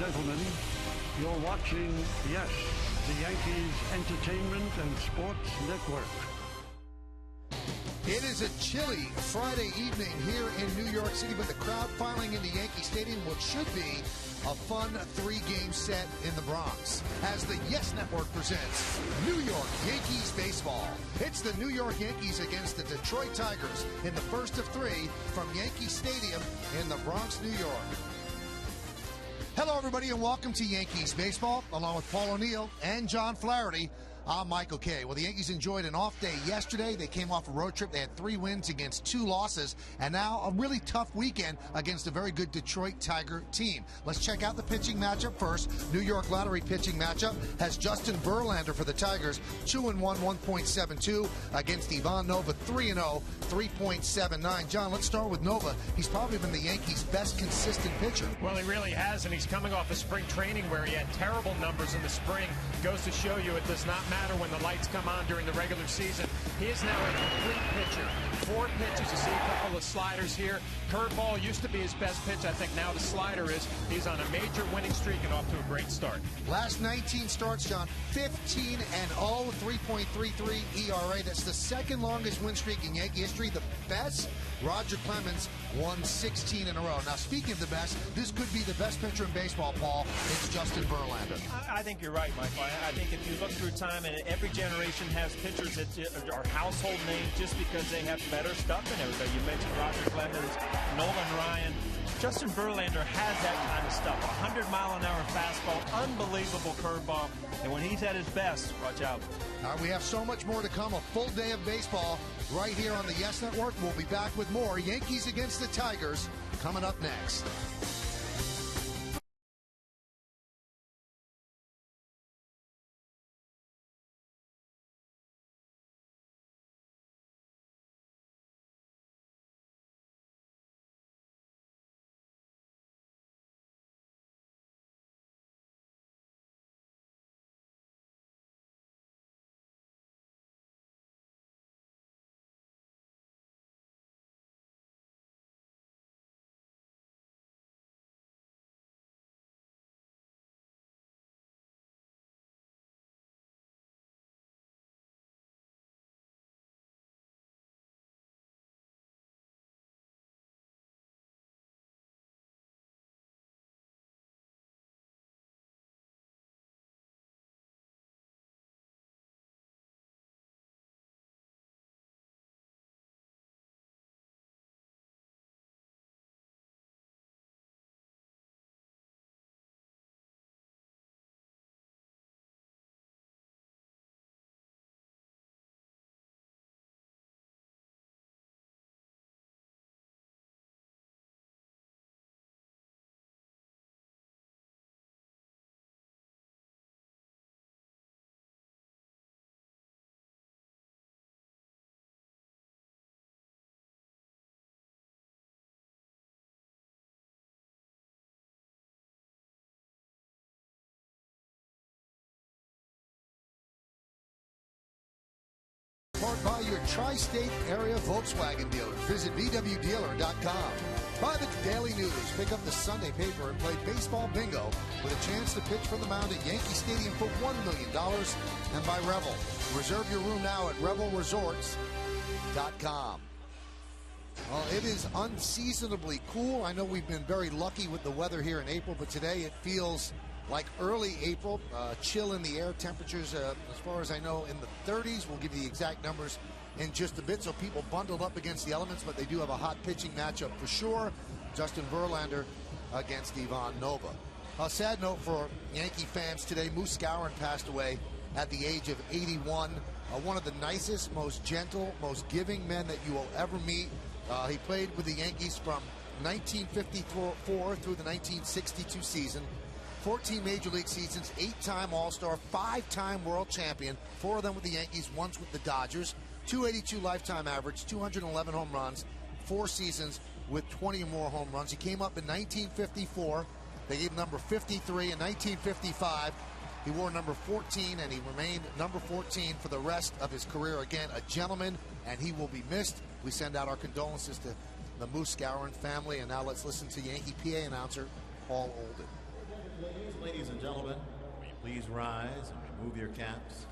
gentlemen, you're watching, yes, the Yankees Entertainment and Sports Network. It is a chilly Friday evening here in New York City, but the crowd filing into Yankee Stadium, what should be a fun three-game set in the Bronx, as the Yes Network presents New York Yankees baseball. It's the New York Yankees against the Detroit Tigers in the first of three from Yankee Stadium in the Bronx, New York. Hello, everybody, and welcome to Yankees baseball, along with Paul O'Neill and John Flaherty. I'm Michael Kay. Well, the Yankees enjoyed an off day yesterday. They came off a road trip. They had 3 wins against 2 losses, and now a really tough weekend against a very good Detroit Tiger team. Let's check out the pitching matchup first. New York Lottery pitching matchup has Justin Verlander for the Tigers, 2-1, 1.72 against Ivan Nova, 3-0, 3.79. John, let's start with Nova. He's probably been the Yankees' best consistent pitcher. Well, he really has, and he's coming off a spring training where he had terrible numbers in the spring. Goes to show you it does not matter when the lights come on during the regular season. He is now a complete pitcher. 4 pitches. You see a couple of sliders here. Curveball used to be his best pitch. I think now the slider is. He's on a major winning streak and off to a great start. Last 19 starts, John, 15-0, 3.33 ERA. That's the second longest win streak in Yankee history. The best, Roger Clemens, won 16 in a row. Now, speaking of the best, this could be the best pitcher in baseball, Paul. It's Justin Verlander. I think you're right, Michael. I think if you look through time, and every generation has pitchers that are household names just because they have better stuff than everybody. You mentioned Roger Clemens, Nolan Ryan. Justin Verlander has that kind of stuff. 100-mile-an-hour fastball, unbelievable curveball, and when he's at his best, watch out. All right, we have so much more to come. A full day of baseball right here on the Yes Network. We'll be back with more Yankees against the Tigers coming up next. Powered by your tri-state area Volkswagen dealer. Visit VWDealer.com. Buy the daily news, pick up the Sunday paper, and play baseball bingo with a chance to pitch from the mound at Yankee Stadium for $1 million. And by Revel. Reserve your room now at RevelResorts.com. Well, it is unseasonably cool. I know we've been very lucky with the weather here in April, but today it feels like early April, chill in the air, temperatures, as far as I know, in the 30s. We'll give you the exact numbers in just a bit, so people bundled up against the elements, but they do have a hot pitching matchup for sure. Justin Verlander against Ivan Nova. A sad note for Yankee fans today, Moose Skowron passed away at the age of 81. One of the nicest, most gentle, most giving men that you will ever meet. He played with the Yankees from 1954 through the 1962 season. 14 Major League seasons, 8-time All-Star, 5-time World Champion, 4 of them with the Yankees, once with the Dodgers, 282 lifetime average, 211 home runs, 4 seasons with 20 or more home runs. He came up in 1954. They gave him number 53. In 1955, he wore number 14, and he remained number 14 for the rest of his career. Again, a gentleman, and he will be missed. We send out our condolences to the Moose Skowron family, and now let's listen to Yankee PA announcer Paul Olden. Ladies and gentlemen, will you please rise and remove your caps?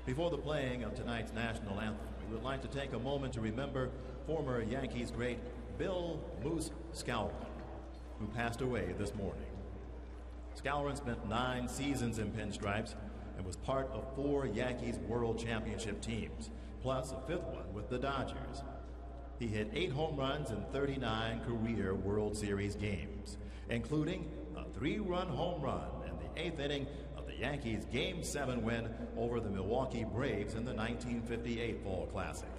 Before the playing of tonight's national anthem, we would like to take a moment to remember former Yankees great Bill Moose Skowron, who passed away this morning. Skowron spent 9 seasons in pinstripes and was part of 4 Yankees World Championship teams, plus a 5th one with the Dodgers. He hit 8 home runs in 39 career World Series games, including a 3-run home run in the 8th inning of the Yankees' Game 7 win over the Milwaukee Braves in the 1958 Fall Classic.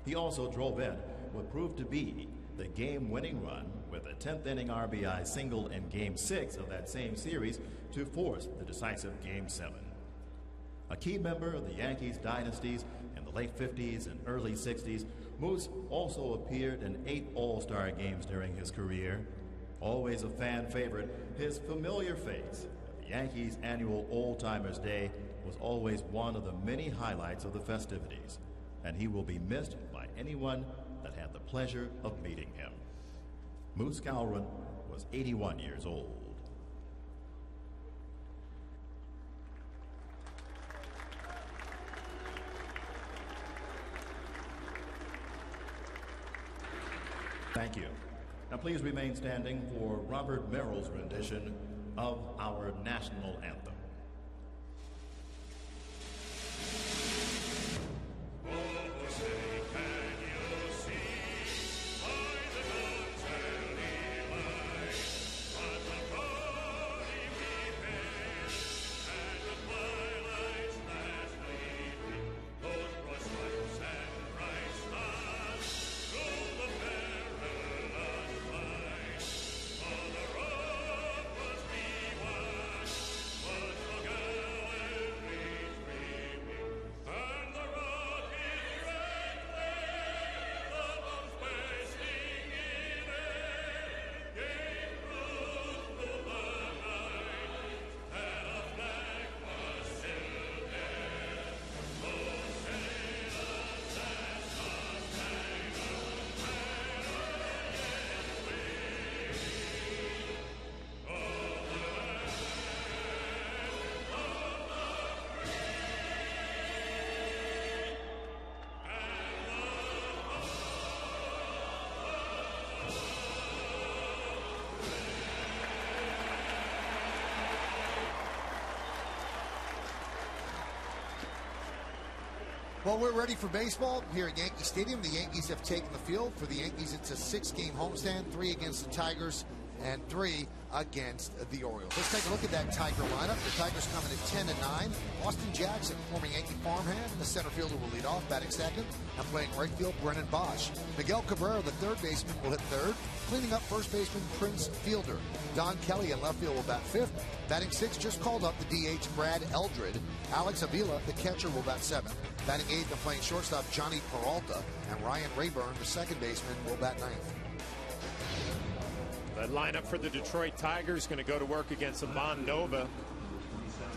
He also drove in what proved to be the game-winning run with a 10th inning RBI single in Game 6 of that same series to force the decisive Game 7. A key member of the Yankees dynasties in the late 50s and early 60s, Moose also appeared in 8 All-Star games during his career. Always a fan favorite, his familiar face at the Yankees' annual Old-Timers Day was always one of the many highlights of the festivities, and he will be missed by anyone that had the pleasure of meeting him. Moose Skowron was 81 years old. Thank you. Now please remain standing for Robert Merrill's rendition of our national anthem. Well, we're ready for baseball here at Yankee Stadium. The Yankees have taken the field. For the Yankees, it's a 6-game homestand, 3 against the Tigers and 3 against the Orioles. Let's take a look at that Tiger lineup. The Tigers coming at 10-9. Austin Jackson, former Yankee farmhand, the center fielder, will lead off, batting second. And playing right field, Brennan Bosch. Miguel Cabrera, the third baseman, will hit third. Cleaning up first baseman, Prince Fielder. Don Kelly in left field will bat fifth. Batting sixth, just called up the DH, Brad Eldred. Alex Avila, the catcher, will bat seventh. Batting eighth and playing shortstop, Johnny Peralta. And Ryan Rayburn, the second baseman, will bat ninth. The lineup for the Detroit Tigers going to go to work against Ivan Nova.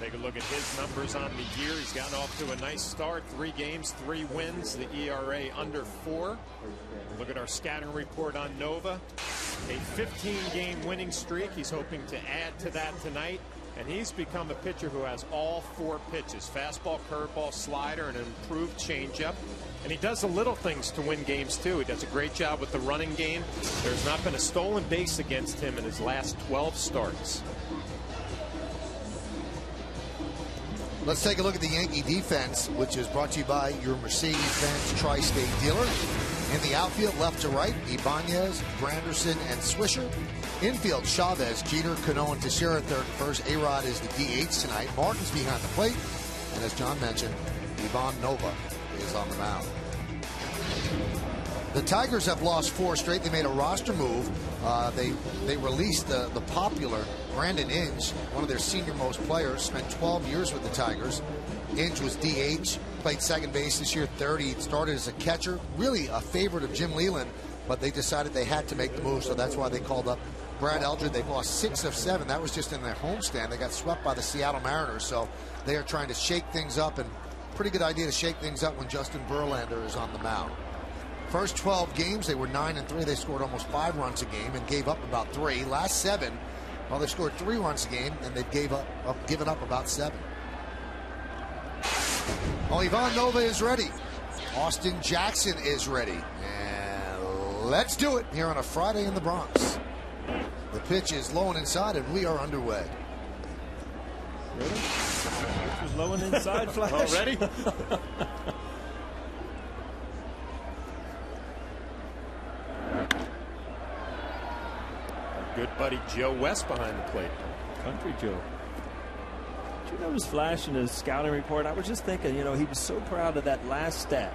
Take a look at his numbers on the year. He's gotten off to a nice start. 3 games, 3 wins. The ERA under 4. Look at our scouting report on Nova. A 15-game winning streak. He's hoping to add to that tonight. And he's become a pitcher who has all 4 pitches. Fastball, curveball, slider, and an improved changeup. And he does the little things to win games, too. He does a great job with the running game. There's not been a stolen base against him in his last 12 starts. Let's take a look at the Yankee defense, which is brought to you by your Mercedes-Benz Tri-State dealer. In the outfield, left to right, Ibanez, Granderson, and Swisher. Infield, Chavez, Jeter, Cano, and Teixeira, third and first. A-Rod is the DH tonight. Martin's behind the plate. And as John mentioned, Ivan Nova is on the mound. The Tigers have lost 4 straight. They made a roster move. They released the popular Brandon Inge, one of their senior-most players, spent 12 years with the Tigers. Inge was DH, played second base this year, third. He started as a catcher, really a favorite of Jim Leland, but they decided they had to make the move, so that's why they called up Brad Eldred. They've lost 6 of 7. That was just in their homestand. They got swept by the Seattle Mariners, so they are trying to shake things up, and pretty good idea to shake things up when Justin Verlander is on the mound. First 12 games, they were 9-3. They scored almost 5 runs a game and gave up about 3. Last 7, Well, they scored 3 runs a game, and they've given up about 7. Oh, Ivan Nova is ready. Austin Jackson is ready. And let's do it here on a Friday in the Bronx. The pitch is low and inside, and we are underway. Ready? Pitch was low and inside, Flash. Already? Good buddy Joe West behind the plate. Country Joe. Did you notice Flash in his scouting report? I was just thinking, you know, he was so proud of that last stat.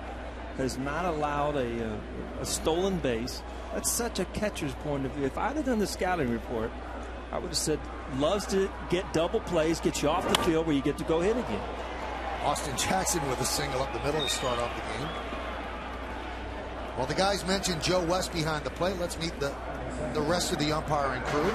Has not allowed a stolen base. That's such a catcher's point of view. If I'd have done the scouting report, I would have said, loves to get double plays, get you off the field where you get to go hit again. Austin Jackson with a single up the middle to start off the game. Well, the guys mentioned Joe West behind the plate. Let's meet the rest of the umpiring crew.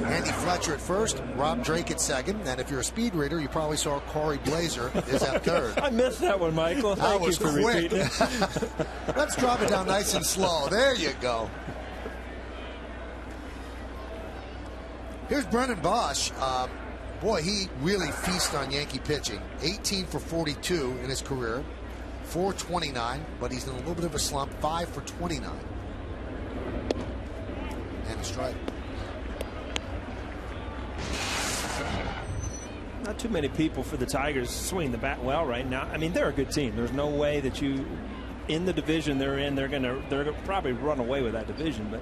Andy Fletcher at first, Rob Drake at second, and if you're a speed reader, you probably saw Corey Blazer is at third. I missed that one, Michael. Thank you for repeating it. Let's drop it down nice and slow. There you go. Here's Brennan Bosch. Boy, he really feasts on Yankee pitching. 18 for 42 in his career. 429, but he's in a little bit of a slump. 5 for 29. And a strike. Not too many people for the Tigers swing the bat well right now. I mean, they're a good team. There's no way that you, in the division they're in, they're gonna probably run away with that division, but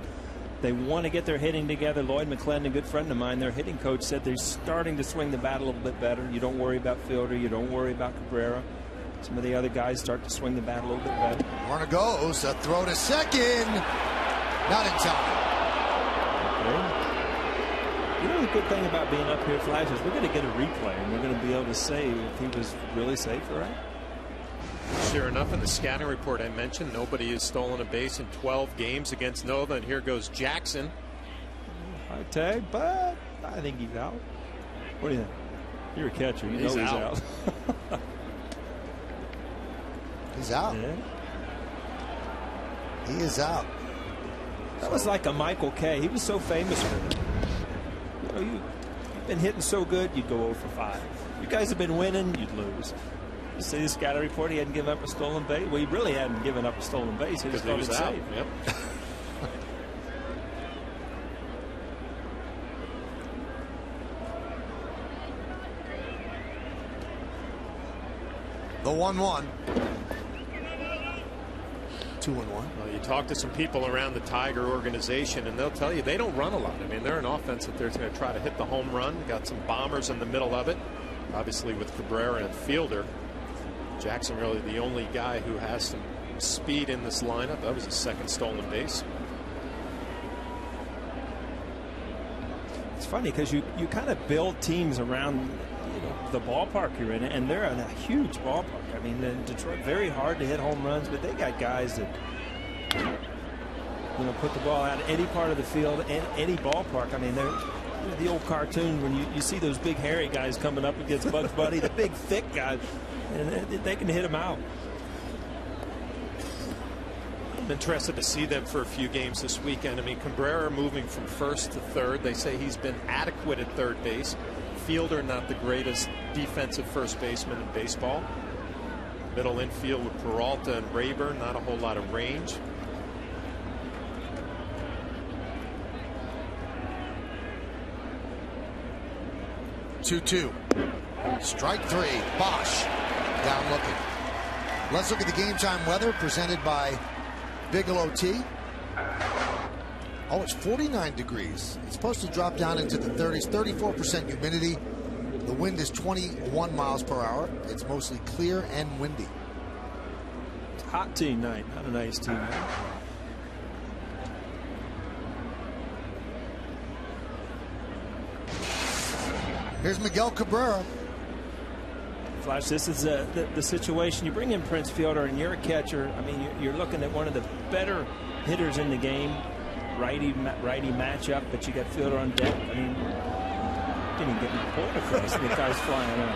they want to get their hitting together. Lloyd McClendon, a good friend of mine, their hitting coach, said they're starting to swing the bat a little bit better. You don't worry about Fielder. You don't worry about Cabrera. Some of the other guys start to swing the bat a little bit better. Warner goes, a throw to second. Not in time. Okay. You know the good thing about being up here, Flash, is we're going to get a replay, and we're going to be able to say if he was really safe or right. Sure enough, in the scouting report I mentioned, nobody has stolen a base in 12 games against Nova, and here goes Jackson. High tag, but I think he's out. What do you think? You're a catcher. You know he's out. He's out. Yeah. He is out. That was like a Michael Kay. He was so famous for it. You know, you've been hitting so good, you'd go 0 for 5. You guys have been winning, you'd lose. You see the scouting report, he hadn't given up a stolen base. Well, he really hadn't given up a stolen base. He just thought it safe. Yep. The 1-1. 2-1. Well, you talk to some people around the Tiger organization, and they'll tell you they don't run a lot. I mean, they're an offense that they're going to try to hit the home run. Got some bombers in the middle of it. Obviously, with Cabrera and Fielder, Jackson really the only guy who has some speed in this lineup. That was his second stolen base. It's funny because you kind of build teams around the ballpark you're in, and they're in a huge ballpark. I mean, Detroit, very hard to hit home runs, but they got guys that put the ball out any part of the field and any ballpark. I mean, they're the old cartoon when you see those big hairy guys coming up against Bugs Bunny, the big thick guys, and they can hit them out. I'm interested to see them for a few games this weekend. I mean, Cabrera moving from first to third. They say he's been adequate at third base. Fielder, not the greatest defensive first baseman in baseball. Middle infield with Peralta and Rayburn, not a whole lot of range. Two. Strike 3. Bosch down looking. Let's look at the game time weather presented by Bigelow Tea. Oh, it's 49 degrees. It's supposed to drop down into the 30s. 34% humidity. The wind is 21 miles per hour. It's mostly clear and windy. It's a hot tea night, not a nice tea night. Here's Miguel Cabrera. Flash, this is the situation. You bring in Prince Fielder, and you're a catcher. I mean, you're looking at one of the better hitters in the game. Righty matchup, but you got Fielder on deck. I mean, didn't even get my point across. The guy's flying out.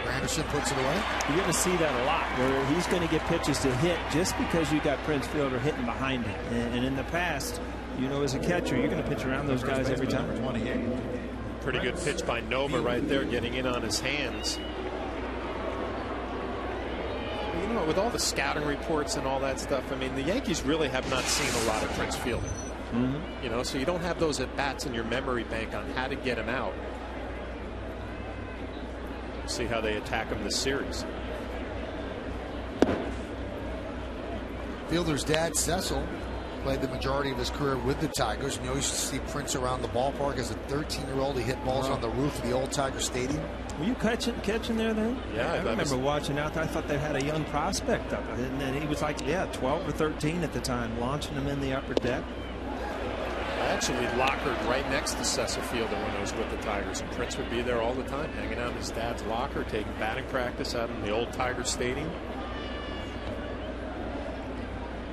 Anderson puts it away. You're going to see that a lot, where he's going to get pitches to hit just because you got Prince Fielder hitting behind him. And in the past, You know, as a catcher, you're going to pitch around those guys every time. 28. Pretty good pitch by Nova right there, getting in on his hands. You know, with all the scouting reports and all that stuff, I mean, the Yankees really have not seen a lot of Prince Fielder. You know, so you don't have those at bats in your memory bank on how to get him out. See how they attack him this series. Fielder's dad, Cecil, played the majority of his career with the Tigers. And you used to see Prince around the ballpark as a 13-year-old. He hit balls on the roof of the old Tiger Stadium. Were you catching there then? Yeah, I remember watching out there. I thought they had a young prospect up, and then he was like, 12 or 13 at the time, launching him in the upper deck. I actually lockered right next to Cecil Fielder when I was with the Tigers, and Prince would be there all the time, hanging out in his dad's locker, taking batting practice out in the old Tiger Stadium.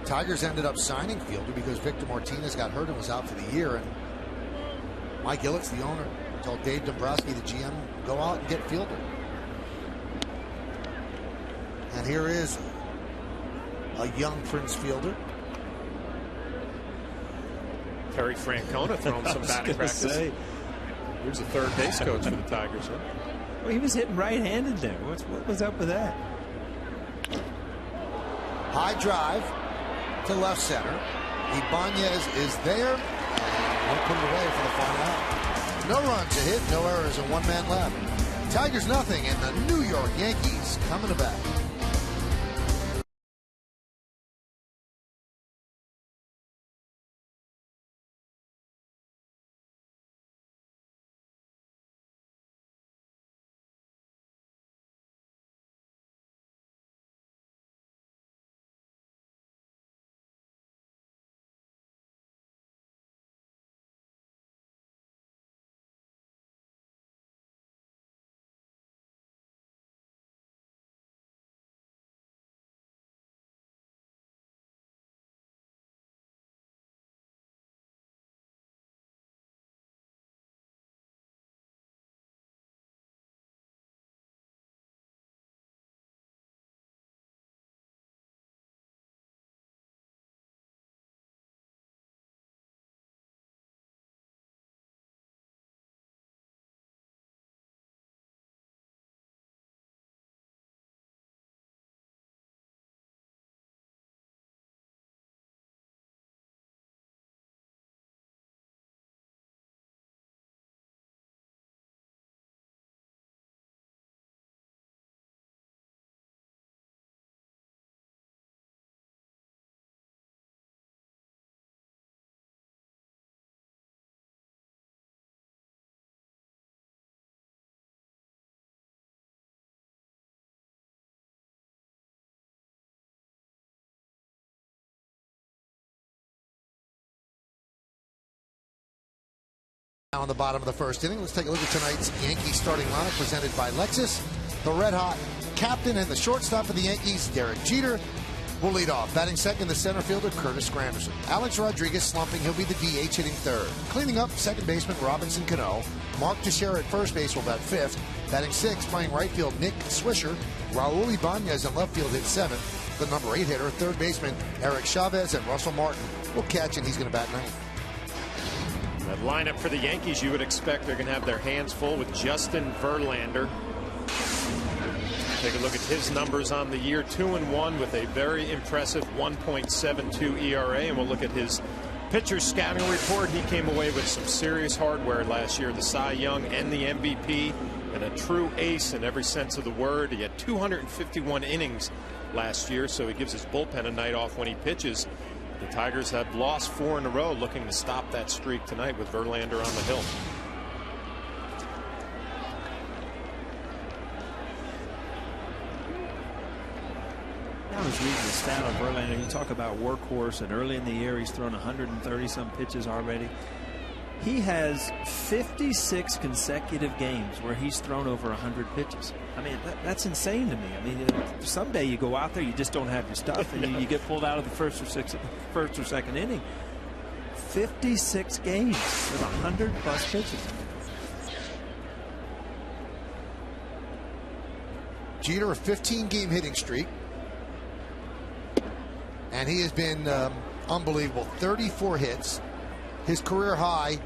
Tigers ended up signing Fielder because Victor Martinez got hurt and was out for the year, and Mike Gilletts, the owner, told Dave Dombrowski, the GM, go out and get Fielder. And here is a young Prince Fielder. Terry Francona throwing some batting practice. He was a third base coach for the Tigers. Huh? Well, he was hitting right-handed there. What was up with that? High drive to left center. Ibanez is there. Won't put it away for the final out. No runs a hit, no errors, and one man left. Tigers nothing, and the New York Yankees coming to bat. Now in the bottom of the first inning, let's take a look at tonight's Yankees starting lineup presented by Lexus. The red-hot captain and the shortstop of the Yankees, Derek Jeter, will lead off. Batting second, the center fielder, Curtis Granderson. Alex Rodriguez slumping. He'll be the DH, hitting third. Cleaning up, second baseman Robinson Cano. Mark Teixeira at first base will bat fifth. Batting sixth, playing right field, Nick Swisher. Raul Ibanez in left field hit seventh. The number 8 hitter, third baseman Eric Chavez, and Russell Martin will catch, and he's going to bat ninth. That lineup for the Yankees, you would expect they're going to have their hands full with Justin Verlander. Take a look at his numbers on the year, 2-1 with a very impressive 1.72 ERA, and we'll look at his pitcher scouting report. He came away with some serious hardware last year, the Cy Young and the MVP, and a true ace in every sense of the word. He had 251 innings last year, so he gives his bullpen a night off when he pitches. The Tigers have lost 4 in a row, looking to stop that streak tonight with Verlander on the hill. I was reading the stat on Verlander. You talk about workhorse, and early in the year he's thrown 130-some pitches already. He has 56 consecutive games where he's thrown over 100 pitches. I mean, that's insane to me. I mean, someday you go out there, you just don't have your stuff, and you get pulled out of the first or second inning. 56 games with 100-plus pitches. Jeter, a 15-game hitting streak. And he has been unbelievable. 34 hits, His career high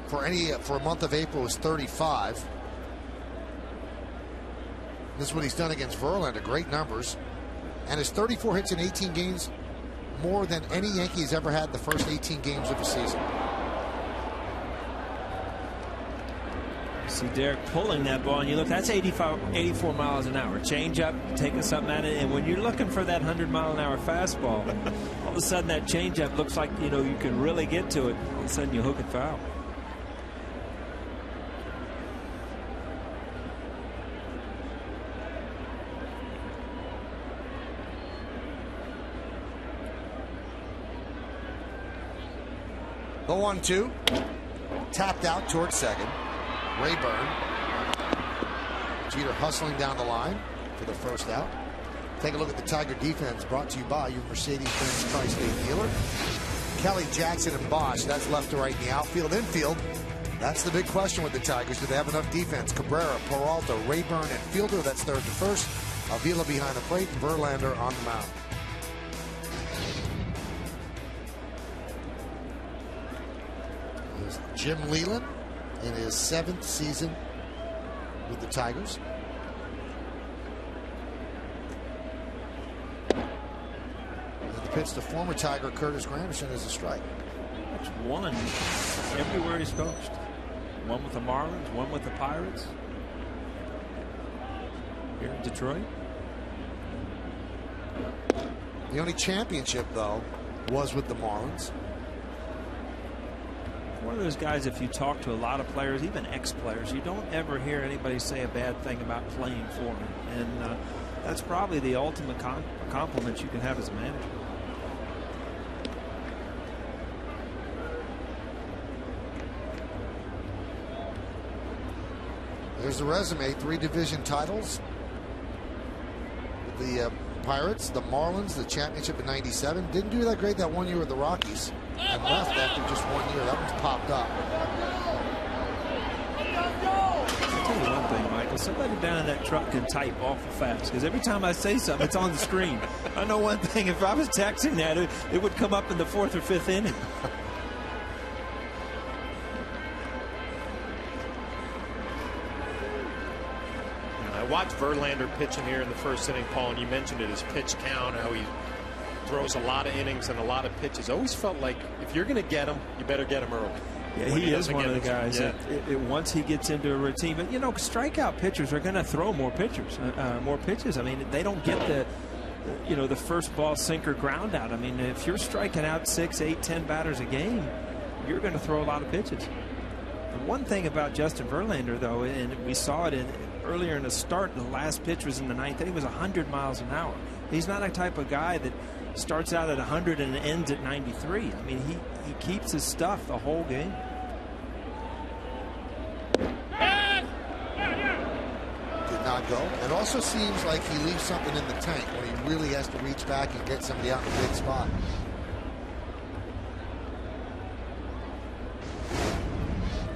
for a month of April was 35. This is what he's done against Verlander. Great numbers. And his 34 hits in 18 games, more than any Yankee has ever had the first 18 games of a season. See Derek pulling that ball, and you look, that's 84 miles an hour. Change up, taking something at it, and when you're looking for that 100-mile-an-hour fastball, all of a sudden that change up looks like, you know, you can really get to it. All of a sudden you hook it foul. The 1-2. Tapped out towards second. Rayburn. Jeter hustling down the line for the first out. Take a look at the Tiger defense, brought to you by your Mercedes-Benz Tri-State dealer. Kelly, Jackson, and Bosch. That's left to right in the outfield. Infield, that's the big question with the Tigers. Do they have enough defense? Cabrera, Peralta, Rayburn, and Fielder. That's third to first. Avila behind the plate, and Verlander on the mound. Here's Jim Leyland in his 7th season with the Tigers. And the pitch to former Tiger Curtis Granderson is a strike. That's one everywhere he's coached. One with the Marlins, one with the Pirates. Here in Detroit. The only championship, though, was with the Marlins. One of those guys, if you talk to a lot of players, even ex-players, you don't ever hear anybody say a bad thing about playing for him. And that's probably the ultimate compliment you can have as a manager. There's the resume. 3 division titles. The Pirates, the Marlins, the championship in '97. Didn't do that great that one year with the Rockies. And left after just 1 year. That one's popped up. I'll tell you one thing, Michael. Somebody down in that truck can type awful fast, because every time I say something, it's on the screen. I know one thing. If I was texting that, it would come up in the 4th or 5th inning. I watched Verlander pitching here in the first inning, Paul, and you mentioned it, his pitch count, how he throws a lot of innings and a lot of pitches. Always felt like if you're going to get him, you better get him early. Yeah, he is one of the guys that once he gets into a routine. But, you know, strikeout pitchers are going to throw more pitches. I mean, they don't get the first ball sinker ground out. I mean, if you're striking out 6, 8, 10 batters a game, you're going to throw a lot of pitches. The one thing about Justin Verlander, though, and we saw it earlier in the start, the last pitch was in the 9th inning, was 100 miles an hour. He's not a type of guy that starts out at 100 and ends at 93. I mean, he keeps his stuff the whole game. Did not go. It also seems like he leaves something in the tank when he really has to reach back and get somebody out in a big spot.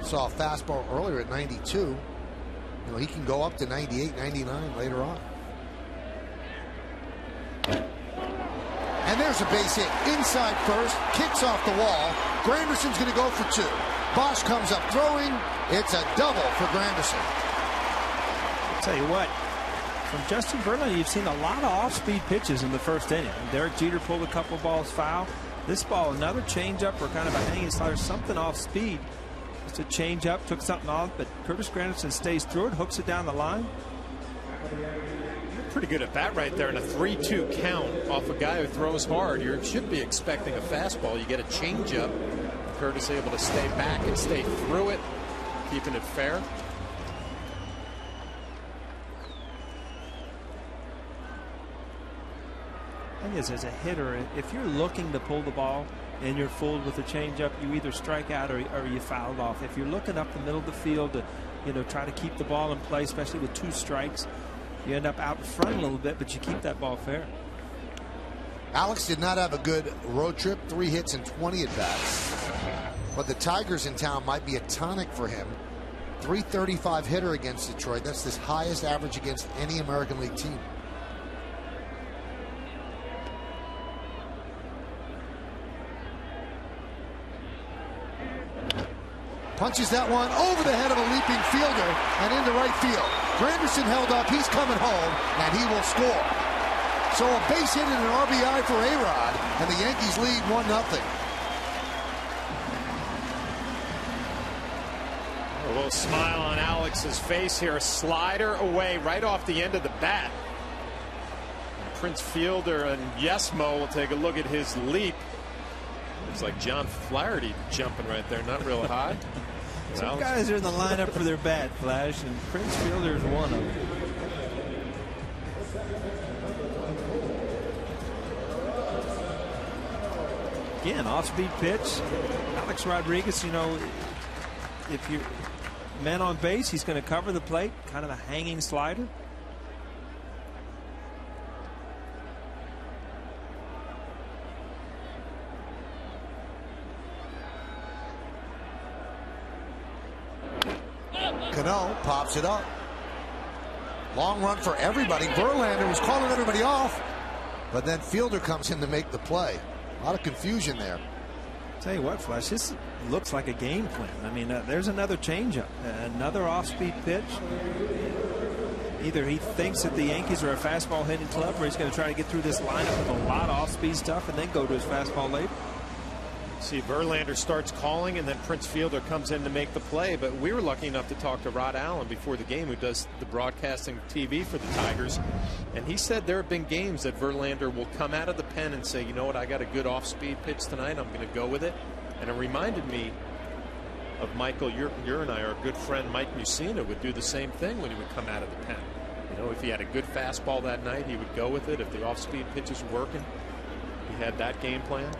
Saw a fastball earlier at 92. You know, he can go up to 98, 99 later on. And there's a base hit inside first, kicks off the wall. Granderson's going to go for 2. Bosch comes up throwing. It's a double for Granderson. I'll tell you what, from Justin Verlander, you've seen a lot of off-speed pitches in the first inning. Derek Jeter pulled a couple balls foul. This ball, another changeup or kind of a hanging slider, something off-speed. Just a changeup, took something off, but Curtis Granderson stays through it, hooks it down the line. Pretty good at bat right there, and a 3-2 count off a guy who throws hard. You should be expecting a fastball. You get a changeup. Curtis able to stay back and stay through it, keeping it fair. The thing is, as a hitter, if you're looking to pull the ball and you're fooled with a changeup, you either strike out or you foul it off. If you're looking up the middle of the field to, try to keep the ball in play, especially with 2 strikes, you end up out in front a little bit, but you keep that ball fair. Alex did not have a good road trip, 3 hits and 20 at-bats. But the Tigers in town might be a tonic for him. .335 hitter against Detroit. That's his highest average against any American League team. Punches that one over the head of a leaping fielder and into right field. Granderson held up. He's coming home, and he will score. So a base hit and an RBI for A-Rod, and the Yankees lead 1-0. A little smile on Alex's face here. A slider away right off the end of the bat. And Prince Fielder and Yesmo will take a look at his leap. Looks like John Flaherty jumping right there, not real high. Some guys are in the lineup for their bat, Flash, and Prince Fielder is one of them. Again, off-speed pitch. Alex Rodriguez, you know, if you're man on base, he's going to cover the plate, kind of a hanging slider. Cano pops it up. Long run for everybody. Verlander was calling everybody off, but then Fielder comes in to make the play. A lot of confusion there. Tell you what, Flash, this looks like a game plan. I mean, there's another changeup, another off-speed pitch. Either he thinks that the Yankees are a fastball hitting club, or he's going to try to get through this lineup with a lot of off-speed stuff and then go to his fastball later. See, Verlander starts calling, and then Prince Fielder comes in to make the play. But we were lucky enough to talk to Rod Allen before the game, who does the broadcasting TV for the Tigers. And he said there have been games that Verlander will come out of the pen and say, you know what, I got a good off-speed pitch tonight. I'm going to go with it. And it reminded me of Michael, you and I, our good friend Mike Mussina would do the same thing when he would come out of the pen. You know, if he had a good fastball that night, he would go with it. If the off-speed pitches were working, he had that game plan.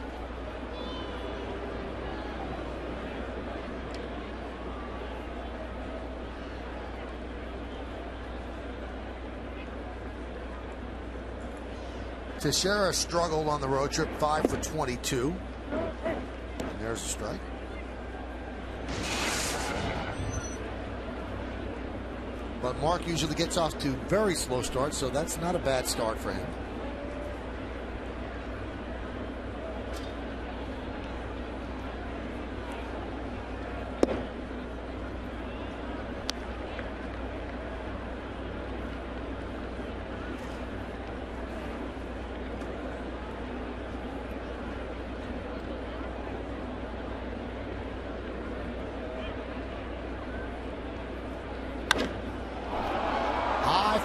Teixeira struggled on the road trip, 5 for 22. And there's a strike. But Mark usually gets off to very slow starts, so that's not a bad start for him.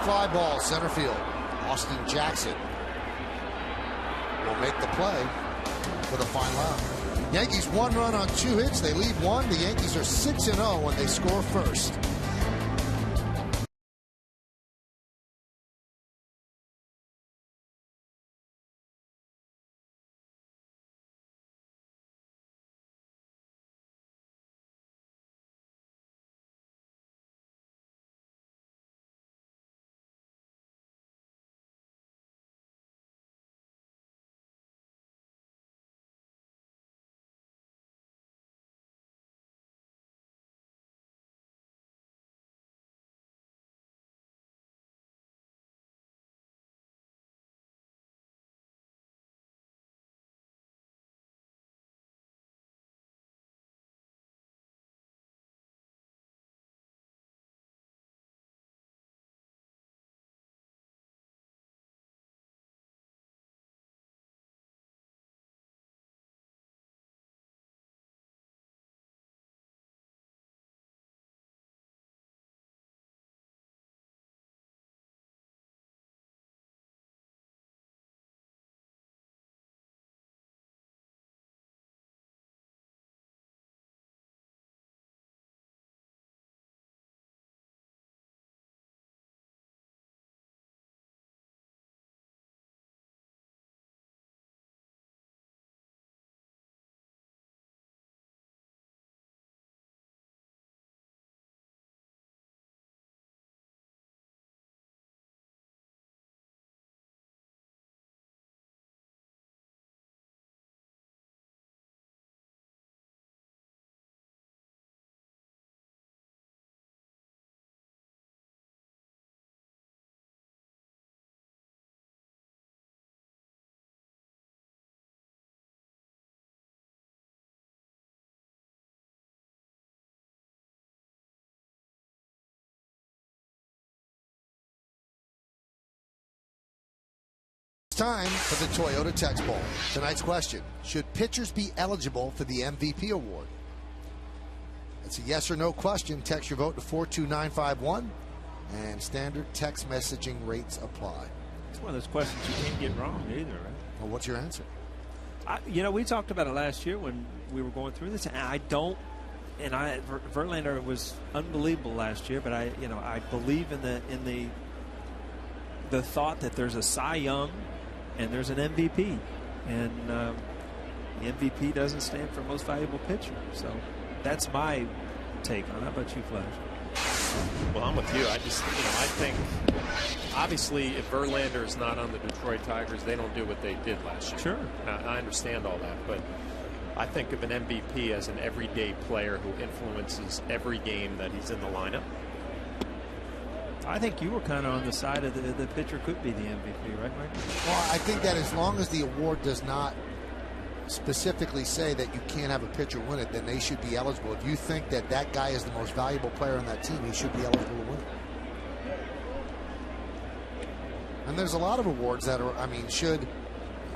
Fly ball, center field. Austin Jackson will make the play for the final out. Yankees 1 run on 2 hits. They lead 1. The Yankees are 6-0 when they score first. time for the Toyota Text Bowl. Tonight's question: should pitchers be eligible for the MVP award? It's a yes or no question. Text your vote to 42951, and standard text messaging rates apply. It's one of those questions you can't get wrong either, right? Well, what's your answer? We talked about it last year when we were going through this, and Verlander was unbelievable last year, but I believe in the thought that there's a Cy Young and there's an MVP, and the MVP doesn't stand for most valuable pitcher. So that's my take on it. How about you, Flash? Well, I'm with you. I think obviously if Verlander is not on the Detroit Tigers, they don't do what they did last year. Sure. Now, I understand all that, but I think of an MVP as an everyday player who influences every game that he's in the lineup. I think you were kind of on the side of the pitcher could be the MVP, right, Mike? Well, I think that as long as the award does not specifically say that you can't have a pitcher win it, then they should be eligible. If you think that that guy is the most valuable player on that team, he should be eligible to win it. And there's a lot of awards that are,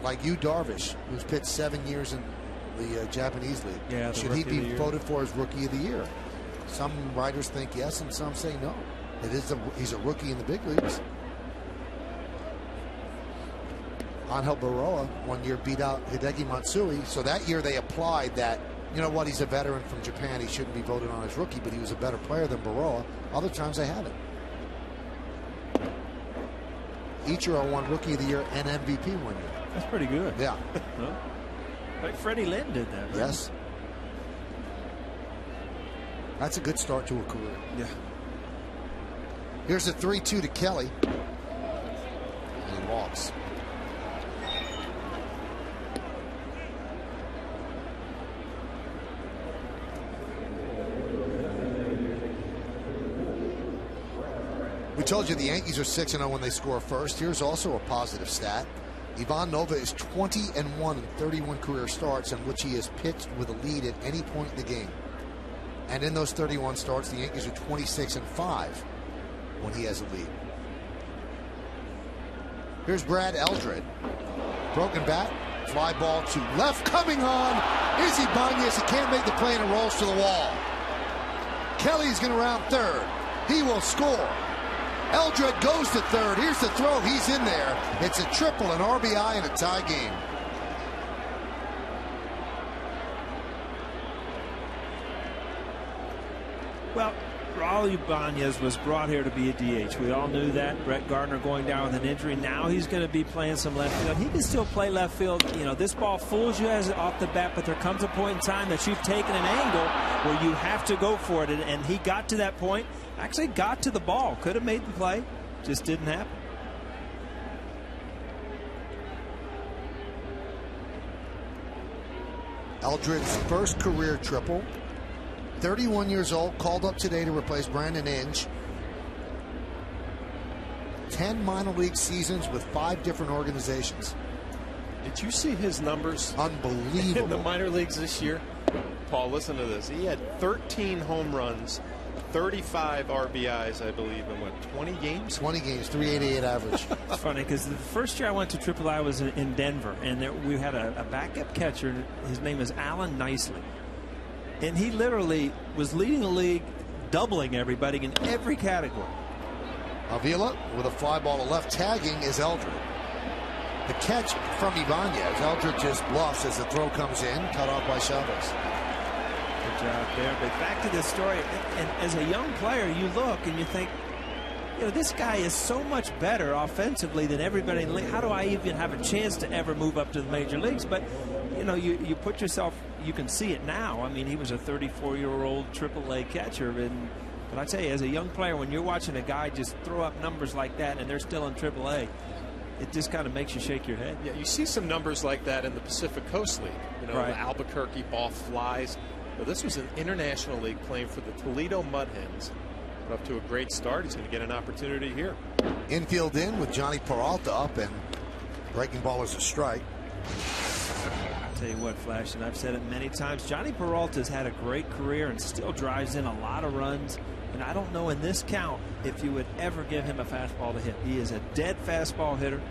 like Yu Darvish, who's pitched 7 years in the Japanese League. Yeah, should he be voted for as Rookie of the Year? Some writers think yes, and some say no. He's a rookie in the big leagues. Angel Baroa 1 year beat out Hideki Matsui, so that year they applied that, he's a veteran from Japan, he shouldn't be voted on as rookie, but he was a better player than Baroa. Other times they haven't. Ichiro won Rookie of the Year and MVP 1 year. That's pretty good. Yeah. Well, like Freddie Lynn did that. Right? Yes. That's a good start to a career. Yeah. Here's a 3-2 to Kelly. And he walks. We told you the Yankees are 6-0 when they score first. Here's also a positive stat. Ivan Nova is 20-1 in 31 career starts in which he has pitched with a lead at any point in the game. And in those 31 starts, the Yankees are 26-5 when he has a lead. Here's Brad Eldred. Broken bat, fly ball to left, coming on. Izzy Ibanez, he can't make the play and it rolls to the wall. Kelly's going to round third. He will score. Eldred goes to third. Here's the throw. He's in there. It's a triple, an RBI, and a tie game. Well, Raul Ibanez was brought here to be a DH. We all knew that. Brett Gardner going down with an injury. Now he's going to be playing some left field. He can still play left field. This ball fools you as off the bat, but there comes a point in time that you've taken an angle where you have to go for it. And he got to that point. Actually got to the ball. Could have made the play. Just didn't happen. Eldred's first career triple. 31 years old, called up today to replace Brandon Inge. 10 minor league seasons with 5 different organizations. Did you see his numbers? Unbelievable. In the minor leagues this year? Paul, listen to this. He had 13 home runs, 35 RBIs, I believe, in 20 games? 20 games, 388 average. It's funny because the first year I went to AAA, I was in Denver, and we had a backup catcher. His name is Alan Nicely. And he literally was leading the league, doubling everybody in every category. Avila with a fly ball to left, tagging is Eldred. The catch from Ibanez. Eldred just bluffs as the throw comes in, cut off by Chavez. Good job there. But back to this story, and as a young player, you look and you think, this guy is so much better offensively than everybody in the league. How do I even have a chance to ever move up to the major leagues? But, you put yourself, you can see it now. I mean, he was a 34-year-old AAA catcher. But I tell you, as a young player, when you're watching a guy just throw up numbers like that and they're still in AAA, it just kind of makes you shake your head. Yeah, you see some numbers like that in the Pacific Coast League. Right. The Albuquerque ball flies. But this was an international league playing for the Toledo Mud Hens. Up to a great start. He's going to get an opportunity here. Infield in with Johnny Peralta up, and breaking ball is a strike. I'll tell you what, Flash, and I've said it many times, Johnny Peralta's had a great career and still drives in a lot of runs. And I don't know in this count if you would ever give him a fastball to hit. He is a dead fastball hitter.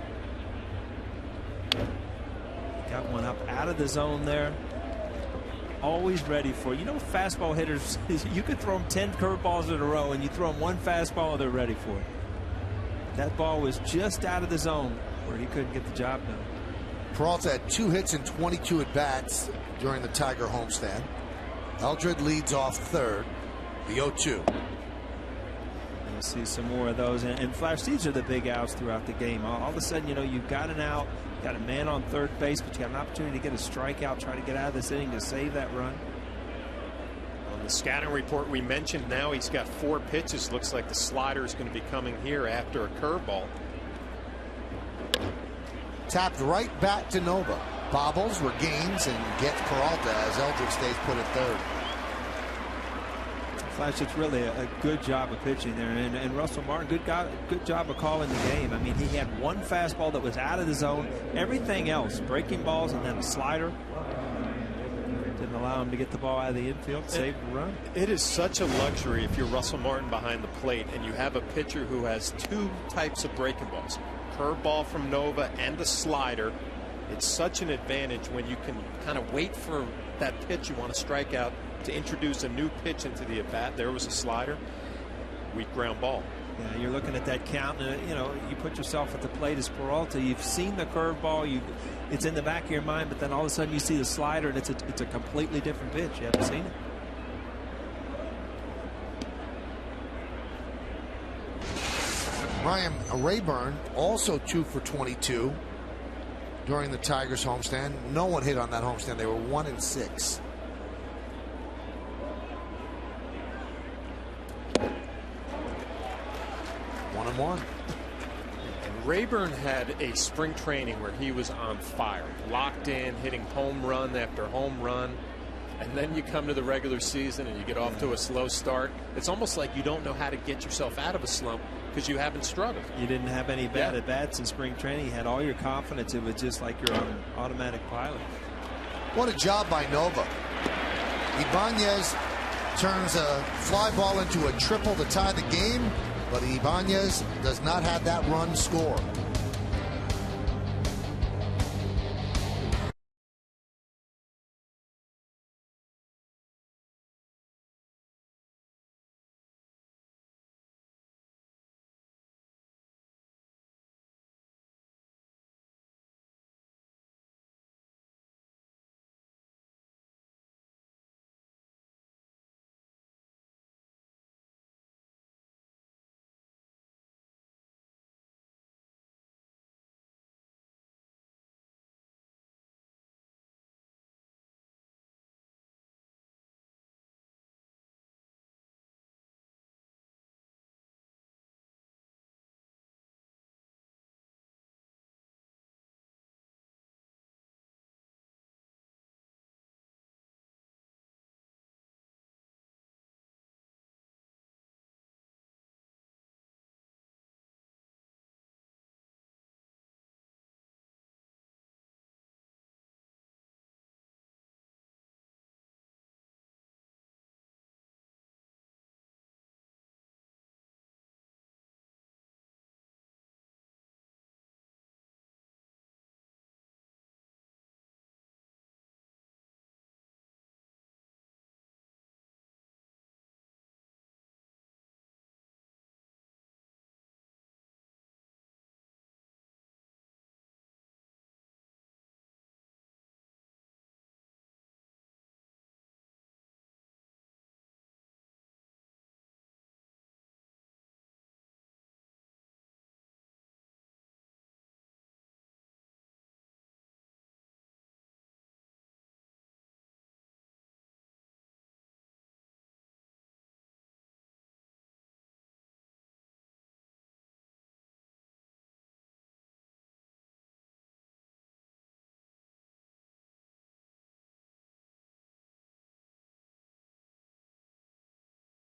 Got one up out of the zone there. Always ready for, fastball hitters, you could throw them 10 curveballs in a row and you throw them one fastball and they're ready for it. That ball was just out of the zone where he couldn't get the job done. Peralta had 2 hits and 22 at-bats during the Tiger homestand. Eldred leads off third, the 0-2. We'll see some more of those. And Flash, these are the big outs throughout the game. All of a sudden, you've got an out, got a man on third base, but you got an opportunity to get a strikeout, try to get out of this inning to save that run. On the scouting report we mentioned, now he's got 4 pitches. Looks like the slider is going to be coming here after a curveball. Tapped right back to Nova. Bobbles, regains, and gets Peralta as Eldred stays put at third. Flash, it's really a good job of pitching there, and Russell Martin, good job of calling the game. I mean, he had one fastball that was out of the zone. Everything else, breaking balls and then a slider, didn't allow him to get the ball out of the infield, save the run. It is such a luxury if you're Russell Martin behind the plate and you have a pitcher who has 2 types of breaking balls, curveball from Nova and a slider. It's such an advantage when you can kind of wait for that pitch you want to strike out to introduce a new pitch into the at-bat. There was a slider, weak ground ball. Yeah, you're looking at that count, and you put yourself at the plate as Peralta. You've seen the curveball, it's in the back of your mind, but then all of a sudden you see the slider, and it's a completely different pitch. You haven't seen it. Ryan Rayburn also 2 for 22 during the Tigers homestand. No one hit on that homestand. They were 1-6. And Rayburn had a spring training where he was on fire, locked in, hitting home run after home run. And then you come to the regular season and you get off to a slow start. It's almost like you don't know how to get yourself out of a slump because you haven't struggled. You didn't have any bad at-bats in spring training. You had all your confidence. It was just like you're on an automatic pilot. What a job by Nova. Ibanez turns a fly ball into a triple to tie the game, but Ibanez does not have that run score.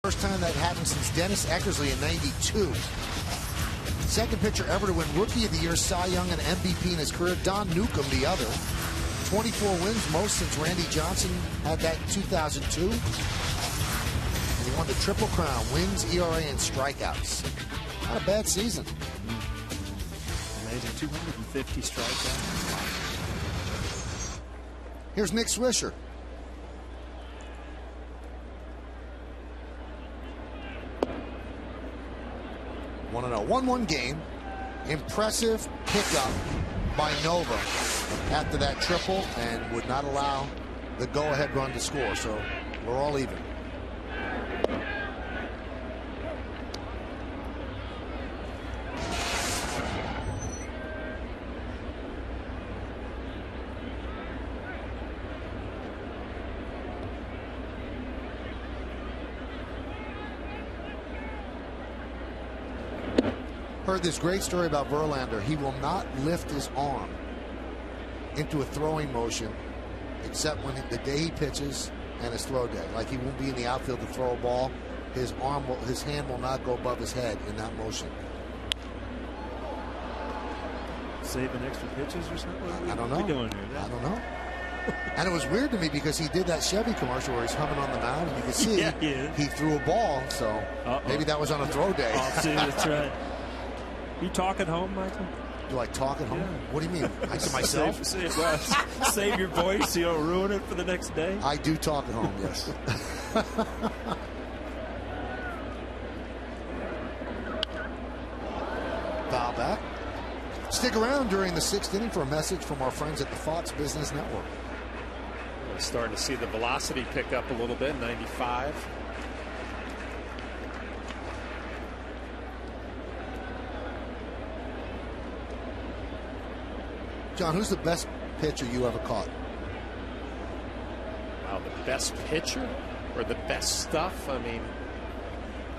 First time that happened since Dennis Eckersley in '92. Second pitcher ever to win Rookie of the Year, Cy Young, and MVP in his career. Don Newcomb, the other. 24 wins, most since Randy Johnson had that in 2002. And he won the Triple Crown, wins, ERA, and strikeouts. Not a bad season. Amazing, 250 strikeouts. Here's Nick Swisher. 1-0. 1-1 game. Impressive pickup by Nova after that triple, and would not allow the go-ahead run to score. So we're all even. Heard this great story about Verlander. He will not lift his arm into a throwing motion except when the day he pitches and his throw day. Like, he won't be in the outfield to throw a ball. His hand will not go above his head in that motion. Saving extra pitches or something? I don't know. What are we doing here? I don't know. And it was weird to me because he did that Chevy commercial where he's humming on the mound, and you could see he threw a ball. So maybe that was on a throw day. Oh, see, that's right. You talk at home, Michael? Do I talk at home? Yeah. What do you mean? I to myself? Save your voice so you don't ruin it for the next day? I do talk at home, yes. Foul back. Stick around during the 6th inning for a message from our friends at the Fox Business Network. We're starting to see the velocity pick up a little bit, 95. John, who's the best pitcher you ever caught? Wow, the best pitcher or the best stuff? I mean,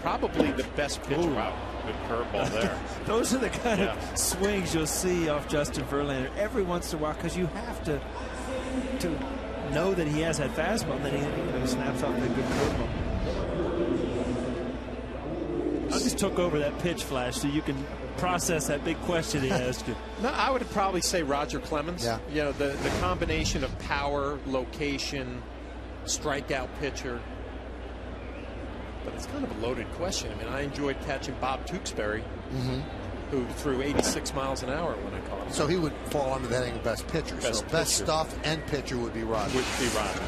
probably the best pitcher. Wow, good curveball there. Those are the kind of swings you'll see off Justin Verlander every once in a while, because you have to know that he has that fastball, and then he snaps off that good curveball. I just took over that pitch flash so you can process that big question he asked you. No, I would probably say Roger Clemens. Yeah. You know, the combination of power, location, strikeout pitcher. But it's kind of a loaded question. I mean, I enjoyed catching Bob Tewksbury, who threw 86 miles an hour when I caught him. So he would fall under the heading of best pitcher. Best stuff and pitcher would be Roger. Would be Roger.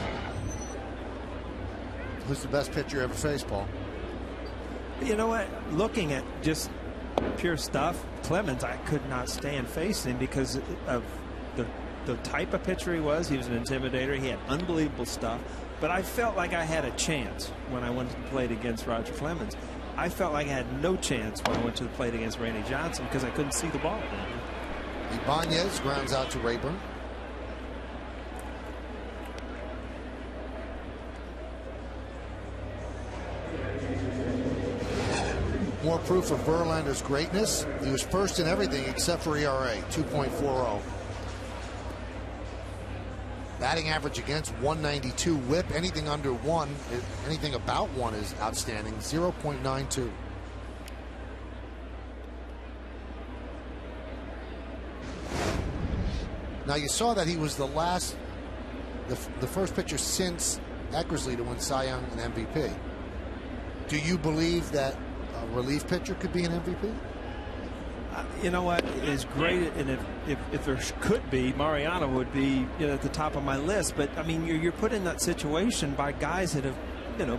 Who's the best pitcher you ever faced, Paul? You know what? Looking at just pure stuff, Clemens, I could not stand facing because of the type of pitcher he was. He was an intimidator. He had unbelievable stuff. But I felt like I had a chance when I went to the plate against Roger Clemens. I felt like I had no chance when I went to the plate against Randy Johnson because I couldn't see the ball. Ibanez grounds out to Rayburn. More proof of Verlander's greatness. He was first in everything except for ERA, 2.40. Batting average against 192. Whip, anything under 1, anything about 1 is outstanding, 0.92. Now you saw that he was the first pitcher since Eckersley to win Cy Young and MVP. Do you believe that a relief pitcher could be an MVP? You know what is great, and if there could be, Mariano would be at the top of my list. But I mean, you're put in that situation by guys that have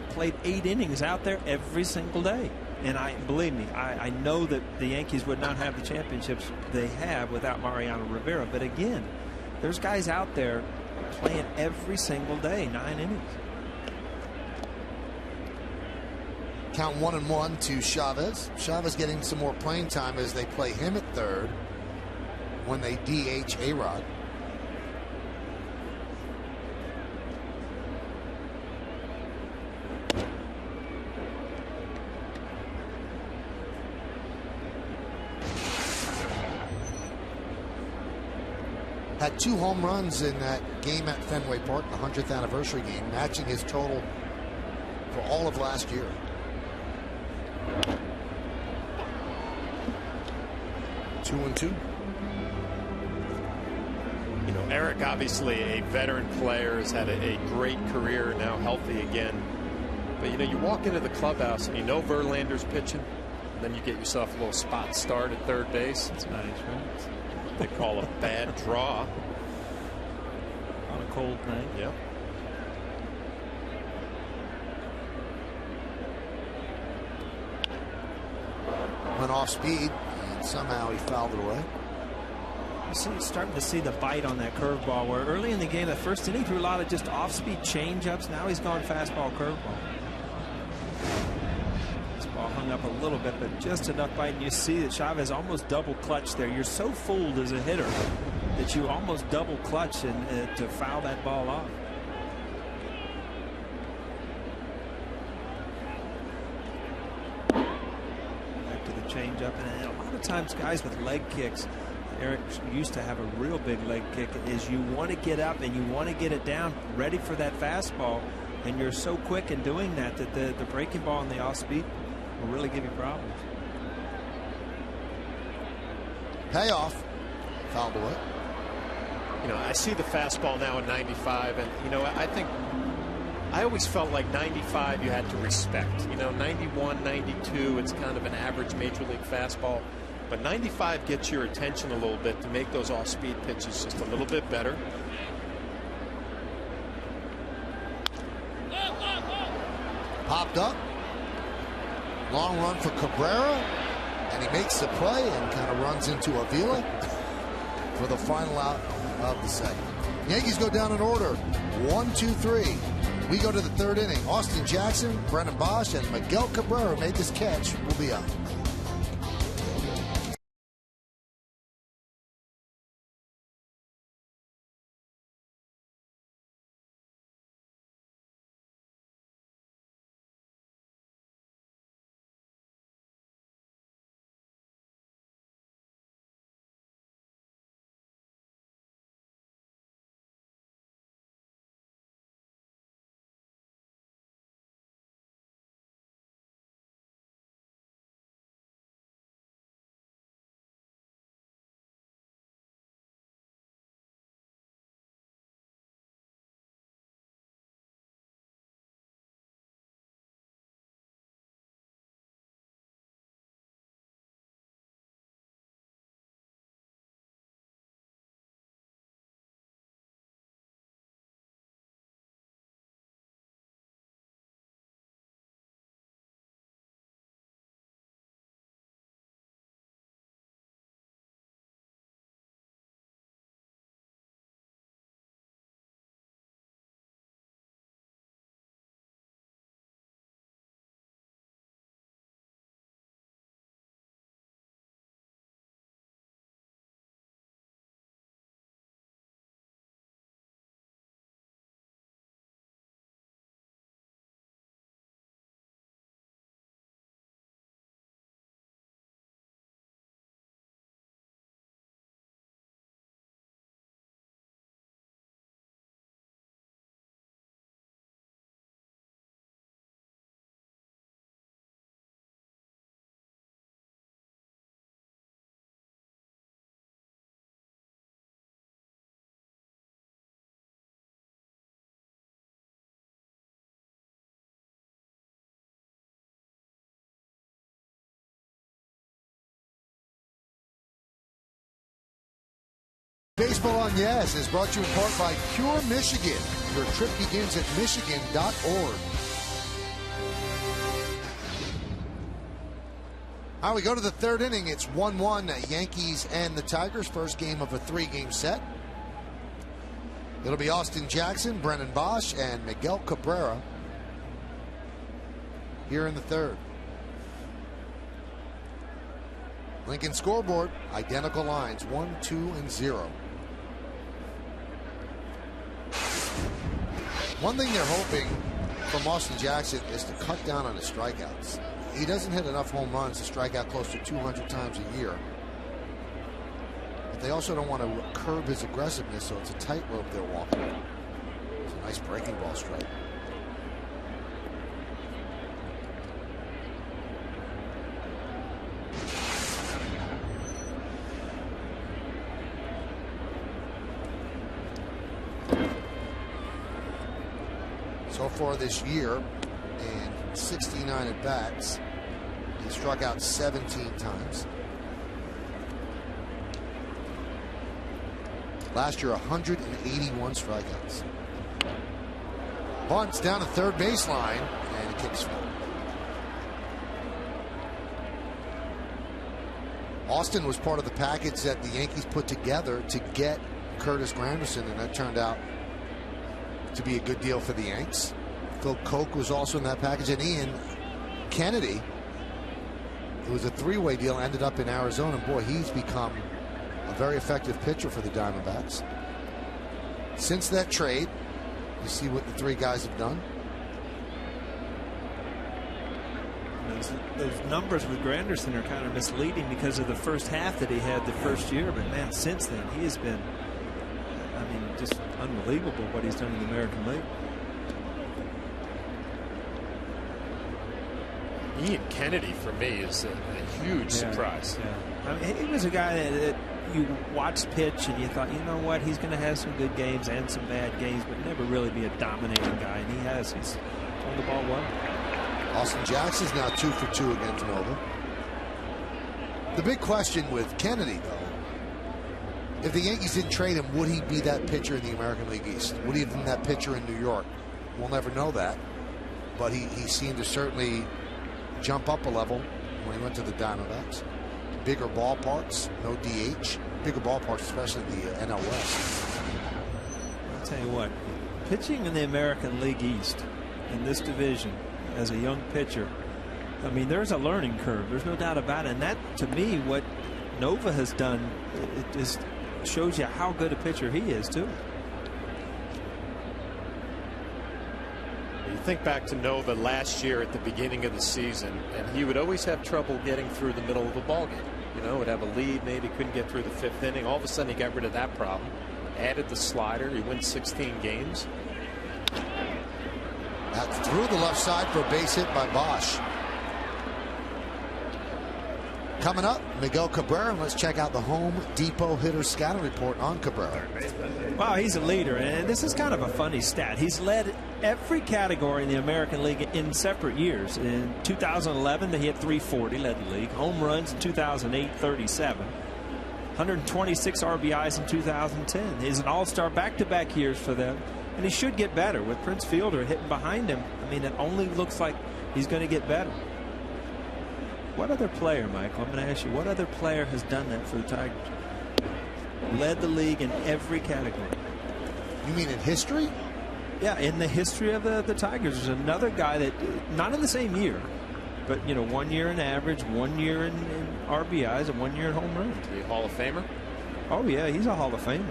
played 8 innings out there every single day. And believe me, I know that the Yankees would not have the championships they have without Mariano Rivera. But again, there's guys out there playing every single day, 9 innings. Count 1-1 to Chavez. Chavez getting some more playing time as they play him at third when they DH A-Rod. Had 2 home runs in that game at Fenway Park, the 100th anniversary game, matching his total for all of last year. Two and two. You know, Eric, obviously a veteran player, has had a great career, now healthy again. But you walk into the clubhouse and Verlander's pitching, and then you get yourself a little spot start at third base. That's nice, right? They call a bad draw. On a cold thing. Yep. Went off speed, and somehow he fouled it away. Starting to see the bite on that curveball, where early in the game, that first inning, threw a lot of just off-speed change-ups. Now he's gone fastball, curveball. This ball hung up a little bit, but just enough bite. And you see that Chavez almost double clutch there. You're so fooled as a hitter that you almost double clutch and to foul that ball off. Back to the change-up, and a lot of times guys with leg kicks, Eric used to have a real big leg kick, is you want to get up and you want to get it down ready for that fastball, and you're so quick in doing that that the breaking ball and the off speed will really give you problems. Payoff. Fouled away. You know, I see the fastball now at 95, and you know, I always felt like 95 you had to respect. You know, 91, 92, it's kind of an average major league fastball. But 95 gets your attention a little bit to make those off-speed pitches just a little bit better. Popped up. Long run for Cabrera. And he makes the play and kind of runs into Avila for the final out of the second. Yankees go down in order. 1, 2, 3. We go to the third inning. Austin Jackson, Brennan Bosch, and Miguel Cabrera made this catch. We'll be out. Baseball on Yes is brought to you in part by Pure Michigan. Your trip begins at michigan.org. All right, we go to the third inning. It's 1-1, Yankees and the Tigers. First game of a 3-game set. It'll be Austin Jackson, Brennan Bosch, and Miguel Cabrera here in the third. Lincoln scoreboard, identical lines, 1, 2, and 0. One thing they're hoping from Austin Jackson is to cut down on his strikeouts. He doesn't hit enough home runs to strike out close to 200 times a year. But they also don't want to curb his aggressiveness, so it's a tightrope they're walking. It's a nice breaking ball strike. So far this year, in 69 at-bats, he struck out 17 times. Last year, 181 strikeouts. Bunts down the third baseline, and he kicks forward. Austin was part of the package that the Yankees put together to get Curtis Granderson, and that turned out to be a good deal for the Yanks. Phil Koch was also in that package, and Ian Kennedy. It was a three-way deal, ended up in Arizona. Boy, he's become a very effective pitcher for the Diamondbacks. Since that trade, you see what the three guys have done. Those numbers with Granderson are kind of misleading because of the first half that he had the first year. But, man, since then, he has been, I mean, just unbelievable what he's done in the American League. Ian Kennedy, for me, is a huge surprise. Yeah. I mean, he was a guy that you watched pitch and you thought, you know what, he's going to have some good games and some bad games, but never really be a dominating guy. And he has. He's thrown the ball well. Austin Jackson's now 2 for 2 against Nova. The big question with Kennedy, though, if the Yankees didn't trade him, would he be that pitcher in the American League East? Would he have been that pitcher in New York? We'll never know that. But he seemed to certainly jump up a level when he went to the Diamondbacks. Bigger ballparks, no DH. Bigger ballparks, especially the NL West. I'll tell you what, pitching in the American League East in this division as a young pitcher, I mean, there's a learning curve. There's no doubt about it. And that, to me, what Nova has done, it just shows you how good a pitcher he is, too. You think back to Nova last year at the beginning of the season, and he would always have trouble getting through the middle of a ball game. You know, would have a lead, maybe couldn't get through the fifth inning. All of a sudden, he got rid of that problem. Added the slider. He wins 16 games. That's through the left side for a base hit by Bosch. Coming up, Miguel Cabrera. Let's check out the Home Depot hitter scouting report on Cabrera. Wow, he's a leader, and this is kind of a funny stat. He's led every category in the American League in separate years. In 2011, he hit 340, led the league. Home runs in 2008, 37. 126 RBIs in 2010. He's an all-star back-to-back years for them, and he should get better. With Prince Fielder hitting behind him, I mean, it only looks like he's going to get better. What other player, Michael, I'm going to ask you, what other player has done that for the Tigers? Led the league in every category. You mean in history? Yeah, in the history of the Tigers. There's another guy that, not in the same year, but, you know, 1 year in average, 1 year in RBIs, and 1 year in home runs. Is he a Hall of Famer? Oh, yeah, he's a Hall of Famer.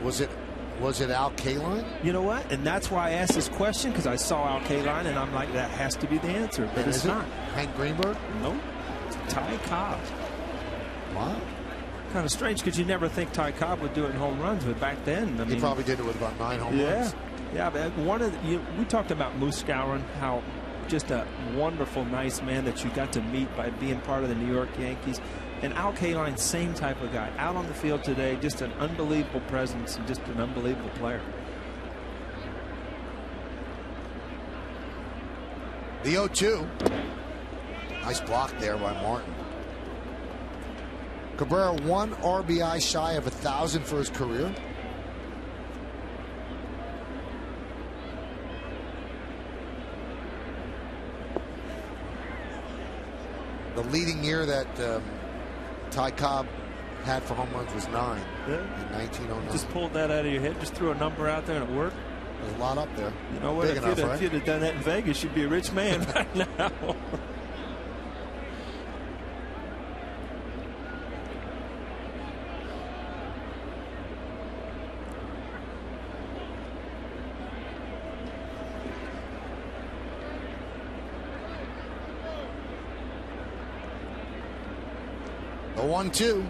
Was it Al Kaline? You know what? And that's why I asked this question, because I saw Al Kaline, and I'm like, that has to be the answer. But it's not. Hank Greenberg? No. It's Ty Cobb. Wow. Kind of strange, because you never think Ty Cobb would do it in home runs, but back then, I mean, he probably did it with about 9 home runs. Yeah, but we talked about Moose Skowron, how just a wonderful, nice man that you got to meet by being part of the New York Yankees. And Al Kaline, same type of guy. Out on the field today, just an unbelievable presence and just an unbelievable player. The 0-2. Nice block there by Martin. Cabrera 1 RBI shy of 1,000 for his career. The leading year that Ty Cobb had for home runs was 9 in 1909. Just pulled that out of your head, just threw a number out there and it worked. There's a lot up there. You know what? If you'd have done that in Vegas, you'd be a rich man right now. The 1-2.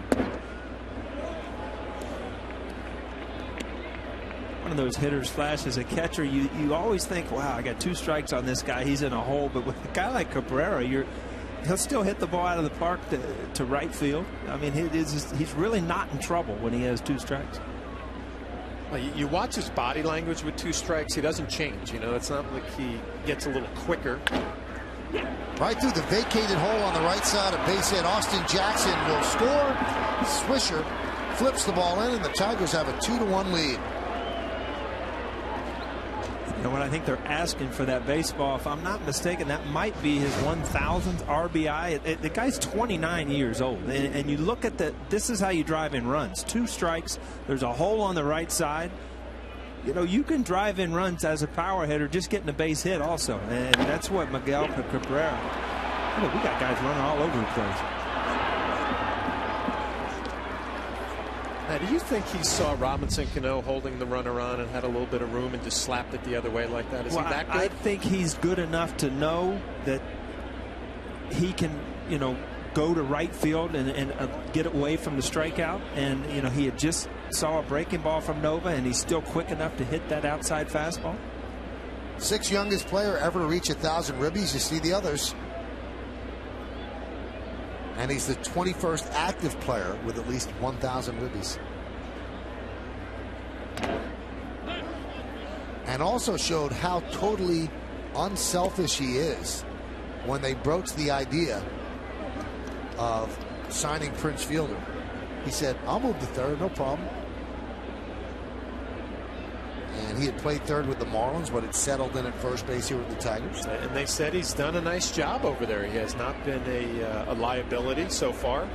One of those hitters flash as a catcher, you always think, wow, I got 2 strikes on this guy, he's in a hole. But with a guy like Cabrera, he'll still hit the ball out of the park to right field. I mean, he's really not in trouble when he has 2 strikes. Well, you watch his body language with 2 strikes, he doesn't change. You know, it's not like he gets a little quicker. Right through the vacated hole on the right side, a base hit. Austin Jackson will score. Swisher flips the ball in, and the Tigers have a 2-1 lead. You know what? I think they're asking for that baseball. If I'm not mistaken, that might be his 1,000th RBI. The guy's 29 years old, and you look at this is how you drive in runs. 2 strikes. There's a hole on the right side. You know, you can drive in runs as a power hitter, just getting a base hit also, and that's what Miguel Cabrera. Look, we got guys running all over the place. Now, do you think he saw Robinson Cano holding the runner on and had a little bit of room and just slapped it the other way like that? Is he that good? I think he's good enough to know that he can, you know, go to right field and get away from the strikeout. And, you know, he had just saw a breaking ball from Nova, and he's still quick enough to hit that outside fastball. 6th youngest player ever to reach 1,000 ribbies. You see the others. And he's the 21st active player with at least 1,000 ribbies. And also showed how totally unselfish he is when they broached the idea of signing Prince Fielder. He said, I'll move to third, no problem. And he had played third with the Marlins, but had settled in at first base here with the Tigers. And they said he's done a nice job over there. He has not been a liability so far.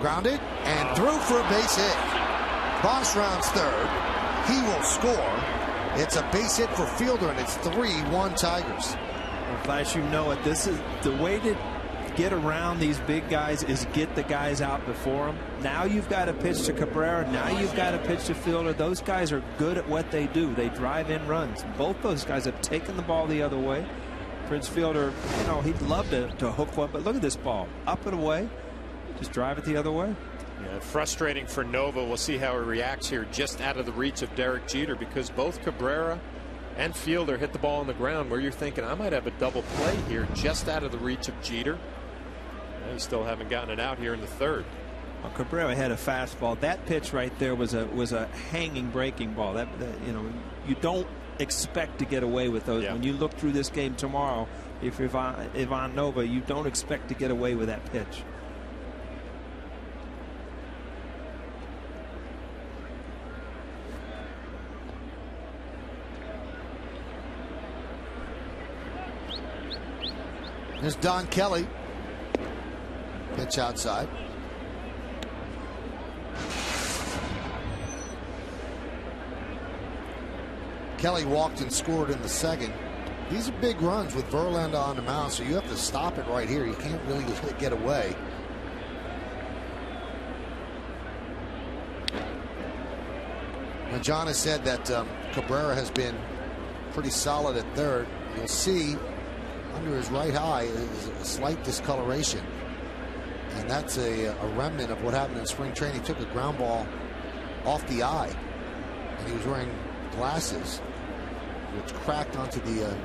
Grounded and threw for a base hit. Bosch rounds third. He will score. It's a base hit for Fielder, and it's 3-1 Tigers. Well, Flash, you know it. This is the way to get around these big guys is get the guys out before them. Now you've got to pitch to Cabrera. Now you've got to pitch to Fielder. Those guys are good at what they do. They drive in runs. Both those guys have taken the ball the other way. Prince Fielder, you know, he'd love to hook one, but look at this ball. Up and away. Just drive it the other way. Yeah, frustrating for Nova. We'll see how he reacts here, just out of the reach of Derek Jeter, because both Cabrera and Fielder hit the ball on the ground where you're thinking, I might have a double play here, just out of the reach of Jeter. They still haven't gotten it out here in the third. Well, Cabrera had a fastball. That pitch right there was a hanging breaking ball. That you know, you don't expect to get away with those. Yeah. When you look through this game tomorrow, if you're Ivan Nova, you don't expect to get away with that pitch. There's Don Kelly. Pitch outside. Kelly walked and scored in the second. These are big runs with Verlander on the mound, so you have to stop it right here. You can't really get away. Now, John has said that Cabrera has been pretty solid at third. You'll see under his right eye is a slight discoloration. And that's a remnant of what happened in spring training. He took a ground ball off the eye, and he was wearing glasses, which cracked onto the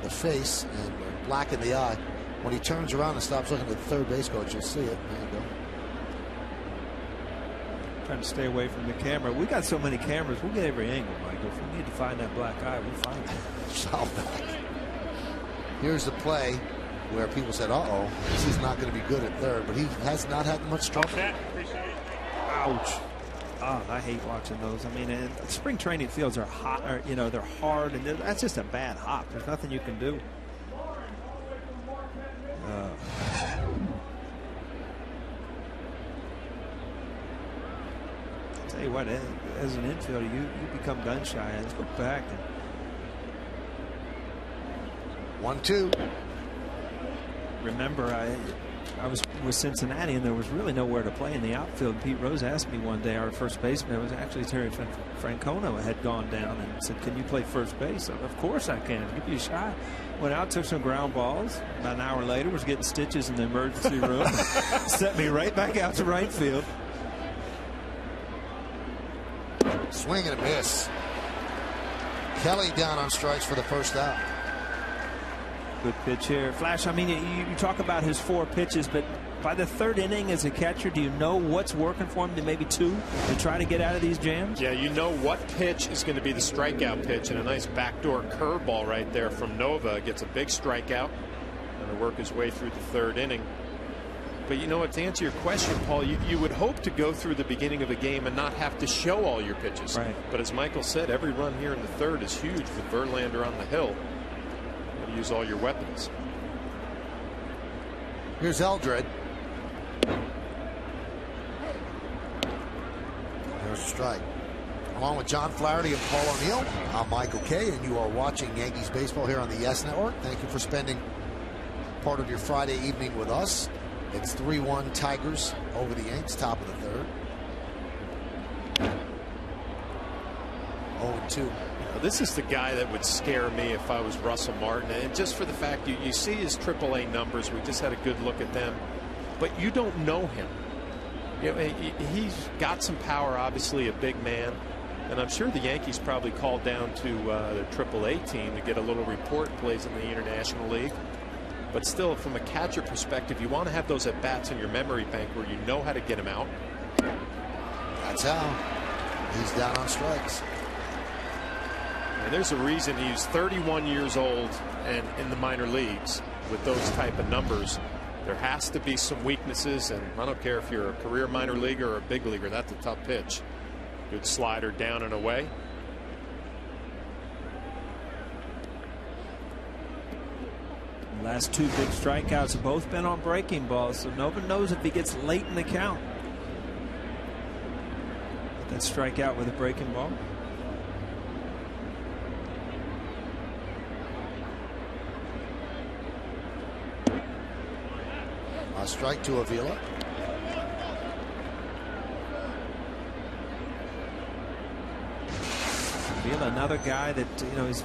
face and blackened the eye. When he turns around and stops looking at the third base coach, you'll see it. There you go. Trying to stay away from the camera. We got so many cameras. We'll get every angle, Michael. If we need to find that black eye, we'll find it. Solve that. Here's the play where people said, uh-oh, this is not going to be good at third, but he has not had much trouble. Ouch. Oh, I hate watching those. I mean, spring training fields are hot, or, you know, they're hard, and that's just a bad hop. There's nothing you can do. I'll tell you what, as an infielder, you become gun shy. Let's go back. 1-2. Remember, I was with Cincinnati, and there was really nowhere to play in the outfield. Pete Rose asked me one day, our first baseman, it was actually Terry Francona, had gone down and said, can you play first base? Said, of course I can. Give you a shot. Went out, took some ground balls. About an hour later, was getting stitches in the emergency room. Set me right back out to right field. Swing and a miss. Kelly down on strikes for the first out. Good pitch here. Flash, I mean, you talk about his 4 pitches, but by the third inning as a catcher, do you know what's working for him, maybe 2, to try to get out of these jams? Yeah, you know what pitch is going to be the strikeout pitch, and a nice backdoor curveball right there from Nova gets a big strikeout and to work his way through the third inning. But you know what, to answer your question, Paul, you would hope to go through the beginning of a game and not have to show all your pitches. Right. But as Michael said, every run here in the third is huge with Verlander on the hill. You got to use all your weapons. Here's Eldred. There's a strike. Along with John Flaherty and Paul O'Neill, I'm Michael Kay, and you are watching Yankees baseball here on the Yes Network. Thank you for spending part of your Friday evening with us. It's 3-1 Tigers over the Yanks, top of the third. 0-2. Now, this is the guy that would scare me if I was Russell Martin, and just for the fact you see his AAA numbers, we just had a good look at them, but you don't know him. You know, he's got some power, obviously a big man, and I'm sure the Yankees probably called down to their AAA team to get a little report, plays in the International League. But still, from a catcher perspective, you want to have those at-bats in your memory bank where you know how to get him out. That's how. He's down on strikes. And there's a reason he's 31 years old and in the minor leagues with those type of numbers. There has to be some weaknesses, and I don't care if you're a career minor leaguer or a big leaguer, that's a tough pitch. Good slider down and away. Last two big strikeouts have both been on breaking balls, so nobody knows if he gets late in the count. That strikeout with a breaking ball. A strike to Avila. Avila, another guy that, you know, he's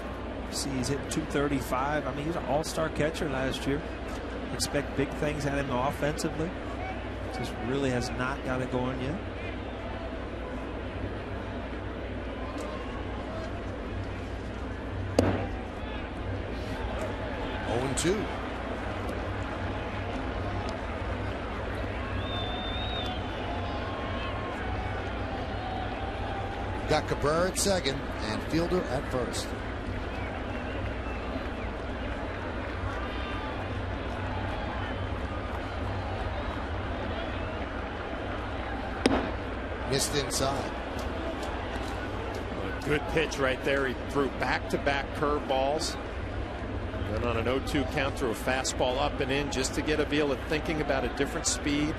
hit 235. I mean, he's an all-star catcher last year. Expect big things out of him offensively. Just really has not got it going yet. Oh, 0-2. Got Cabrera at second and Fielder at first. Missed inside. A good pitch right there. He threw back-to-back curveballs. Then on an 0-2 count, threw a fastball up and in just to get Avila thinking about a different speed.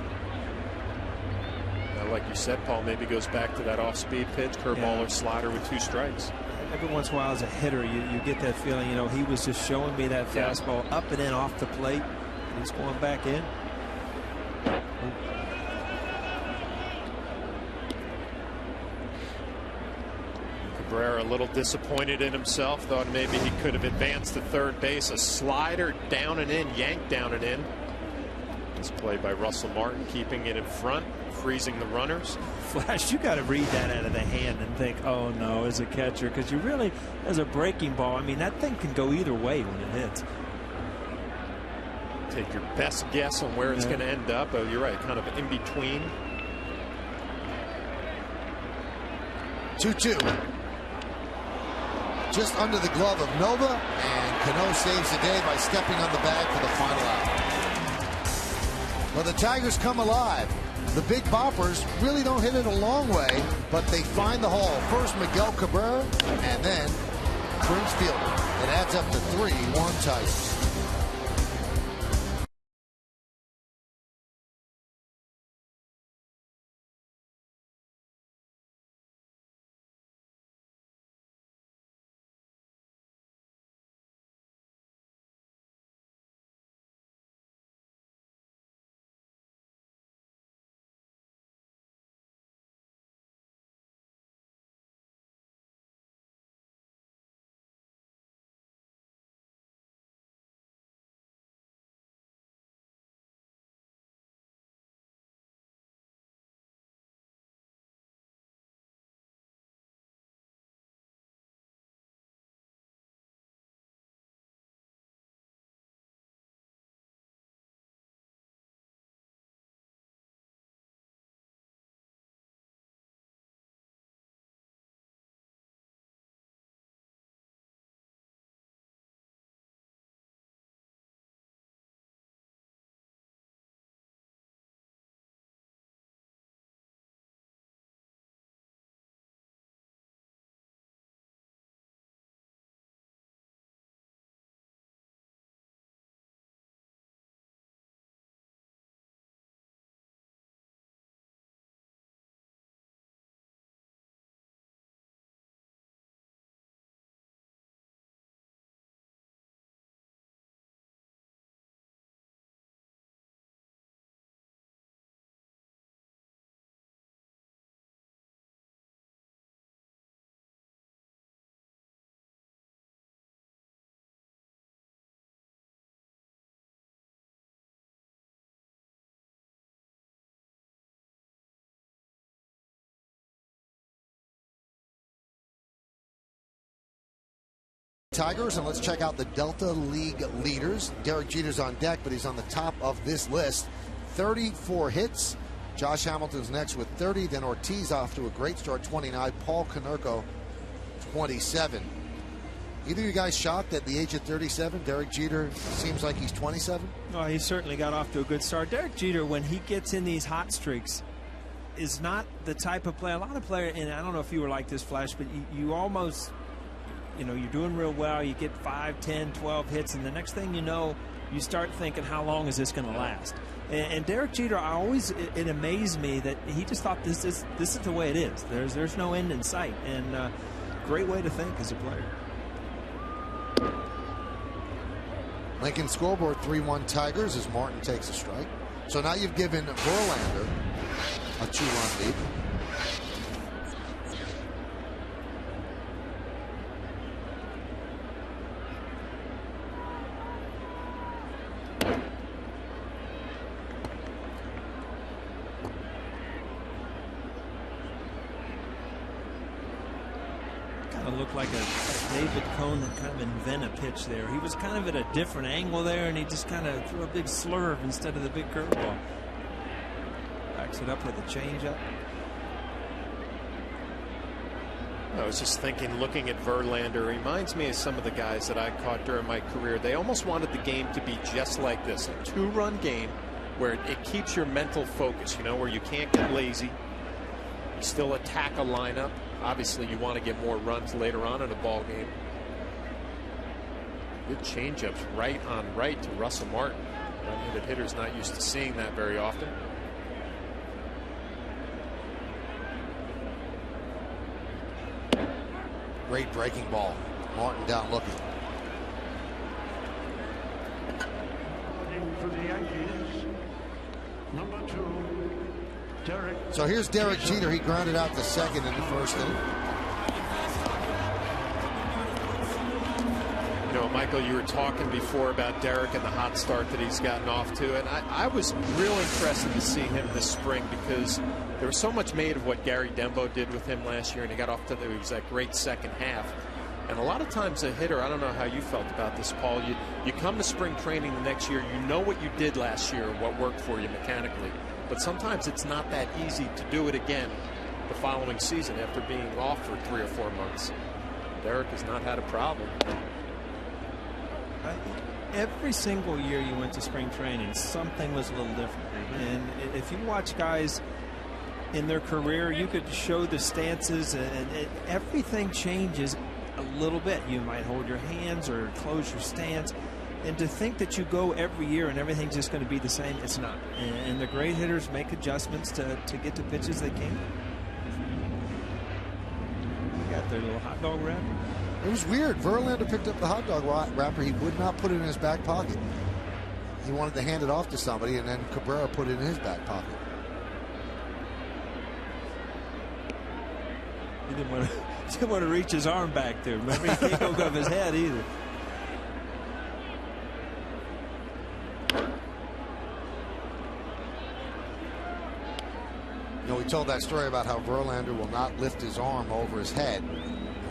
Now, like you said, Paul, maybe goes back to that off-speed pitch, curveball or slider with 2 strikes. Every once in a while as a hitter, you get that feeling, you know, he was just showing me that fastball up and in off the plate, and he's going back in. Cabrera a little disappointed in himself, thought maybe he could have advanced to third base. A slider down and in, yanked down and in. This play by Russell Martin, keeping it in front, freezing the runners. Flash, you got to read that out of the hand and think, oh no, as a catcher, because you really, as a breaking ball, I mean, that thing can go either way when it hits. Take your best guess on where it's going to end up. Oh, you're right, kind of in between. 2-2. Just under the glove of Nova, and Cano saves the day by stepping on the bag for the final out. Well, the Tigers come alive. The Big Boppers really don't hit it a long way, but they find the hole. First Miguel Cabrera, and then Prince Fielder. It adds up to 3-1 Tigers. Tigers, and let's check out the Delta League leaders. Derek Jeter's on deck, but he's on the top of this list. 34 hits. Josh Hamilton's next with 30. Then Ortiz off to a great start, 29. Paul Konerko, 27. Either of you guys shocked at the age of 37? Derek Jeter seems like he's 27. Oh, he certainly got off to a good start. Derek Jeter, when he gets in these hot streaks, is not the type of player. A lot of players, and I don't know if you were like this, Flash, but you almost, you know, you're doing real well. You get 5, 10, 12 hits, and the next thing you know, you start thinking, how long is this going to last? And Derek Jeter, it amazed me that he just thought this is the way it is. There's no end in sight, and great way to think as a player. Lincoln scoreboard 3-1 Tigers as Martin takes a strike. So now you've given Verlander a 2-run lead. Looked like a David Cone that kind of invent a pitch there. He was kind of at a different angle there, and he just kind of threw a big slurve instead of the big curveball. Backs it up with a changeup. I was just thinking, looking at Verlander, reminds me of some of the guys that I caught during my career. They almost wanted the game to be just like this, a 2-run game where it keeps your mental focus, you know, where you can't get lazy. You still attack a lineup. Obviously, you want to get more runs later on in a ball game. Good changeups right on right to Russell Martin. Right-handed hitter's not used to seeing that very often. Great breaking ball. Martin down looking. For the Yankees, number 2. Derek. So here's Derek Jeter. He grounded out to second in the first inning. You know, Michael, you were talking before about Derek and the hot start that he's gotten off to, and I was real interested to see him this spring because there was so much made of what Gary Dembo did with him last year, and he got off to it was that great second half. And a lot of times a hitter, I don't know how you felt about this, Paul, you come to spring training the next year, you know what you did last year and what worked for you mechanically. But sometimes it's not that easy to do it again the following season after being off for 3 or 4 months. Derek has not had a problem. Every single year you went to spring training, something was a little different. And if you watch guys in their career, you could show the stances, and everything changes a little bit. You might hold your hands or close your stance. And to think that you go every year and everything's just going to be the same, it's not. And the great hitters make adjustments to get the pitches they can. They got their little hot dog wrapper. It was weird. Verlander picked up the hot dog wrapper. He would not put it in his back pocket. He wanted to hand it off to somebody, and then Cabrera put it in his back pocket. He didn't want to reach his arm back there. Remember, he can't go above his head either. You know, we told that story about how Verlander will not lift his arm over his head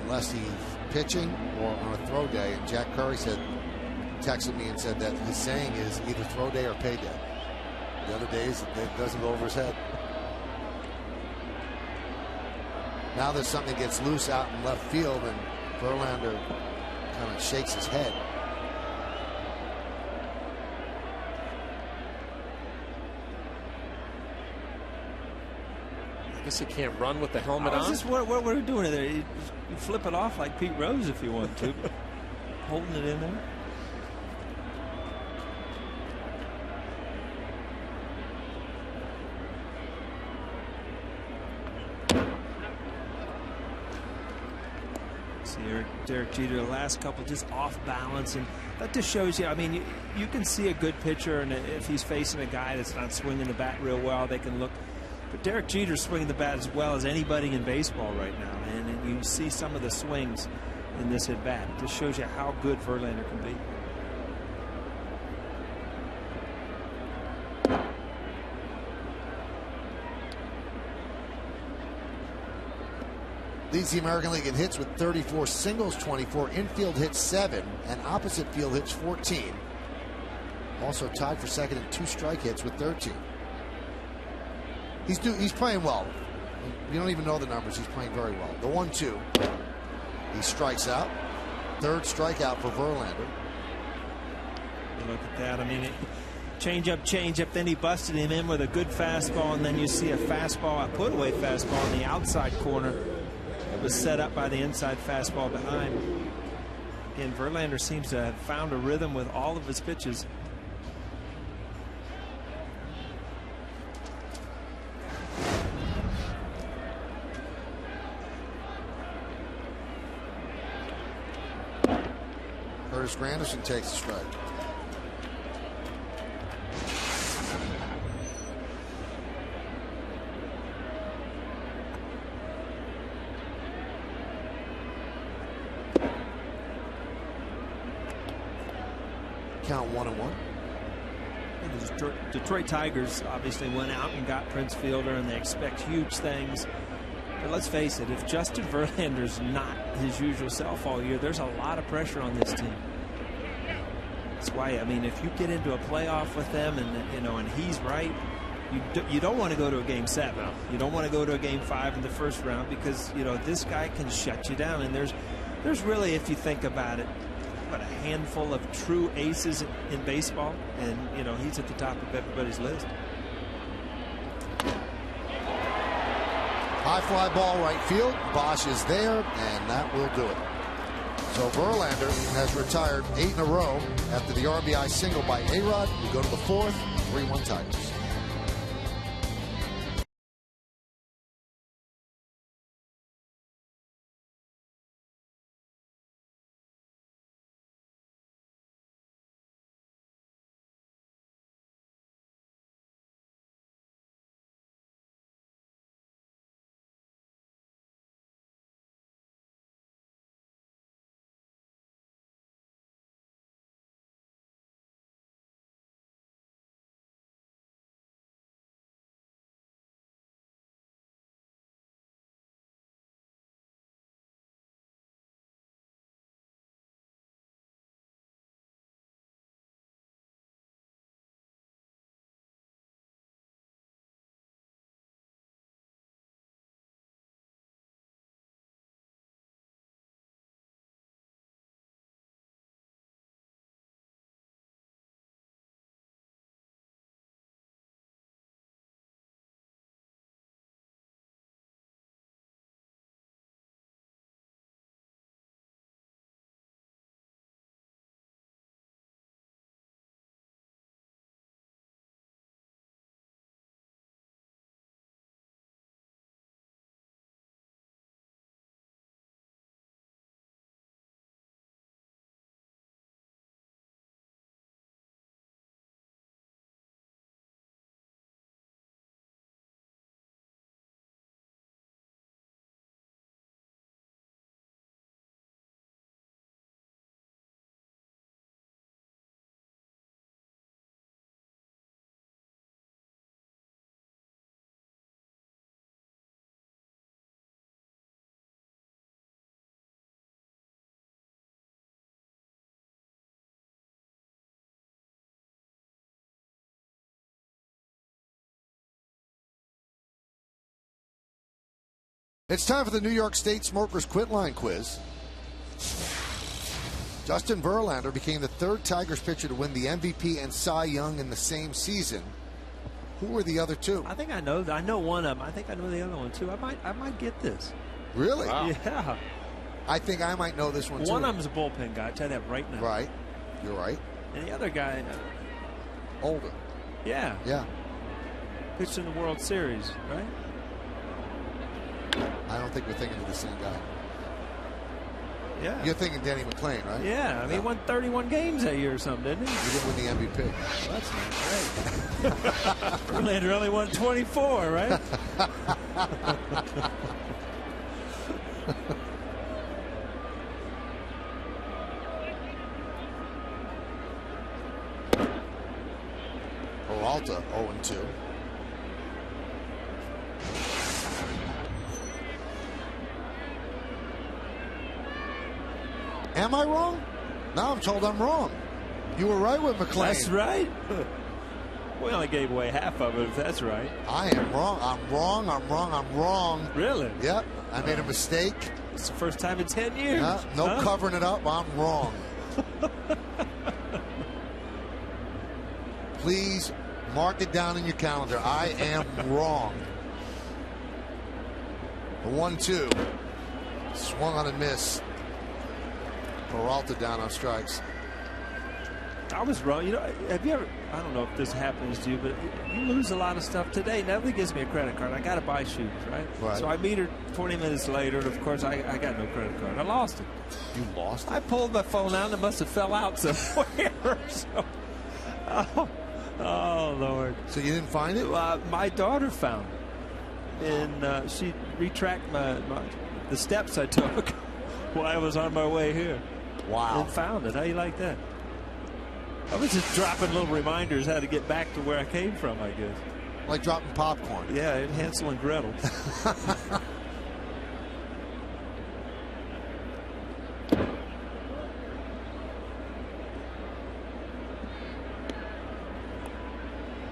unless he's pitching or on a throw day. And Jack Curry texted me and said that his saying is either throw day or pay day. The other days, it doesn't go over his head. Now there's something that gets loose out in left field, and Verlander kind of shakes his head. I guess he can't run with the helmet on. What are we doing there? You flip it off like Pete Rose if you want to. Holding it in there. See Derek Jeter, the last couple just off balance, and that just shows you. I mean, you can see a good pitcher, and if he's facing a guy that's not swinging the bat real well, they can look. But Derek Jeter's swinging the bat as well as anybody in baseball right now, and you see some of the swings in this at bat. It just shows you how good Verlander can be. Leads the American League in hits with 34 singles, 24 infield hits, 7, and opposite field hits, 14. Also tied for second in 2 strike hits with 13. He's playing well. You don't even know the numbers. He's playing very well. The 1-2. He strikes out. Third strikeout for Verlander. You look at that. I mean, change up. Then he busted him in with a good fastball, and then you see a fastball, a put away fastball in the outside corner. It was set up by the inside fastball behind. Again, Verlander seems to have found a rhythm with all of his pitches. Curtis Granderson takes a strike. Count 1-1. The Detroit Tigers obviously went out and got Prince Fielder, and they expect huge things. But let's face it, if Justin Verlander's not his usual self all year, there's a lot of pressure on this team. That's why, I mean, if you get into a playoff with them, and he's right, you don't want to go to a game 7. You don't want to go to a game 5 in the first round, because this guy can shut you down. And there's really, if you think about it, a handful of true aces in baseball, and he's at the top of everybody's list. High fly ball right field. Bosch is there, and that will do it. So Verlander has retired 8 in a row after the RBI single by A-Rod. We go to the 4th, 3-1 Tigers. It's time for the New York State Smokers Quit Line quiz. Justin Verlander became the 3rd Tigers pitcher to win the MVP and Cy Young in the same season. Who were the other 2? I think I know one of them. I think I know the other one too. I might get this. Really? Wow. Yeah. I think I might know this one too. One of them's a bullpen guy. I tell you that right now. Right. You're right. And the other guy, older. Yeah. Yeah. Pitched in the World Series, right? I don't think we're thinking of the same guy. Yeah. You're thinking Denny McClain, right? Yeah. I mean, he won 31 games that year or something, didn't he? He didn't win the MVP. Well, that's not right. Verlander only won 24, right? Peralta 0-2. Am I wrong? Now I'm told I'm wrong. You were right with McClain. That's right. We only gave away half of it, if that's right. I am wrong. I'm wrong. I'm wrong. I'm wrong. Really? Yep. I made a mistake. It's the first time in 10 years. No covering it up. I'm wrong. Please mark it down in your calendar. I am wrong. The 1-2. Swung on and missed. Peralta down on strikes. I was wrong. You know, have you ever, I don't know if this happens to you, but you lose a lot of stuff today. Nobody gives me a credit card. I got to buy shoes, right? So I meet her 20 minutes later, and of course, I got no credit card. I lost it. You lost it? I pulled my phone out, and it must have fell out somewhere. So, oh, Lord. So you didn't find it? My daughter found it. And she retracked the steps I took while I was on my way here. Wow. And found it. How you like that? I was just dropping little reminders how to get back to where I came from, I guess. Like dropping popcorn. Yeah, Hansel and Gretel.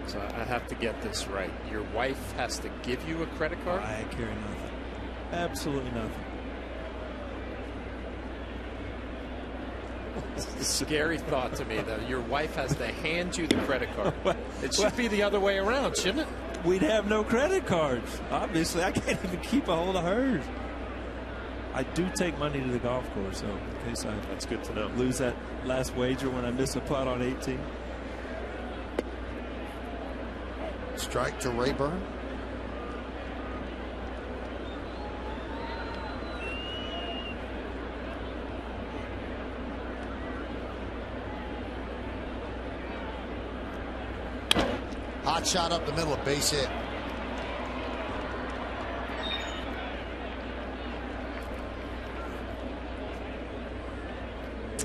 So I have to get this right. Your wife has to give you a credit card? I carry nothing. Absolutely nothing. It's a scary thought to me, though. Your wife has to hand you the credit card. It should be the other way around, shouldn't it? We'd have no credit cards. Obviously, I can't even keep a hold of hers. I do take money to the golf course, so in case That's good to know. lose that last wager when I miss a putt on 18. Strike to Rayburn. Hot shot up the middle, of base hit.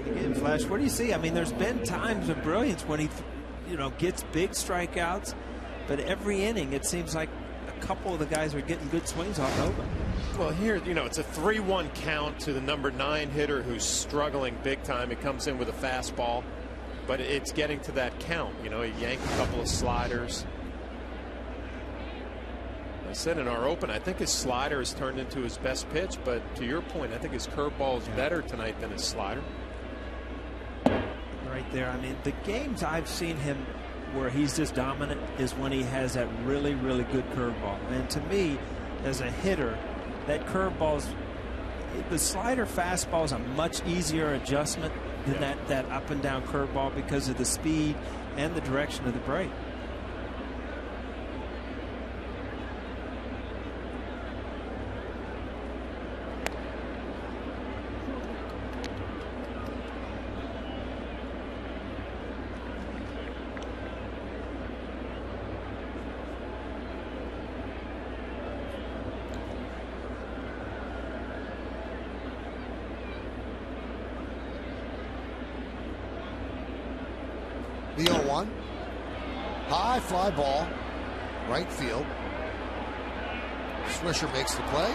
Again, Flash, what do you see? I mean, there's been times of brilliance when he, gets big strikeouts, but every inning it seems like a couple of the guys are getting good swings off open. Well, here, it's a 3-1 count to the number 9 hitter who's struggling big time. He comes in with a fastball. But it's getting to that count. He yanked a couple of sliders. I said in our open, I think his slider has turned into his best pitch. But to your point, I think his curveball is better tonight than his slider. Right there. I mean, the games I've seen him where he's just dominant is when he has that really, really good curveball. And to me, as a hitter, that curveball's the slider fastball is a much easier adjustment than that up and down curveball because of the speed and the direction of the break. The 0-1. High fly ball. Right field. Swisher makes the play.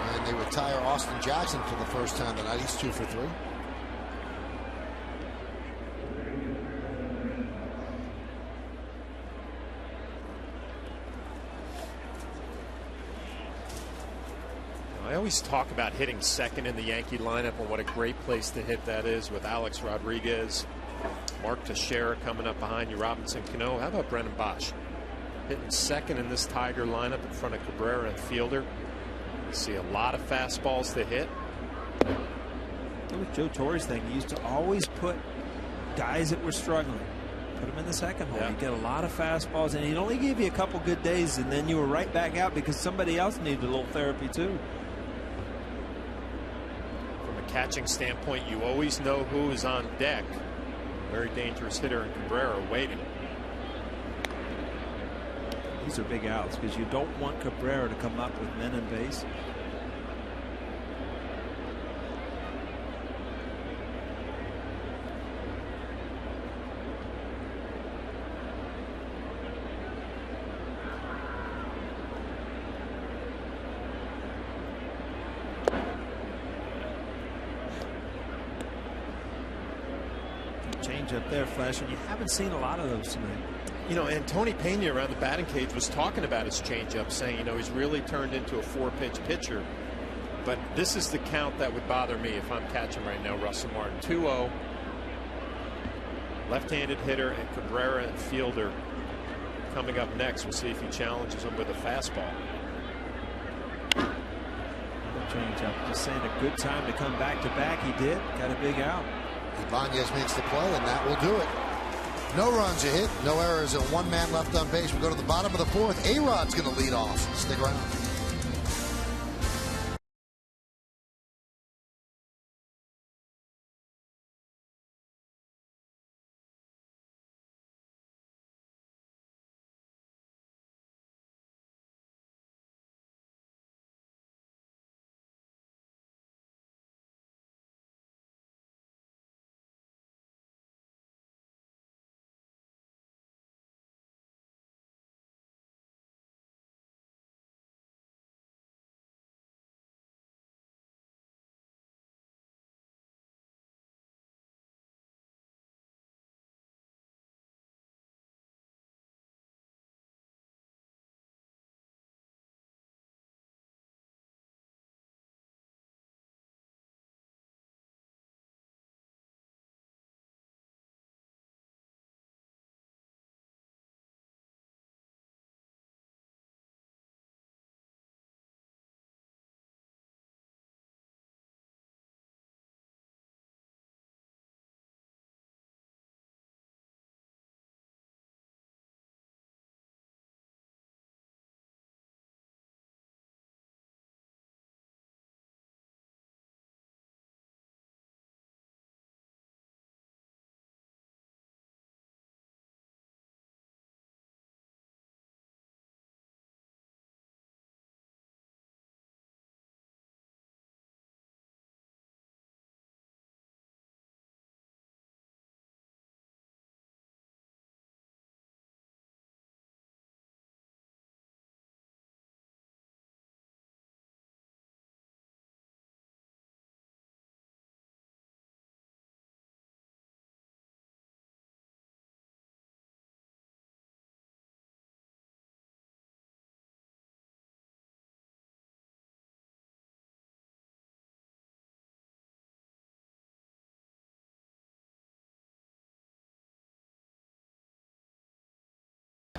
And they retire Austin Jackson for the first time tonight. He's 2 for 3. I always talk about hitting second in the Yankee lineup and what a great place to hit that is with Alex Rodriguez, Mark Teixeira coming up behind you, Robinson Cano. How about Brennan Bosch hitting second in this Tiger lineup in front of Cabrera and Fielder? You see a lot of fastballs to hit. That was Joe Torre's thing. He used to always put guys that were struggling, put them in the second hole. You get a lot of fastballs, and he'd only give you a couple good days, and then you were right back out because somebody else needed a little therapy too. From a catching standpoint, you always know who is on deck. Very dangerous hitter in Cabrera waiting. These are big outs because you don't want Cabrera to come up with men in base. change up there, Flash, and you haven't seen a lot of those tonight. You know, and Tony Pena around the batting cage was talking about his changeup, saying, you know, he's really turned into a 4-pitch pitcher. But this is the count that would bother me if I'm catching right now, Russell Martin. 2-0. Left-handed hitter and Cabrera and fielder coming up next. We'll see if he challenges him with a fastball. Changeup, just saying a good time to come back to back. He did. Got a big out. Ibanez makes the play, and that will do it. No runs a hit, no errors, and 1 man left on base. We go to the bottom of the 4th. A-Rod's going to lead off. Stick around.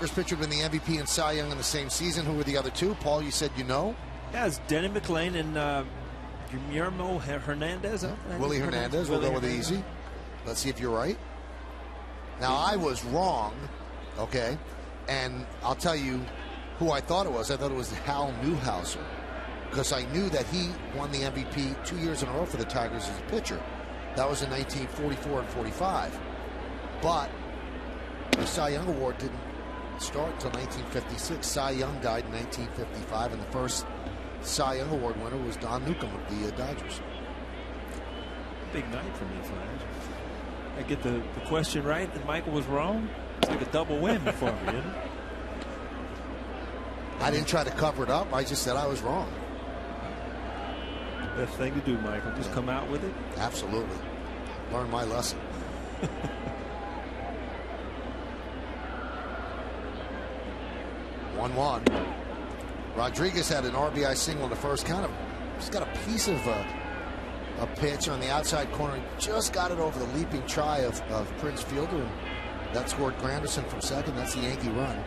First pitcher been the MVP and Cy Young in the same season. Who were the other two? Paul, you said you know? Yeah, it's Denny McLain and Guillermo Hernandez. Willie Hernandez. We'll go with easy. Let's see if you're right. Now, I was wrong, okay? And I'll tell you who I thought it was. I thought it was Hal Newhouser, because I knew that he won the MVP 2 years in a row for the Tigers as a pitcher. That was in 1944 and 45. But the Cy Young Award didn't start until 1956. Cy Young died in 1955, and the first Cy Young Award winner was Don Newcomb of the Dodgers. Big night for me, Flash. I get the question right, and Michael was wrong. It's like a double win for me, isn't it? I didn't try to cover it up. I just said I was wrong. Best thing to do, Michael. Just come out with it. Absolutely. Learn my lesson. 1-1. Rodriguez had an RBI single in the first. He's got a piece of a pitch on the outside corner. He just got it over the leaping try of Prince Fielder, and that scored Granderson from second. That's the Yankee run.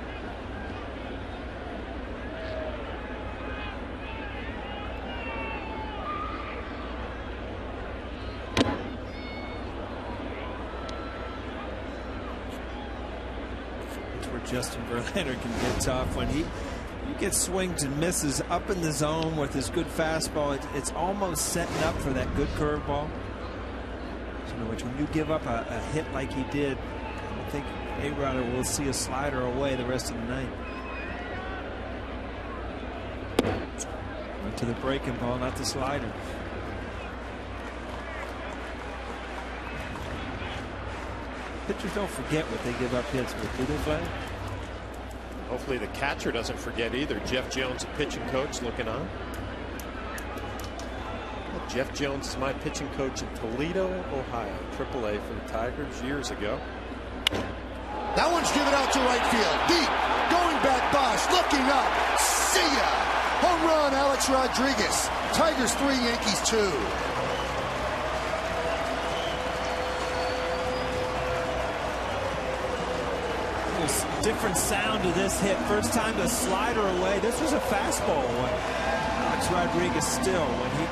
Justin Verlander can get tough when he gets swings and misses up in the zone with his good fastball. It's almost setting up for that good curveball. So, which when you give up a hit like he did, I think A-Rod will see a slider away the rest of the night. Went to the breaking ball, not the slider. Pitchers don't forget what they give up hits with, do they, Flash? Hopefully the catcher doesn't forget either. Jeff Jones, a pitching coach, looking on. Jeff Jones is my pitching coach in Toledo, Ohio, AAA for the Tigers years ago. That one's given out to right field. Deep. Going back, Bosch. Looking up. See ya. Home run, Alex Rodriguez. Tigers 3, Yankees 2. Different sound to this hit. First time the slider away. This was a fastball away. Alex Rodriguez still, when he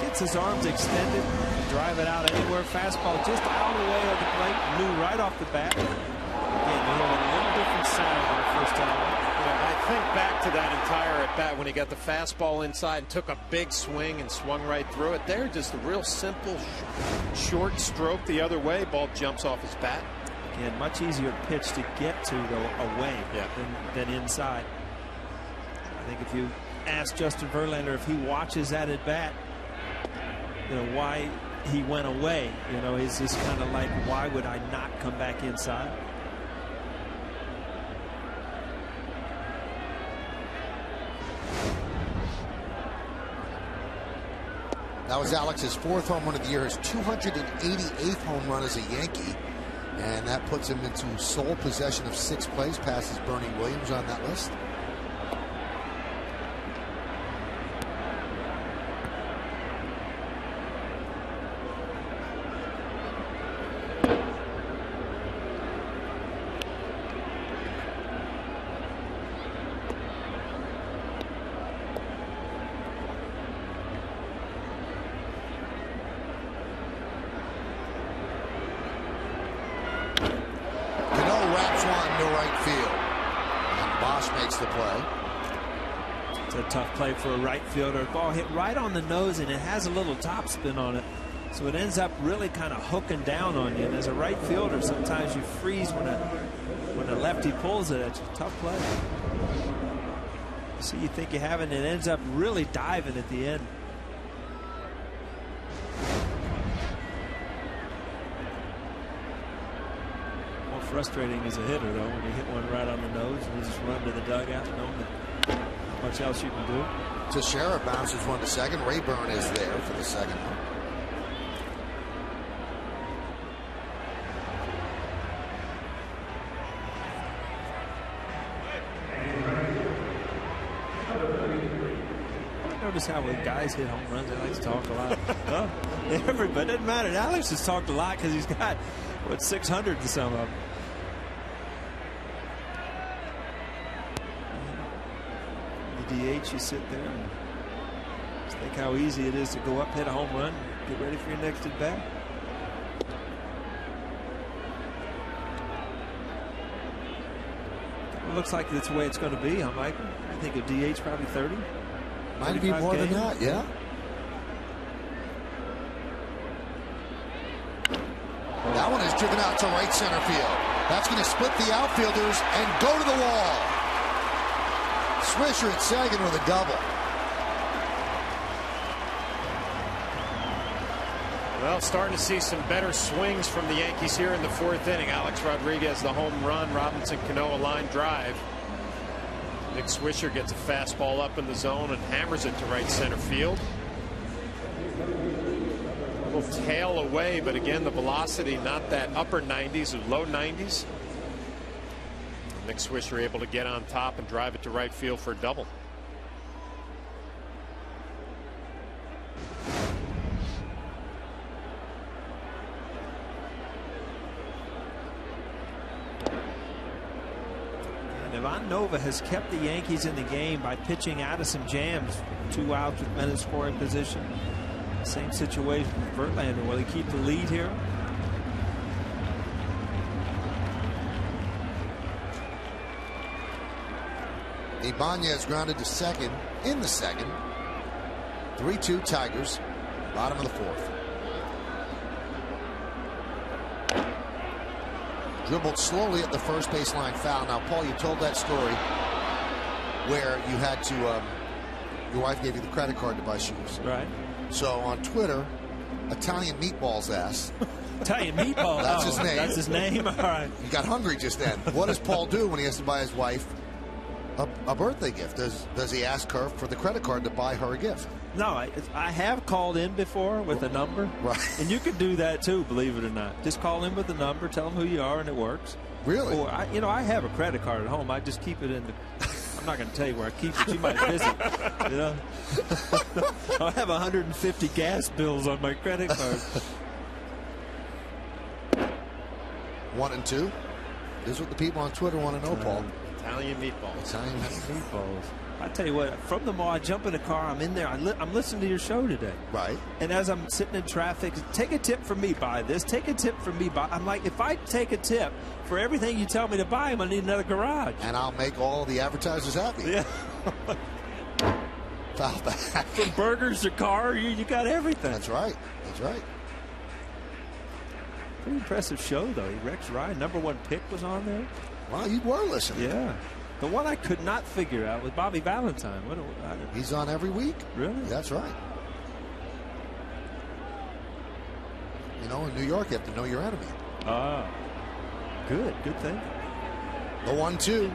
gets his arms extended, drive it out anywhere. Fastball just out of the way of the plate. Knew right off the bat. Again, you hear a little different sound than the first time. I think back to that entire at bat when he got the fastball inside and took a big swing and swung right through it. There, just a real simple, short stroke the other way. Ball jumps off his bat. Again, much easier pitch to get to, though, away than inside. I think if you ask Justin Verlander if he watches that at bat, why he went away, he's just kind of like, why would I not come back inside? That was Alex's 4th home run of the year, his 288th home run as a Yankee. And that puts him into sole possession of 6th place, passes Bernie Williams on that list. Tough play for a right fielder. Ball hit right on the nose, and it has a little topspin on it, so it ends up really kind of hooking down on you. And as a right fielder, sometimes you freeze when a lefty pulls it at you. Tough play. See, you think you have it, and it ends up really diving at the end. More frustrating as a hitter, though, when you hit one right on the nose and you just run to the dugout knowing that much else you can do. Teixeira bounces one to second. Rayburn is there for the second one. Notice how when guys hit home runs, they like to talk a lot. Everybody, it doesn't matter. Alex has talked a lot because he's got, 600 to some of them. DH, you sit there and just think how easy it is to go up, hit a home run, get ready for your next at bat. It looks like that's the way it's going to be, huh, Michael? I think a DH probably 30. Might be more than that, yeah. That one is driven out to right center field. That's going to split the outfielders and go to the wall. Swisher at second with a double. Well, starting to see some better swings from the Yankees here in the 4th inning. Alex Rodriguez, the home run. Robinson Cano, a line drive. Nick Swisher gets a fastball up in the zone and hammers it to right center field. A little tail away, but again, the velocity not that upper 90s or low 90s. Nick Swisher able to get on top and drive it to right field for a double. And Ivan Nova has kept the Yankees in the game by pitching out of some jams. 2 outs with men in scoring position. Same situation with Verlander. Will he keep the lead here? Ibanez grounded to second in the second. 3-2 Tigers, bottom of the 4th. Dribbled slowly at the first baseline foul. Now, Paul, you told that story where you had to, your wife gave you the credit card to buy shoes. Right. So on Twitter, Italian Meatballs asked. Italian Meatball. That's his name. That's his name. All right. He got hungry just then. What does Paul do when he has to buy his wife a birthday gift. Does he ask her for the credit card to buy her a gift? No, I have called in before with a number. Right. And you can do that too, believe it or not. Just call in with a number, tell them who you are, and it works. Really? Or, I have a credit card at home. I just keep it in the... I'm not going to tell you where I keep it. You might visit. I have 150 gas bills on my credit card. 1 and 2. This is what the people on Twitter want to know, Paul. Italian meatballs. Italian meatballs. I tell you what, from the mall, I jump in the car, I'm in there, I'm listening to your show today. Right. And as I'm sitting in traffic, take a tip from me, buy this, take a tip from me, buy. I'm like, if I take a tip for everything you tell me to buy, I'm going to need another garage. And I'll make all the advertisers happy. Yeah. Foul back. From burgers to car, you got everything. That's right. That's right. Pretty impressive show, though. Rex Ryan, #1 pick, was on there. Well, you were listening. Yeah. The one I could not figure out was Bobby Valentine. He's on every week. Really? That's right. In New York, you have to know your enemy. Ah. Good thing. The 1-2.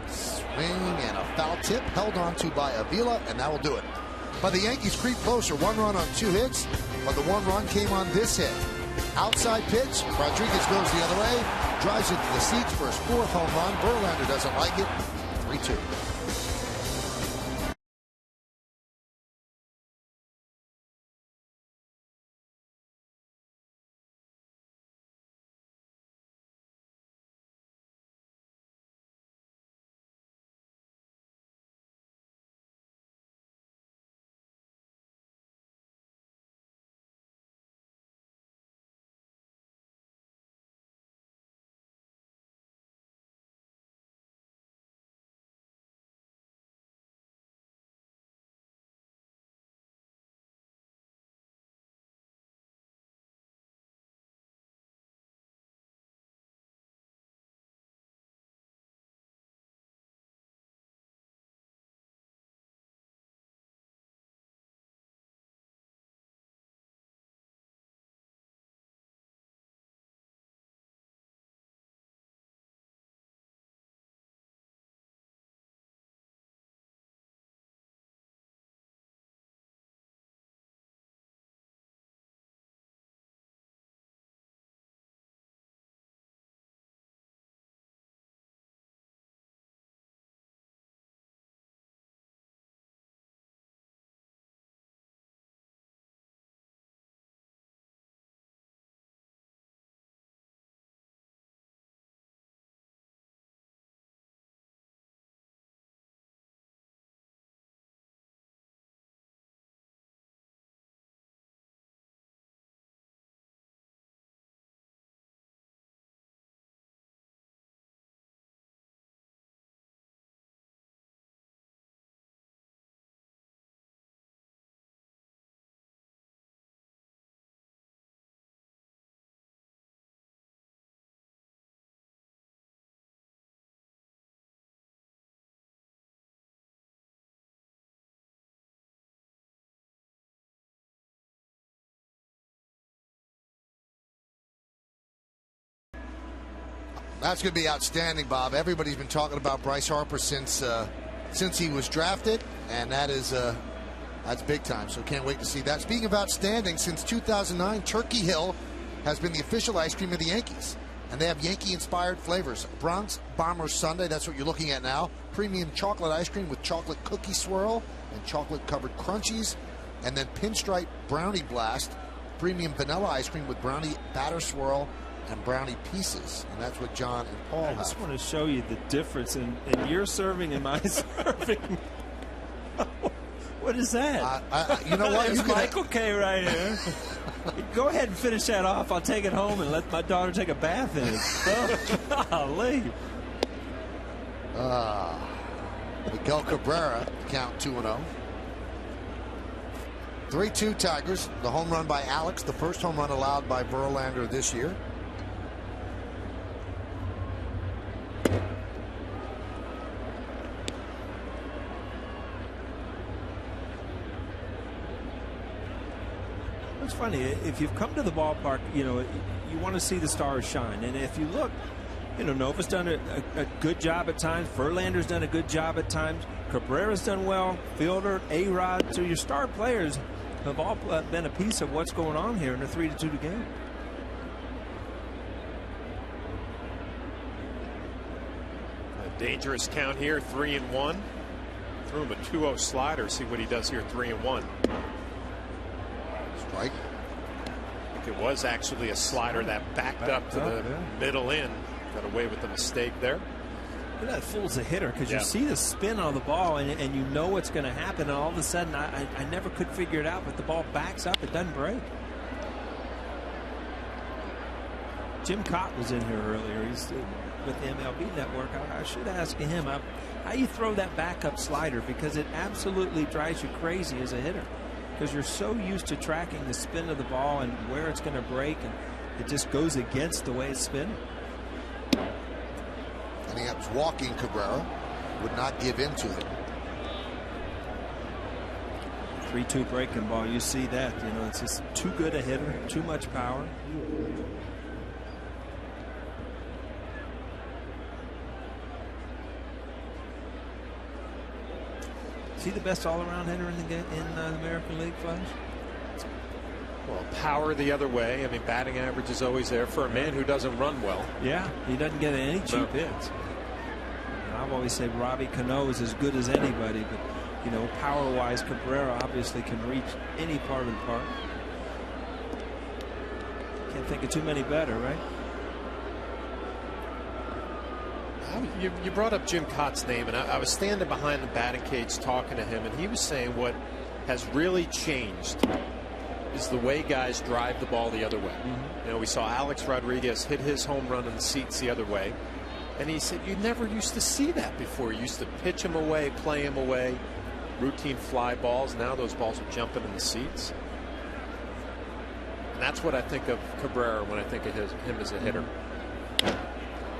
Swing and a foul tip held on to by Avila, and that will do it. But the Yankees creep closer. 1 run on 2 hits, but the 1 run came on this hit. Outside pitch. Rodriguez goes the other way. Drives it to the seats for his 4th home run. Verlander doesn't like it. 3-2. That's going to be outstanding, Bob. Everybody's been talking about Bryce Harper since he was drafted, and that's big time. So can't wait to see that. Speaking of outstanding, since 2009, Turkey Hill has been the official ice cream of the Yankees, and they have Yankee-inspired flavors. Bronx Bomber Sundae, that's what you're looking at now. Premium chocolate ice cream with chocolate cookie swirl and chocolate-covered crunchies, and then Pinstripe Brownie Blast, premium vanilla ice cream with brownie batter swirl and brownie pieces, and that's what John and Paul have. I just want to show you the difference in your serving and my serving. What is that? You know what? There's Michael K. right here. Go ahead and finish that off. I'll take it home and let my daughter take a bath in it. Golly. Miguel Cabrera, count 2-0. 3-2 Tigers. The home run by Alex, the first home run allowed by Verlander this year. It's funny, if you've come to the ballpark, you want to see the stars shine. And if you look, You know, Nova's done a good job at times. Verlander's done a good job at times. Cabrera's done well. Fielder, A-Rod. So your star players have all been a piece of what's going on here in a 3-2 game. A dangerous count here, 3-1. Threw him a 2-0 slider. See what he does here, 3-1. Strike. I think it was actually a slider that backed up to the middle end. Got away with the mistake there. That fools the hitter because you see the spin on the ball and you know what's going to happen, and all of a sudden I never could figure it out, but the ball backs up, it doesn't break. Jim Cott was in here earlier. He's with the MLB Network. I should ask him how you throw that backup slider, because it absolutely drives you crazy as a hitter because you're so used to tracking the spin of the ball and where it's going to break, and it just goes against the way it's spinning. And he was walking Cabrera, would not give in to him. 3-2 breaking ball. You see that. You know, it's just too good a hitter, too much power. Is he the best all-around hitter in the American League, Flash? Well, power the other way. I mean, batting average is always there for a man who doesn't run well. Yeah, he doesn't get any cheap hits. And I've always said Robbie Cano is as good as anybody, but you know, power-wise, Cabrera obviously can reach any part of the park. Can't think of too many better, right? You brought up Jim Cott's name, and I was standing behind the batting cage talking to him, and he was saying what has really changed is the way guys drive the ball the other way. You know, we saw Alex Rodriguez hit his home run in the seats the other way, and he said you never used to see that before. You used to pitch him away, play him away, routine fly balls. Now those balls are jumping in the seats, and that's what I think of Cabrera when I think of him as a hitter.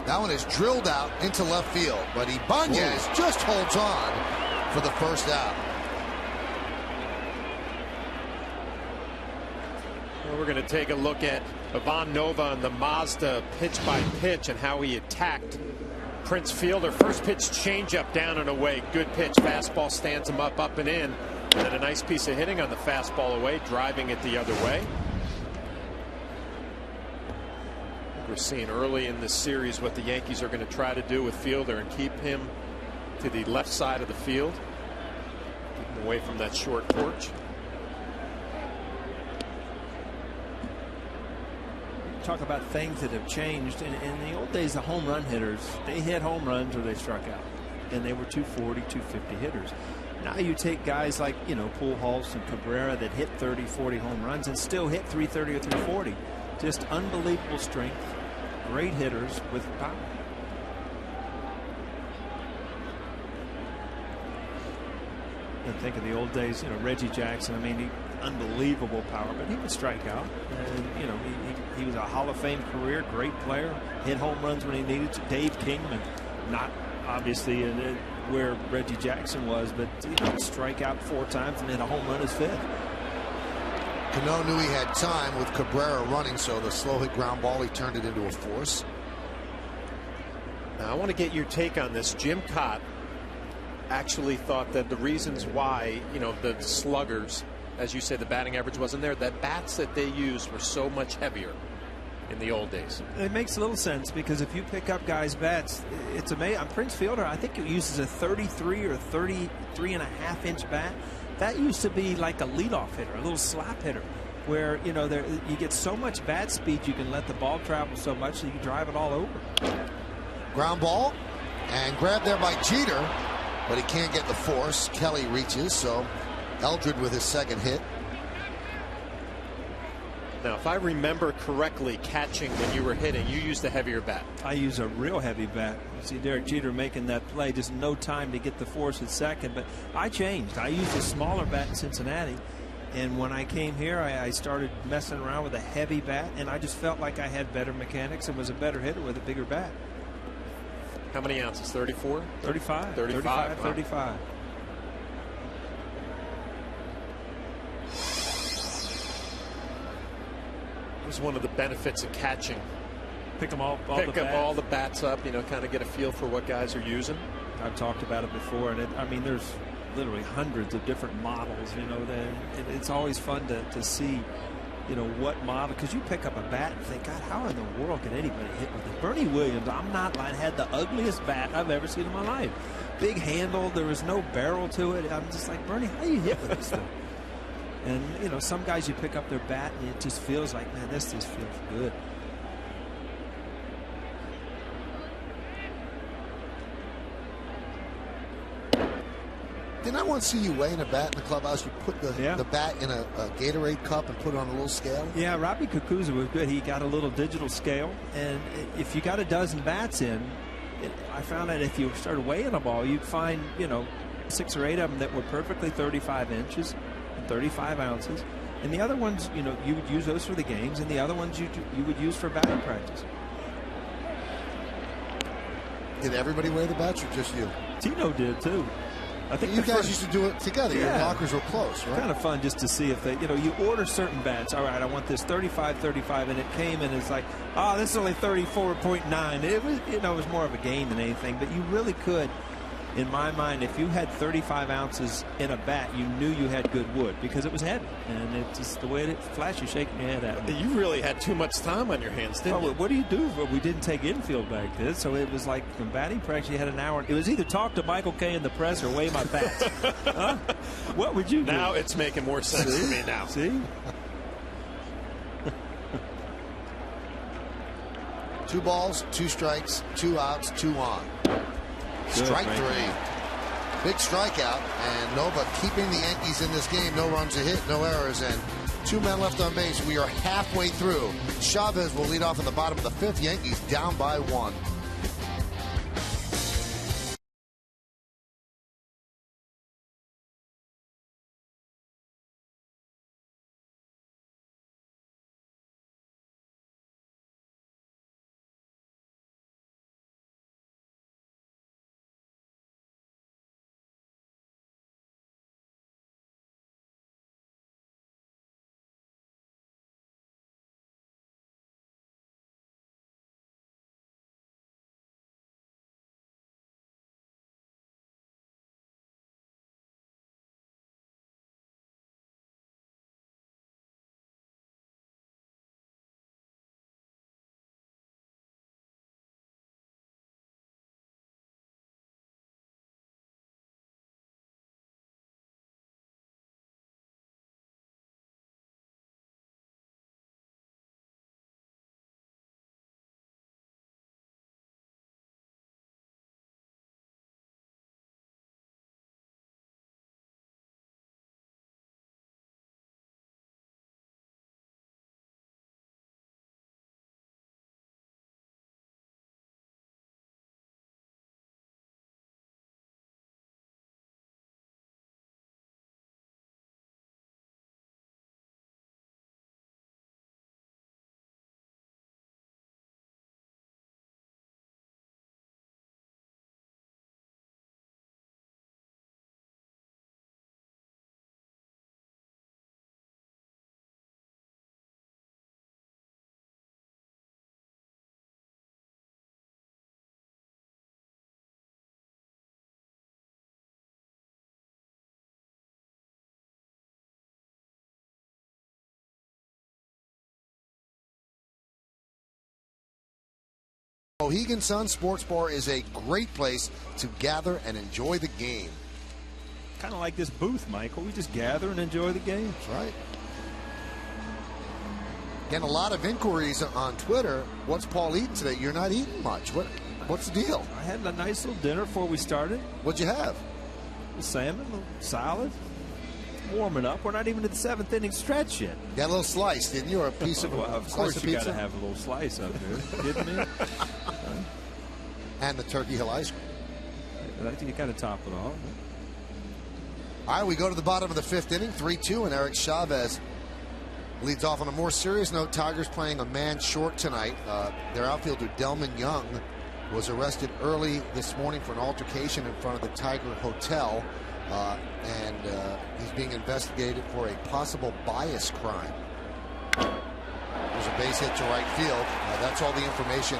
That one is drilled out into left field, but Ibanez just holds on for the first out. Well, we're going to take a look at Ivan Nova and the Mazda pitch by pitch and how he attacked Prince Fielder. First pitch changeup down and away. Good pitch. Fastball stands him up and in. And then a nice piece of hitting on the fastball away, driving it the other way. We're seeing early in this series what the Yankees are going to try to do with Fielder and keep him to the left side of the field. Keep him away from that short porch. Talk about things that have changed. In the old days, the home run hitters, they hit home runs or they struck out, and they were 240, 250 hitters. Now you take guys like, you know, Pujols and Cabrera that hit 30, 40 home runs and still hit 330 or 340. Just unbelievable strength, great hitters with power. And think of the old days, you know, Reggie Jackson. I mean, unbelievable power, but he would strike out. And, you know, he was a Hall of Fame career, great player, hit home runs when he needed to. Dave Kingman, not obviously where Reggie Jackson was, but you know, strike out 4 times and hit a home run his 5th. Cano knew he had time with Cabrera running, so the slow hit ground ball, he turned it into a force. Now I want to get your take on this. Jim Cott actually thought that the reasons why, you know, the sluggers, as you say, the batting average wasn't there, that bats that they used were so much heavier in the old days. It makes a little sense, because if you pick up guys' bats, it's amazing. On Prince Fielder, I think it uses a 33 or 33.5 inch bat. That used to be like a leadoff hitter, a little slap hitter, where, you know, you get so much bat speed, you can let the ball travel so much that you can drive it all over. Ground ball, and grabbed there by Jeter, but he can't get the force. Kelly reaches, so Eldred with his second hit. Now, if I remember correctly, catching when you were hitting, you used a heavier bat. I use a real heavy bat. You see Derek Jeter making that play, just no time to get the force at second, but I changed. I used a smaller bat in Cincinnati, and when I came here, I started messing around with a heavy bat, and I just felt like I had better mechanics and was a better hitter with a bigger bat. How many ounces? 34? 35. 35. 35. It was one of the benefits of catching Pick them all. Pick up all the bats up. You know, kind of get a feel for what guys are using. I've talked about it before, and I mean, there's literally hundreds of different models. You know, it's always fun to see, you know, what model, because you pick up a bat and think, God, how in the world can anybody hit with it? Bernie Williams, I'm not lying, had the ugliest bat I've ever seen in my life. Big handle, there was no barrel to it. I'm just like, Bernie, how do you hit with this thing? And, you know, some guys, you pick up their bat and it just feels like, man, this just feels good. Didn't I once see you weighing a bat in the clubhouse? You put the bat in a Gatorade cup and put it on a little scale? Yeah, Robbie Kukuza was good. He got a little digital scale, and if you got a dozen bats in, I found that if you started weighing them all, you'd find, you know, 6 or 8 of them that were perfectly 35 inches and 35 ounces. And the other ones, you know, you would use those for the games, and the other ones you would use for batting practice. Did everybody weigh the bats or just you? Tino did, too. I think you guys used to do it together. Yeah. Your lockers were close, right? Kind of fun just to see if they, you know, you order certain bats. All right, I want this 35, and it came and it's like, oh, this is only 34.9. It was, you know, it was more of a game than anything. But you really could, in my mind, if you had 35 ounces in a bat, you knew you had good wood because it was heavy. And it's just the way it flashed, you shaking your head at me. You really had too much time on your hands, didn't you? What do you do? Well, we didn't take infield back then, so it was like from batting practice, you had an hour. It was either talk to Michael Kay in the press or weigh my bats. Huh? What would you do? Now it's making more sense to me now. See? 2 balls, 2 strikes, 2 outs, 2 on. Strike 3. Big strikeout, and Nova keeping the Yankees in this game. No runs a hit, no errors, and 2 men left on base. We are halfway through. Chavez will lead off in the bottom of the 5th. Yankees down by 1. Mohegan Sun Sports Bar is a great place to gather and enjoy the game. Kind of like this booth, Michael. We just gather and enjoy the game. That's right. Getting a lot of inquiries on Twitter. What's Paul eating today? You're not eating much. What's the deal? I had a nice little dinner before we started. What'd you have? Salmon, salad. Warming up. We're not even at the 7th inning stretch yet. You got a little slice, didn't you? Or a piece of well, of course you got to have a little slice up there. Kidding me? And the Turkey Hill ice cream. I think you got to top it off. All right, we go to the bottom of the 5th inning, 3-2, and Eric Chavez leads off. On a more serious note, Tigers playing a man short tonight. Their outfielder, Delman Young, was arrested early this morning for an altercation in front of the Tiger Hotel, and he's being investigated for a possible bias crime. There's a base hit to right field. That's all the information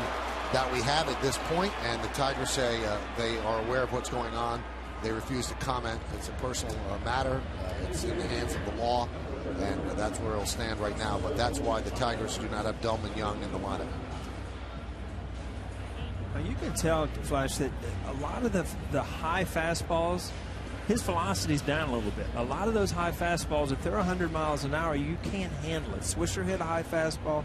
that we have at this point, and the Tigers say they are aware of what's going on. They refuse to comment. It's a personal matter. It's in the hands of the law, and that's where it'll stand right now. But that's why the Tigers do not have Delman Young in the lineup. Now you can tell, Flash, that a lot of the high fastballs, his velocity's down a little bit. A lot of those high fastballs, if they're 100 miles an hour, you can't handle it. Swisher hit a high fastball.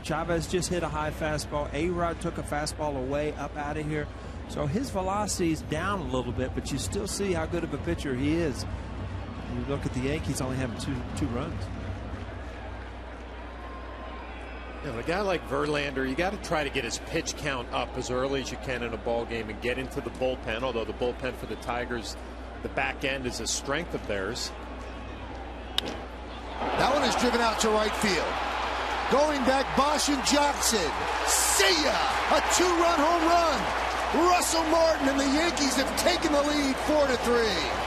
Chavez just hit a high fastball. A-Rod took a fastball away, up out of here. So his velocity's down a little bit, but you still see how good of a pitcher he is. You look at the Yankees only having two runs. You know, a guy like Verlander, you got to try to get his pitch count up as early as you can in a ball game and get into the bullpen, although the bullpen for the Tigers, the back end is a strength of theirs. That one is driven out to right field. Going back, Bosch and Johnson. See ya! A 2-run home run. Russell Martin and the Yankees have taken the lead 4-3.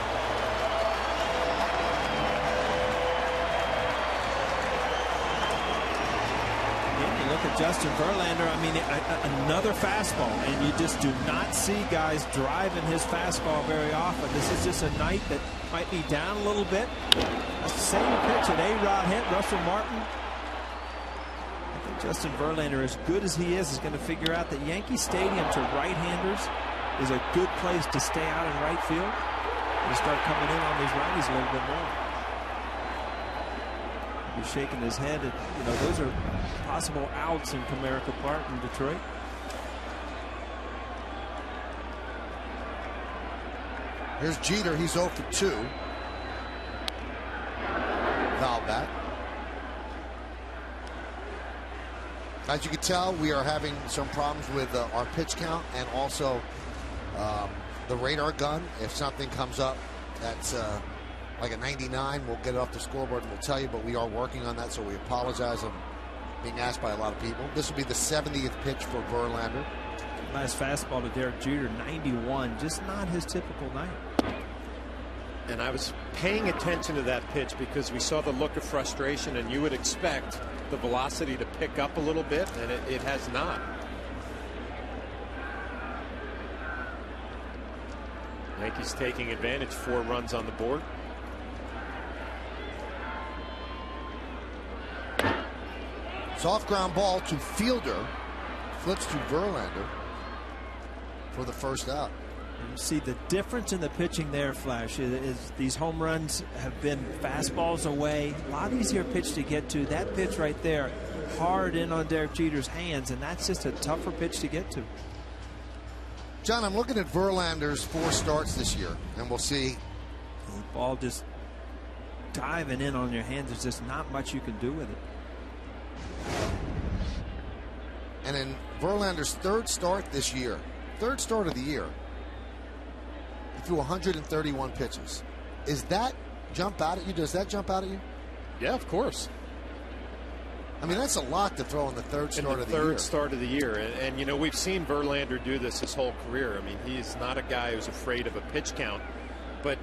Justin Verlander, I mean, another fastball, and you just do not see guys driving his fastball very often. This is just a night that might be down a little bit. That's the same pitch that A-Rod hit Russell Martin. I think Justin Verlander, as good as he is going to figure out that Yankee Stadium to right-handers is a good place to stay out in right field and start coming in on these righties a little bit more. He's shaking his head at, you know, those are possible outs in Comerica Park in Detroit. Here's Jeter. He's 0 for 2. Foul back. As you can tell, we are having some problems with our pitch count and also the radar gun. If something comes up that's like a 99, we'll get it off the scoreboard and we'll tell you, but we are working on that, so we apologize. I'm being asked by a lot of people. This will be the 70th pitch for Verlander. Last fastball to Derek Jeter, 91, just not his typical night. And I was paying attention to that pitch because we saw the look of frustration, and you would expect the velocity to pick up a little bit, and it has not. Yankees taking advantage, 4 runs on the board. Soft ground ball to Fielder. Flips to Verlander for the first out. You see the difference in the pitching there, Flash, is these home runs have been fastballs away. A lot easier pitch to get to. That pitch right there, hard in on Derek Jeter's hands, and that's just a tougher pitch to get to. John, I'm looking at Verlander's 4 starts this year, and we'll see. The ball just diving in on your hands. There's just not much you can do with it. And in Verlander's 3rd start this year, 3rd start of the year, he threw 131 pitches. Is that jump out at you? Does that jump out at you? Yeah, of course. I mean, that's a lot to throw in the 3rd start of the year. 3rd start of the year. And, you know, we've seen Verlander do this his whole career. I mean, he's not a guy who's afraid of a pitch count. But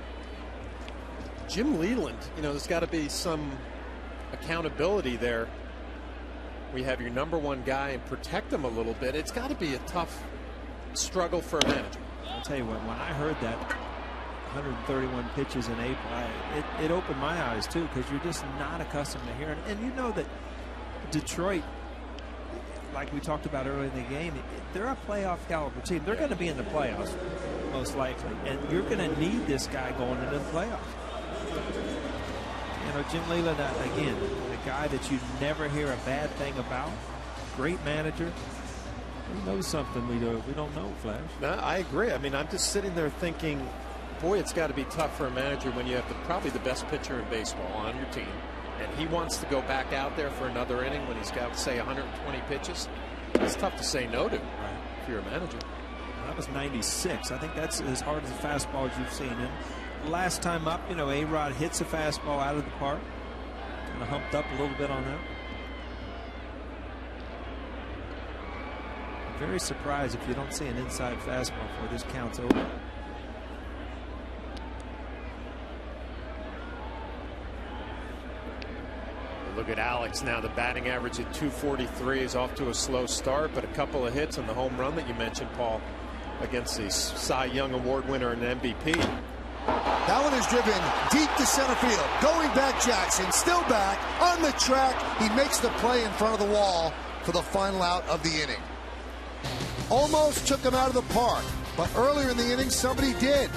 Jim Leland, you know, there's got to be some accountability there. We have your #1 guy and protect him a little bit. It's got to be a tough struggle for a manager. I'll tell you what, when I heard that 131 pitches in April, it opened my eyes too, because you're just not accustomed to hearing. And you know that Detroit, like we talked about earlier in the game, they're a playoff caliber team. They're going to be in the playoffs most likely, and you're going to need this guy going into the playoffs. You know, Jim Leland, again, a guy that you never hear a bad thing about. Great manager. He knows something we don't know, Flash. No, I agree. I mean, I'm just sitting there thinking, boy, it's got to be tough for a manager when you have probably the best pitcher in baseball on your team, and he wants to go back out there for another inning when he's got, say, 120 pitches. It's tough to say no to, right, if you're a manager. That was 96. I think that's as hard as a fastball as you've seen. And last time up, you know, A-Rod hits a fastball out of the park. Kind of humped up a little bit on that. I'm very surprised if you don't see an inside fastball before this count's over. Look Look at Alex now. The batting average at 243 is off to a slow start, but a couple of hits on the home run that you mentioned, Paul, against the Cy Young Award winner and MVP. That one is driven deep to center field. Going back, Jackson, still back on the track. He makes the play in front of the wall for the final out of the inning. Almost took him out of the park, but earlier in the inning, somebody did.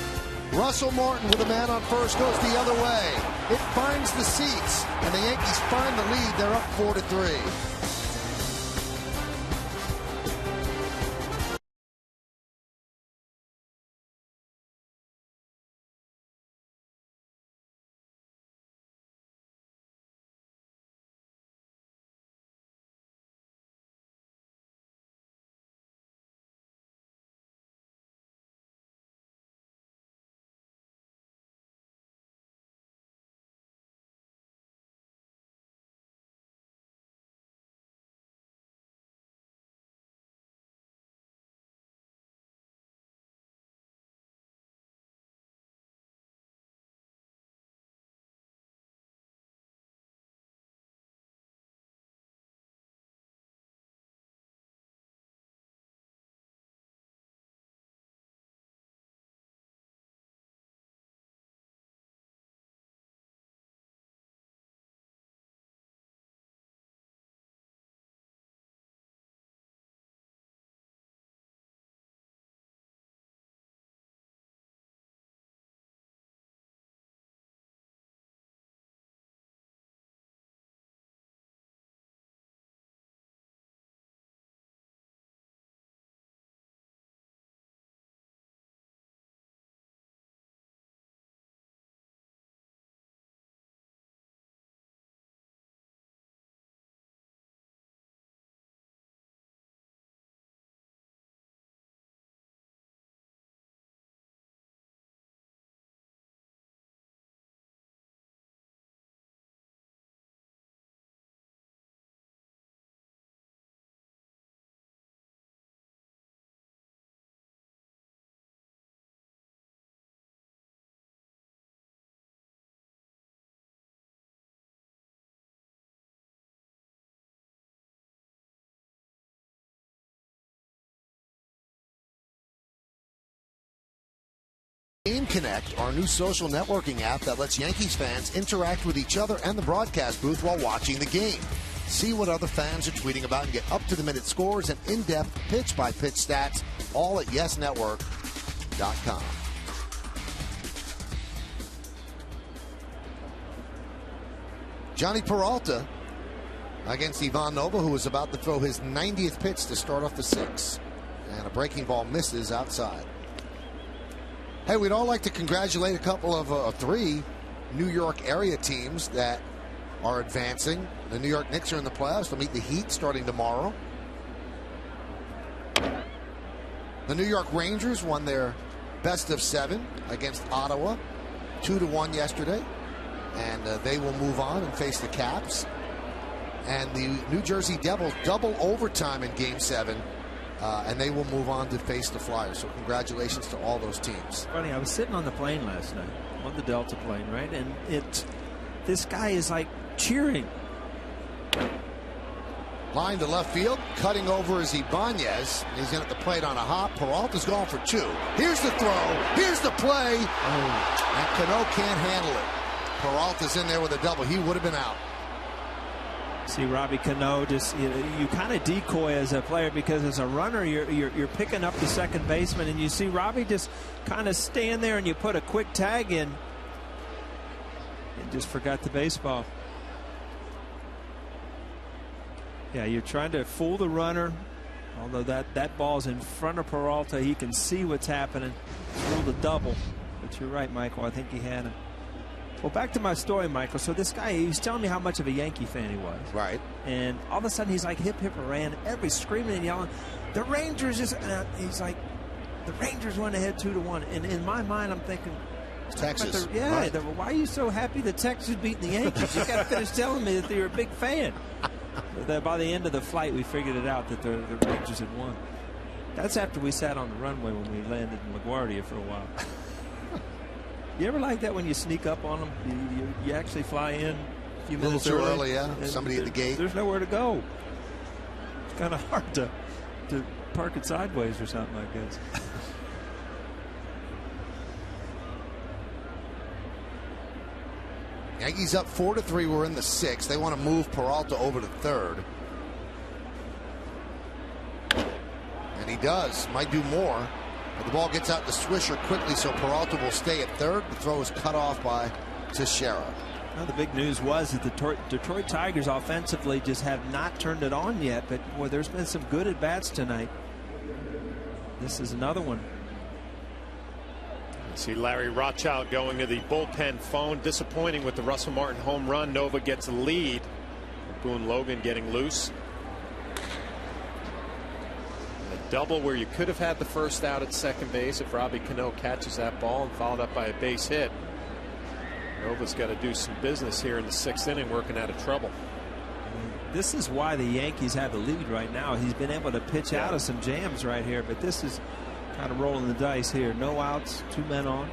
Russell Martin with a man on first goes the other way. It finds the seats, and the Yankees find the lead. They're up 4-3. Game Connect, our new social networking app that lets Yankees fans interact with each other and the broadcast booth while watching the game. See what other fans are tweeting about and get up-to-the-minute scores and in-depth pitch-by-pitch stats, all at yesnetwork.com. Johnny Peralta against Ivan Nova, who is about to throw his 90th pitch to start off the sixth. And a breaking ball misses outside. Hey, we'd all like to congratulate a couple of three New York area teams that are advancing. The New York Knicks are in the playoffs. They'll meet the Heat starting tomorrow. The New York Rangers won their best of 7 against Ottawa, 2-1 yesterday. And they will move on and face the Caps. And the New Jersey Devils double overtime in Game 7. And they will move on to face the Flyers. So congratulations to all those teams. Funny, I was sitting on the plane last night, on the Delta plane, right? And this guy is like cheering. Line to left field, cutting over is Ibanez. He's in at the plate on a hop. Peralta's going for 2. Here's the throw. Here's the play. And Cano can't handle it. Peralta's in there with a double. He would have been out. See, Robbie Cano, just you kind of decoy as a player, because as a runner you're picking up the second baseman, and you see Robbie just kind of stand there and you put a quick tag in and just forgot the baseball. Yeah, you're trying to fool the runner, although that ball's in front of Peralta. He can see what's happening through the double. But you're right, Michael, I think he had him. Well, back to my story, Michael. So this guy, he's telling me how much of a Yankee fan he was. Right. And all of a sudden, he's like hip, hip, hooray. Everybody's screaming and yelling. The Rangers just, he's like, the Rangers went ahead 2-1. And in my mind, I'm thinking, Texas. Right. Why are you so happy the Texas beating the Yankees? You got to finish telling me that you're a big fan. But by the end of the flight, we figured it out that the Rangers had won. That's after we sat on the runway when we landed in LaGuardia for a while. You ever like that when you sneak up on them? You actually fly in few A little minutes too early, yeah. Somebody at the gate. There's nowhere to go. It's kind of hard to park it sideways or something, I guess. Yankees up 4-3. We're in the 6th. They want to move Peralta over to third. And he does. Might do more. But the ball gets out to Swisher quickly, so Peralta will stay at third. The throw is cut off by Teixeira. Well, the big news was that the Detroit Tigers offensively just have not turned it on yet. But, boy, there's been some good at-bats tonight. This is another one. See Larry Rothschild going to the bullpen phone. Disappointing with the Russell Martin home run. Nova gets a lead. Boone Logan getting loose. A double where you could have had the first out at second base if Robbie Cano catches that ball, and followed up by a base hit. Nova's got to do some business here in the 6th inning, working out of trouble. This is why the Yankees have the lead right now. He's been able to pitch out of some jams right here, but this is kind of rolling the dice here. No outs, 2 men on.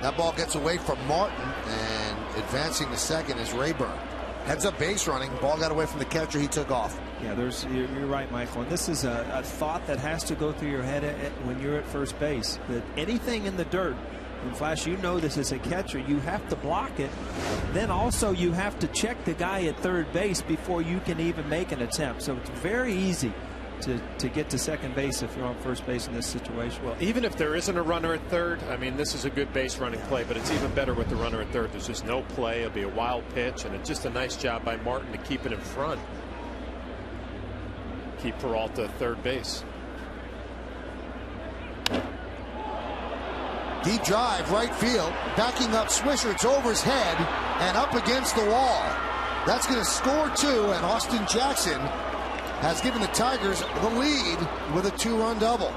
That ball gets away from Martin, and advancing to second is Rayburn. Heads up base running. Ball got away from the catcher. He took off. Yeah, you're right, Michael. And this is a thought that has to go through your head when you're at first base. That anything in the dirt, and Flash, you know this as a catcher, you have to block it. Then also you have to check the guy at third base before you can even make an attempt. So it's very easy to get to second base if you're on first base in this situation. Well, even if there isn't a runner at third, I mean, this is a good base running play, but it's even better with the runner at third. There's just no play. It'll be a wild pitch, and it's just a nice job by Martin to keep it in front. Keep Peralta at third base. Deep drive, right field. Backing up Swisher. It's over his head and up against the wall. That's going to score 2, and Austin Jackson has given the Tigers the lead with a 2-run double.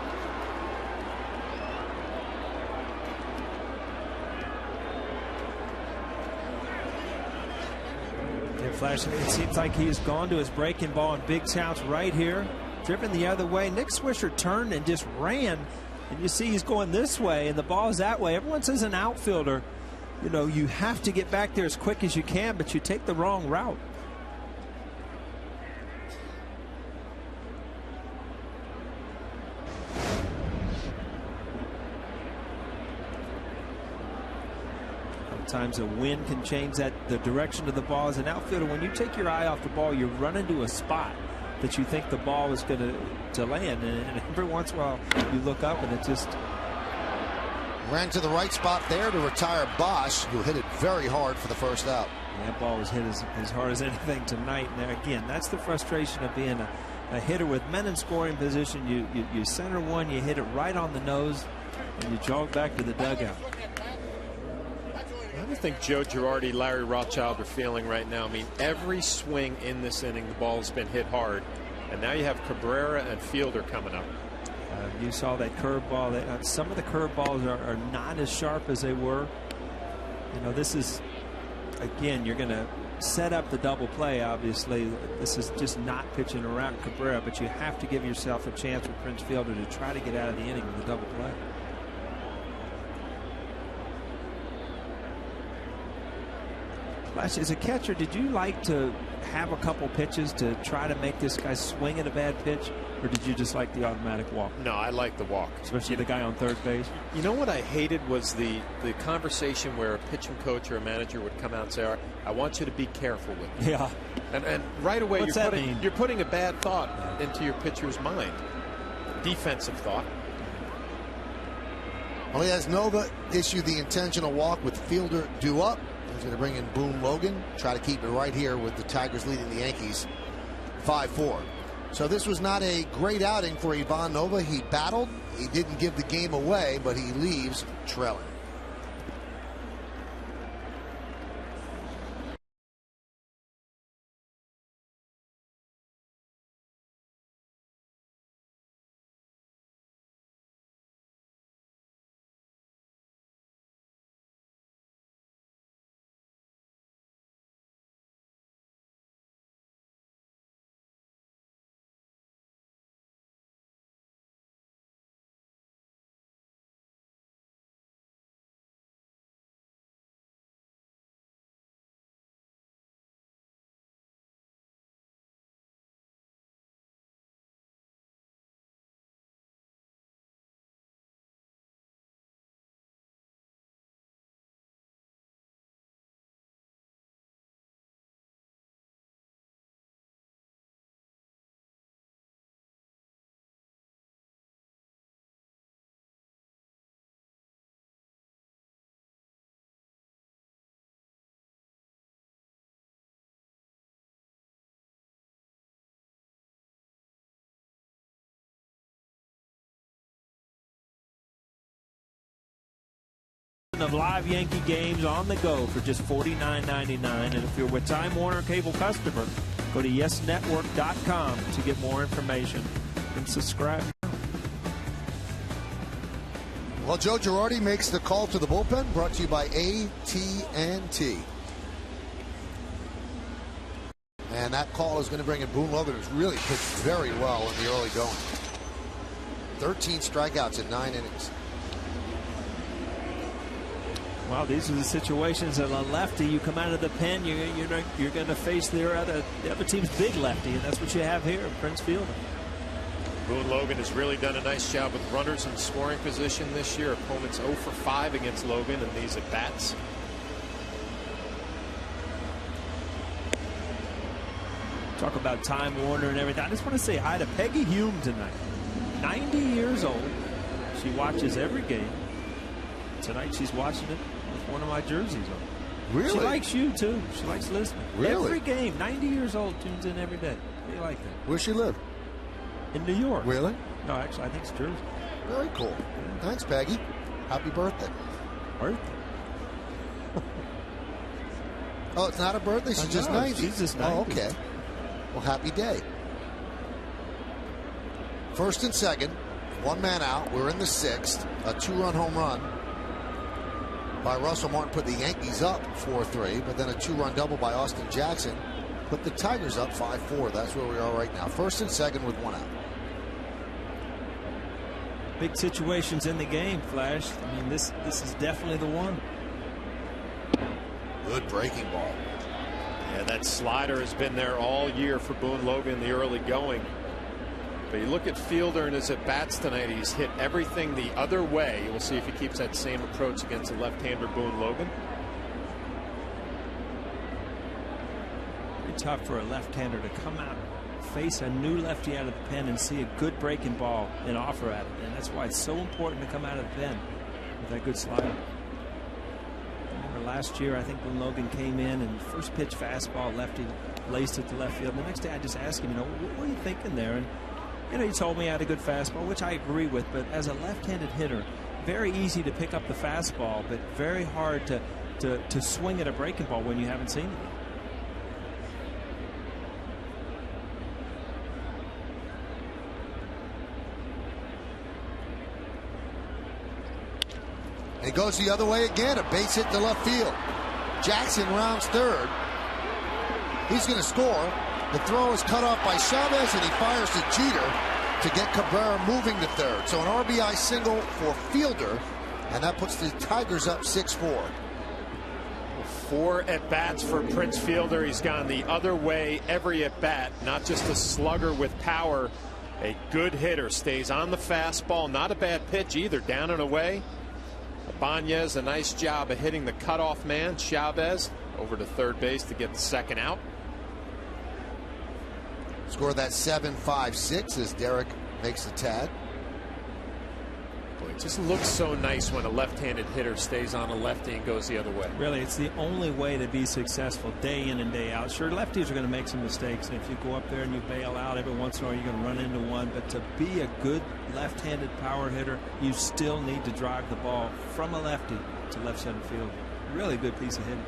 Yeah, Flash, it seems like he has gone to his breaking ball, and Biggs House right here, driven the other way. Nick Swisher turned and just ran, and you see he's going this way, and the ball is that way. Everyone says an outfielder, you know, you have to get back there as quick as you can, but you take the wrong route. Sometimes a wind can change the direction of the ball. As an outfielder, when you take your eye off the ball, you run into a spot that you think the ball is going to land, and every once in a while you look up and it just ran to the right spot there to retire Bosch, who hit it very hard for the first out. That ball was hit as hard as anything tonight. And there, again, that's the frustration of being a hitter with men in scoring position. You center one, you hit it right on the nose, and you jog back to the dugout. How do you think Joe Girardi, Larry Rothschild are feeling right now? I mean, every swing in this inning, the ball's been hit hard. And now you have Cabrera and Fielder coming up. You saw that curveball. Some of the curveballs are not as sharp as they were. You know, this is, again, you're going to set up the double play, obviously. This is just not pitching around Cabrera, but you have to give yourself a chance with Prince Fielder to try to get out of the inning with a double play. Flash, as a catcher, did you like to have a couple pitches to try to make this guy swing at a bad pitch, or did you just like the automatic walk? No, I like the walk. Especially the guy on third base? You know what I hated was the conversation where a pitching coach or a manager would come out and say, all right, I want you to be careful with it. Yeah. And right away What's that mean? You're putting a bad thought into your pitcher's mind. Defensive thought. Well, he has Nova issue the intentional walk with Fielder due up. He's going to bring in Boone Logan, try to keep it right here with the Tigers leading the Yankees 5-4. So this was not a great outing for Ivan Nova. He battled. He didn't give the game away, but he leaves trailing. of live Yankee games on the go for just $49.99. And if you're a Time Warner cable customer, go to yesnetwork.com to get more information and subscribe. Well, Joe Girardi makes the call to the bullpen, brought to you by AT&T. And that call is going to bring in Boone Logan, who's really pitched very well in the early going. 13 strikeouts in 9 innings. Well, these are the situations that a lefty, you come out of the pen, you're going to face the other team's big lefty, and that's what you have here, Prince Fielder. Boone Logan has really done a nice job with runners in scoring position this year. Opponents 0 for 5 against Logan in these at-bats. Talk about Time Warner and everything. I just want to say hi to Peggy Hume tonight. 90 years old. She watches every game. Tonight she's watching it with one of my jerseys on. Really? She likes you too. She likes listening. Really? Every game. 90 years old. Tunes in every day. How do you like that? Where she live? In New York. Really? No, actually, I think it's Jersey. Very cool. Thanks, Peggy. Happy birthday. Birthday? Oh, it's not a birthday? She's just 90. She's just 90. Oh, okay. Well, happy day. First and second, one man out. We're in the 6th. A 2-run home run by Russell Martin put the Yankees up 4-3, but then a 2-run double by Austin Jackson put the Tigers up 5-4. That's where we are right now. First and second with one out. Big situations in the game, Flash. I mean, this is definitely the one. Good breaking ball. Yeah, that slider has been there all year for Boone Logan in the early going. But you look at Fielder and his at-bats tonight, he's hit everything the other way. We'll see if he keeps that same approach against the left-hander Boone Logan. Very tough for a left-hander to come out, face a new lefty out of the pen and see a good breaking ball and offer at it. And that's why it's so important to come out of the pen with that good slider. Last year, I think when Logan came in and first pitch fastball, lefty laced it to left field. The next day, I just asked him, what are you thinking there? And, he told me I had a good fastball, which I agree with. But as a left-handed hitter, very easy to pick up the fastball, but very hard to swing at a breaking ball when you haven't seen it. It goes the other way again. A base hit to left field. Jackson rounds third. He's going to score. The throw is cut off by Chavez, and he fires to Jeter to get Cabrera moving to third. So an RBI single for Fielder, and that puts the Tigers up 6-4. 4 at-bats for Prince Fielder. He's gone the other way every at-bat, not just a slugger with power. A good hitter, stays on the fastball. Not a bad pitch either, down and away. Ibanez, a nice job of hitting the cutoff man. Chavez over to third base to get the second out. Score that 7-5-6 as Derek makes the tag. Boy, it just looks so nice when a left-handed hitter stays on a lefty and goes the other way. Really, it's the only way to be successful day in and day out. Sure, lefties are going to make some mistakes, and if you go up there and you bail out every once in a while, you're going to run into one. But to be a good left-handed power hitter, you still need to drive the ball from a lefty to left center field. Really good piece of hitting.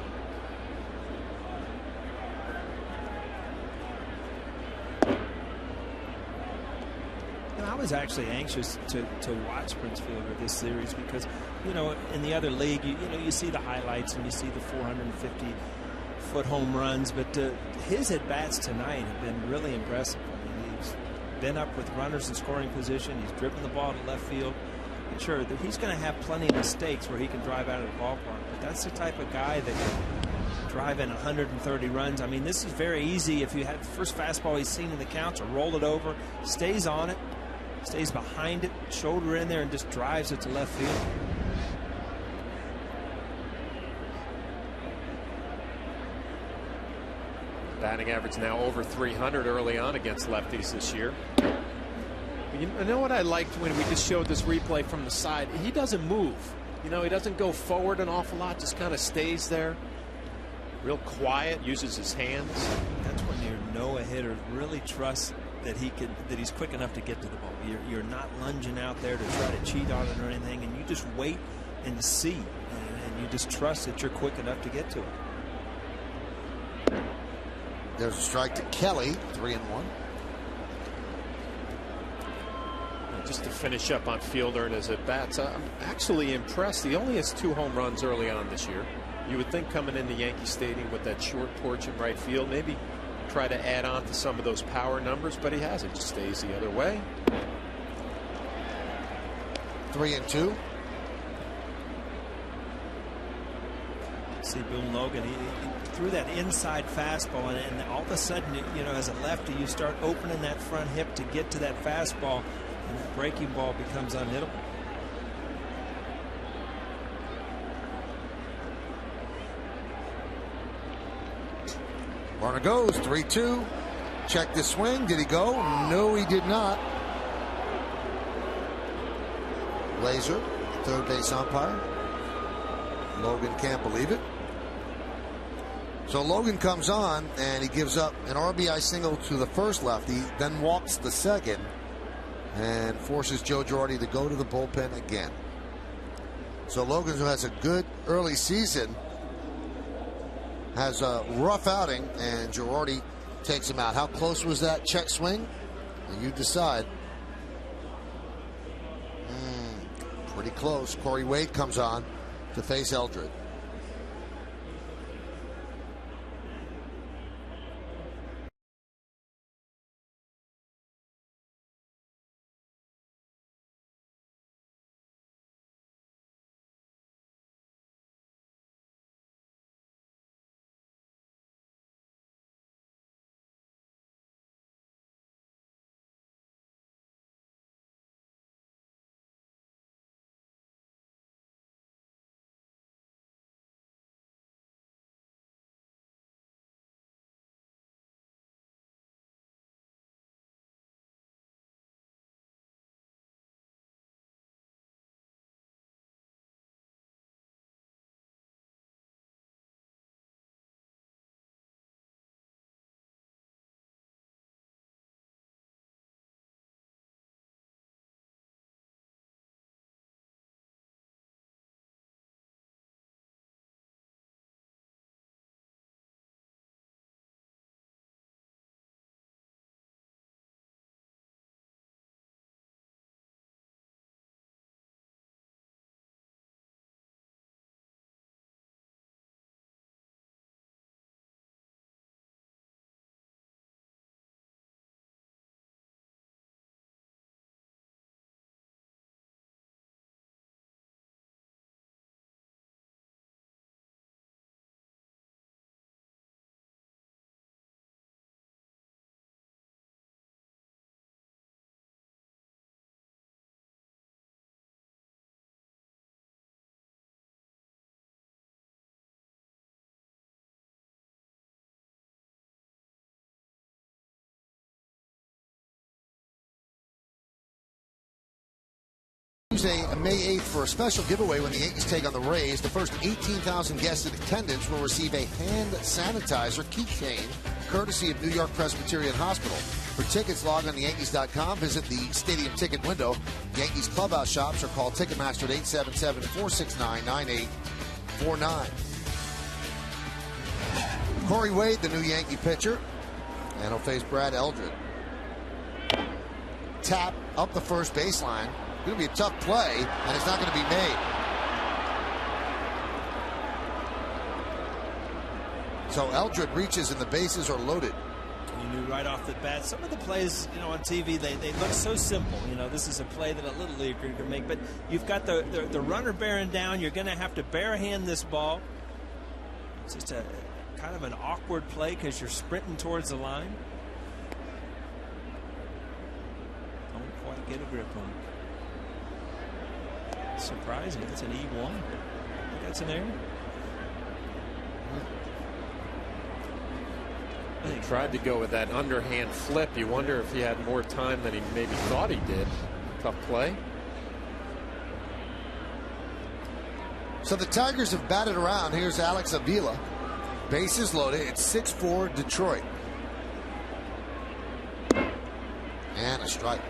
I was actually anxious to watch Prince Fielder this series because, in the other league, you see the highlights and you see the 450-foot home runs, but his at-bats tonight have been really impressive. I mean, he's been up with runners in scoring position. He's driven the ball to left field. And sure, he's going to have plenty of mistakes where he can drive out of the ballpark, but that's the type of guy that can drive in 130 runs. I mean, this is very easy. If you have the first fastball he's seen in the counts or roll it over, stays on it, stays behind it, shoulder in there, and just drives it to left field. Batting average now over 300 early on against lefties this year. You know what I liked when we just showed this replay from the side? He doesn't move. He doesn't go forward an awful lot, just kind of stays there. Real quiet, uses his hands. That's when you know a hitter really trusts that he's quick enough to get to the ball. You're not lunging out there to try to cheat on it or anything, and you just wait and see. And and you just trust that you're quick enough to get to it. There's a strike to Kelly, 3-1. Just to finish up on Fielder and his at-bats, I'm actually impressed. He only has 2 home runs early on this year. You would think coming into Yankee Stadium with that short porch in right field, maybe try to add on to some of those power numbers, but he hasn't. Just stays the other way. 3-2. See Boone Logan, he threw that inside fastball, and all of a sudden, you know, as a lefty, you start opening that front hip to get to that fastball, and that breaking ball becomes unhittable. Runner goes, 3-2. Check the swing. Did he go? No, he did not. Laser, third base umpire. Logan can't believe it. So Logan comes on, and he gives up an RBI single to the first lefty, then walks the second, and forces Joe Girardi to go to the bullpen again. So Logan, who has a good early season, has a rough outing, and Girardi takes him out. How close was that check swing? And you decide. Pretty close. Corey Wade comes on to face Eldred. Tuesday, May 8th, for a special giveaway when the Yankees take on the Rays. The first 18,000 guests in attendance will receive a hand sanitizer keychain, courtesy of New York Presbyterian Hospital. For tickets, log on to Yankees.com, visit the stadium ticket window. Yankees clubhouse shops, or call Ticketmaster at 877-469-9849. Corey Wade, the new Yankee pitcher, and he'll face Brad Eldred. Tap up the first baseline. Going to be a tough play, and it's not going to be made. So Eldred reaches, and the bases are loaded. You knew right off the bat. Some of the plays, you know, on TV, they look so simple. You know, this is a play that a little leaguer can make, but you've got the runner bearing down. You're going to have to barehand this ball. It's just a kind of an awkward play because you're sprinting towards the line. Don't quite get a grip on it. Surprising. It's an E1. I think that's an error. He tried to go with that underhand flip. You wonder if he had more time than he maybe thought he did. Tough play. So the Tigers have batted around. Here's Alex Avila. Bases loaded. It's 6-4 Detroit. And a strike.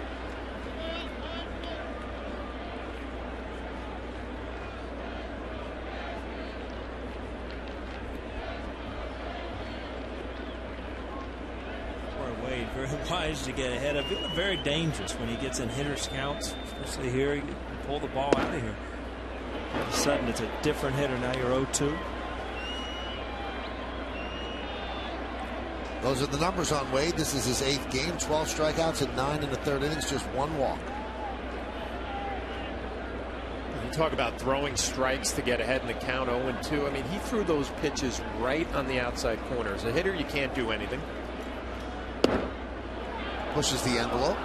Wade, very wise to get ahead of it. Very dangerous when he gets in hitters counts, especially here. You pull the ball out of here. All of a sudden, it's a different hitter. Now you're 0-2. Those are the numbers on Wade. This is his 8th game. 12 strikeouts and 9 in the 3rd innings. Just 1 walk. You talk about throwing strikes to get ahead in the count, 0-2. I mean, he threw those pitches right on the outside corner. As a hitter, you can't do anything. Pushes the envelope.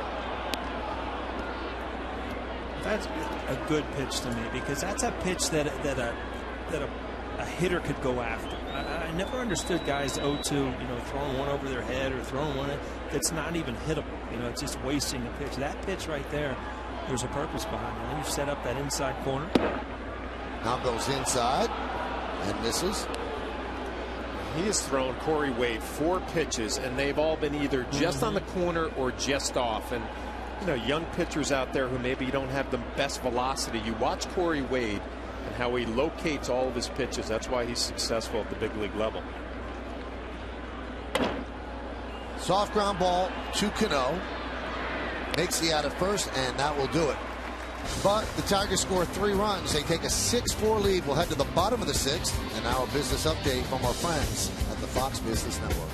That's a good pitch to me, because that's a pitch that a hitter could go after. I never understood guys 0-2, throwing one over their head or throwing one that's not even hittable. It's just wasting a pitch. That pitch right there, there's a purpose behind it. You set up that inside corner. Now goes inside and misses. He has thrown Corey Wade 4 pitches, and they've all been either just on the corner or just off. And young pitchers out there who maybe don't have the best velocity. You watch Corey Wade and how he locates all of his pitches. That's why he's successful at the big league level. Soft ground ball to Cano. Makes the out at first, and that will do it. But the Tigers score 3 runs. They take a 6-4 lead. We'll head to the bottom of the 6th. And now a business update from our friends at the Fox Business Network.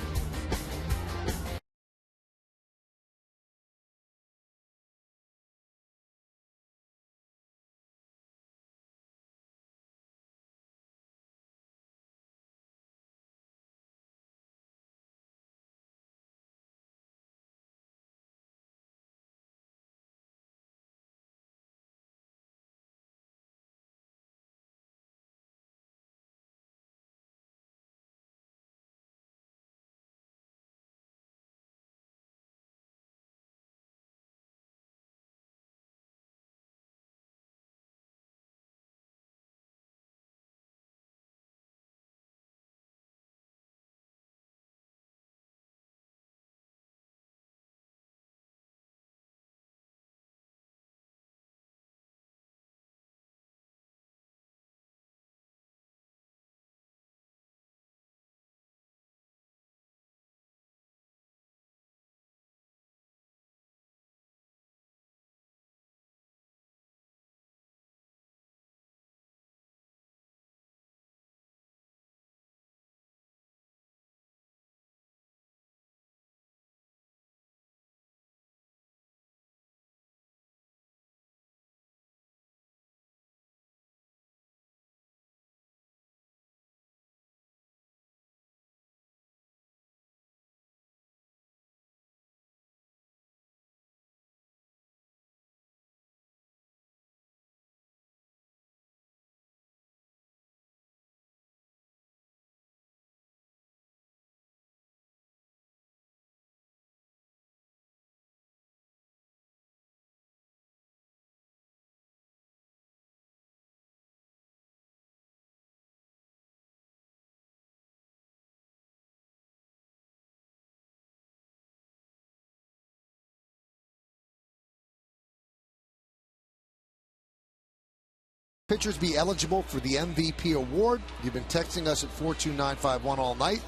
Pitchers be eligible for the MVP award. You've been texting us at 42951 all night.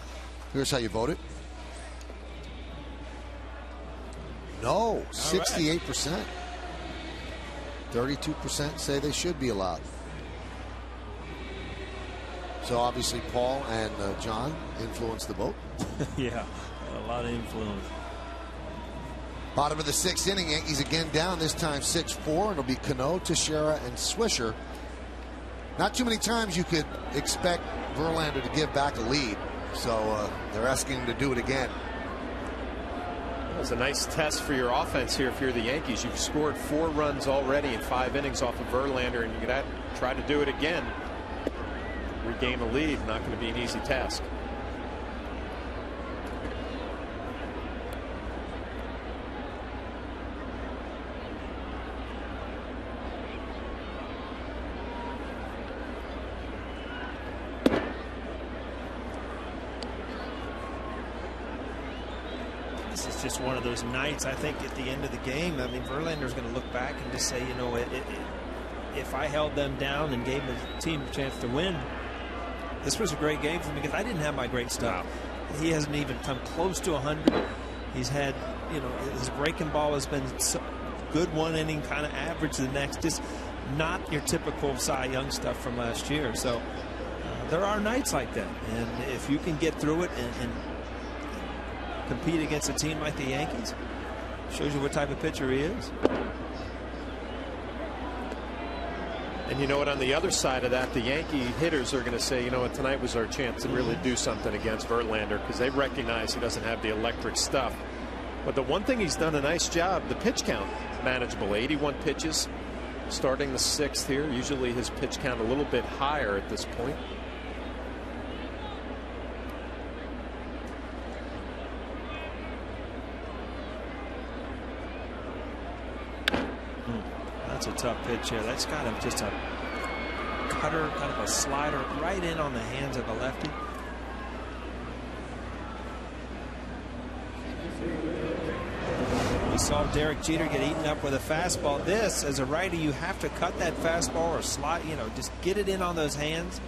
Here's how you voted. No, 68%. 32% say they should be allowed. So obviously Paul and John influenced the vote. Yeah, a lot of influence. Bottom of the 6th inning, Yankees again down, this time 6-4. It'll be Cano, Teixeira, and Swisher. Not too many times you could expect Verlander to give back a lead, so they're asking him to do it again. It's a nice test for your offense here if you're the Yankees. You've scored 4 runs already in 5 innings off of Verlander, and you're going to try to do it again. Regain the lead, not going to be an easy task. This is just one of those nights, I think, at the end of the game. I mean, Verlander's going to look back and just say, you know, if I held them down and gave the team a chance to win, this was a great game for me because I didn't have my great stuff. He hasn't even come close to 100. He's had, you know, his breaking ball has been good one inning, kind of average the next, just not your typical Cy Young stuff from last year. So there are nights like that, and if you can get through it and compete against a team like the Yankees, shows you what type of pitcher he is. And you know what, on the other side of that, the Yankee hitters are going to say, you know what, tonight was our chance to really do something against Verlander, because they recognize he doesn't have the electric stuff. But the one thing he's done a nice job, the pitch count manageable, 81 pitches starting the 6th here. Usually his pitch count a little bit higher at this point. That's a tough pitch here. That's kind of just a cutter, kind of a slider right in on the hands of the lefty. We saw Derek Jeter get eaten up with a fastball. This, as a righty, you have to cut that fastball or slide, you know, just get it in on those hands.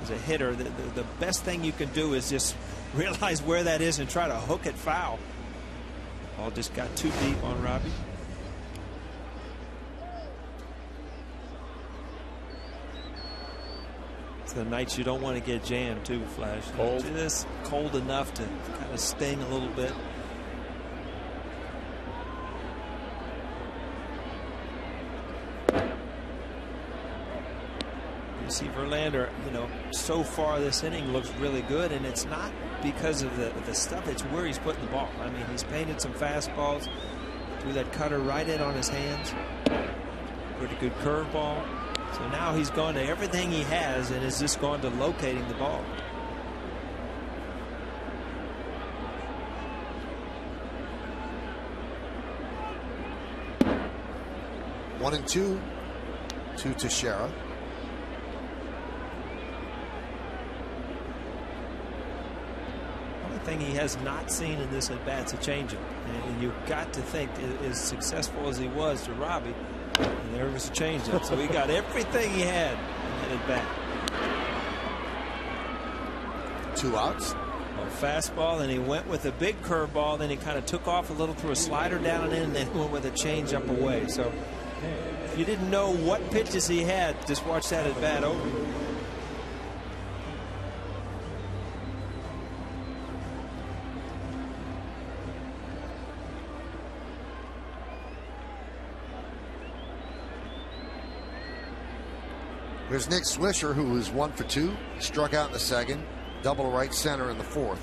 As a hitter, the best thing you can do is just realize where that is and try to hook it foul. Ball just got too deep on Robbie. The nights you don't want to get jammed too, Flash. Cold. Just cold enough to kind of sting a little bit. You see Verlander, you know, so far this inning looks really good, and it's not because of the stuff, it's where he's putting the ball. I mean, he's painted some fastballs, threw that cutter right in on his hands. Pretty good curveball. So now he's gone to everything he has and is just gone to locating the ball. One and two to Teixeira. Only thing he has not seen in this at bat's a changeup, and you've got to think, as successful as he was to Robbie, and there was a changeup, so he got everything he had in that at bat. 2 outs. A fastball, then he went with a big curveball, then he kind of took off a little, threw a slider down and in, and then went with a changeup away. So if you didn't know what pitches he had, just watch that at bat over. There's Nick Swisher, who was 1 for 2, struck out in the 2nd, double right center in the 4th.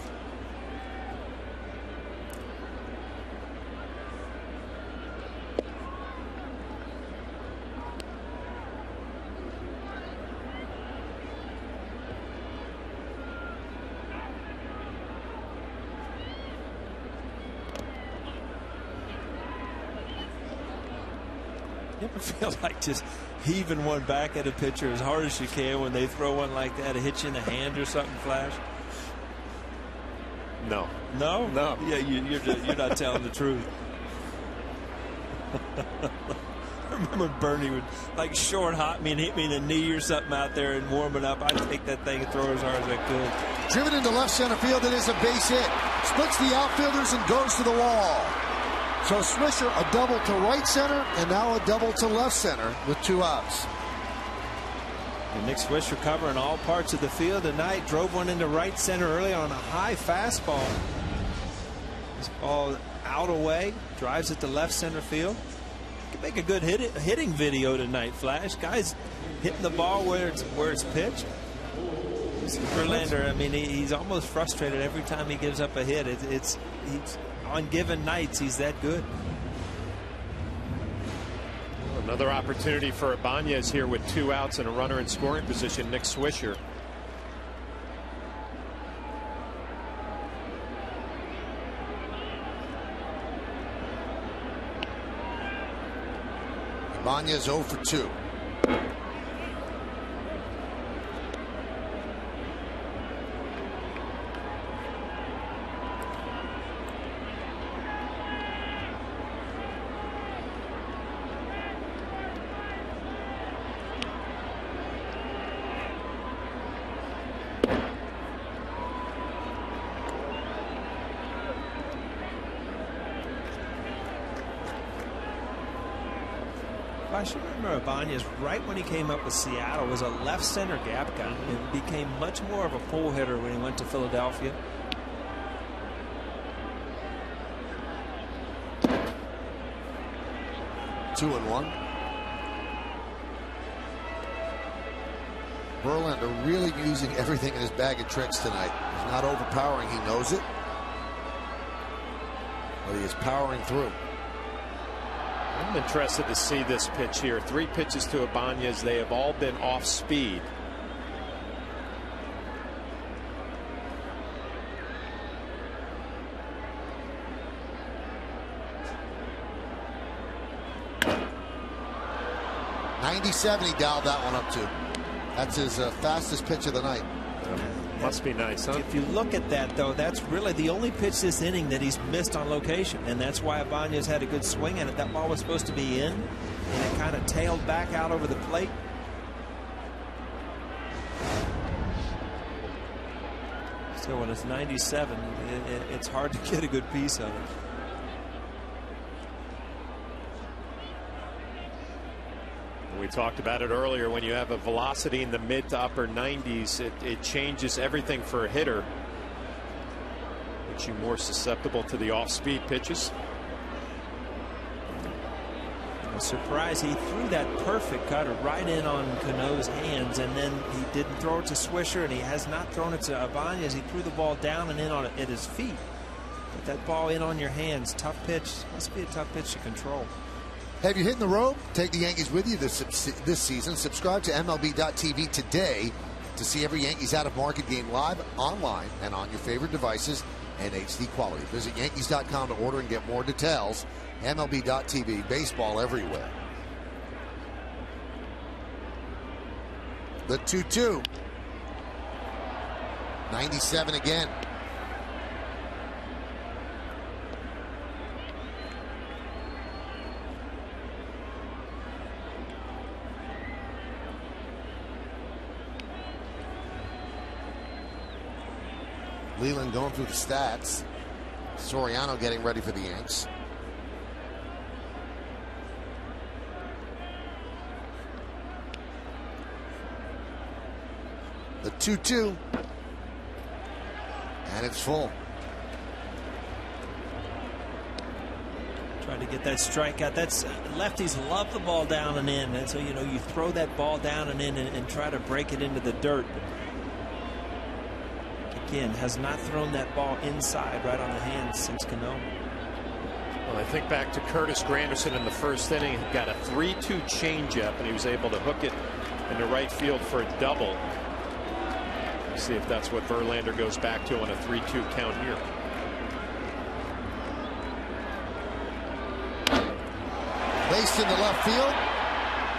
You ever feel like just heaving one back at a pitcher as hard as you can when they throw one like that? It hits you in the hand or something, Flash? No. No? No. Yeah, you're not telling the truth. I remember Bernie would like short hop me and hit me in the knee or something out there and warming up. I'd take that thing and throw it as hard as I could. Driven into left center field. It is a base hit. Splits the outfielders and goes to the wall. So Swisher, a double to right center, and now a double to left center with 2 outs. And Nick Swisher covering all parts of the field tonight. Drove one into right center early on a high fastball. This ball out away, drives it to left center field. Could make a good hitting video tonight, Flash. Guys hitting the ball where it's pitched. Verlander, I mean, he's almost frustrated every time he gives up a hit. He's on given nights, he's that good. Another opportunity for Ibanez here with 2 outs and a runner in scoring position. Nick Swisher. Ibanez 0 for 2. Flash, you remember Ibanez, right when he came up with Seattle, was a left center gap guy and became much more of a pull hitter when he went to Philadelphia. Two and one. Verlander really using everything in his bag of tricks tonight. He's not overpowering. He knows it. But he is powering through. I'm interested to see this pitch here. 3 pitches to Ibanez. They have all been off speed. .97 he dialed that one up to. That's his fastest pitch of the night. Must be nice, huh? If you look at that, though, that's really the only pitch this inning that he's missed on location, and that's why Ibanez had a good swing at it. That ball was supposed to be in, and it kind of tailed back out over the plate. So when it's 97, it's hard to get a good piece of it. We talked about it earlier. When you have a velocity in the mid to upper 90s, it changes everything for a hitter. Makes you more susceptible to the off-speed pitches. I'm surprised he threw that perfect cutter right in on Cano's hands, and then he didn't throw it to Swisher, and he has not thrown it to Ibanez. He threw the ball down and in on it at his feet. Put that ball in on your hands. Tough pitch. Must be a tough pitch to control. Have you hit the road? Take the Yankees with you this season. Subscribe to MLB.tv today to see every Yankees out-of-market game live, online, and on your favorite devices in HD quality. Visit Yankees.com to order and get more details. MLB.tv, baseball everywhere. The 2-2. 97 again. Leland going through the stats. Soriano getting ready for the Yanks. The 2-2. And it's full. Try to get that strikeout. That's lefties love the ball down and in. And so, you know, you throw that ball down and in and try to break it into the dirt. Again, has not thrown that ball inside right on the hands since Cano. Well, I think back to Curtis Granderson in the first inning. He got a 3-2 changeup, and he was able to hook it into right field for a double. Let's see if that's what Verlander goes back to on a 3-2 count here. Based into left field.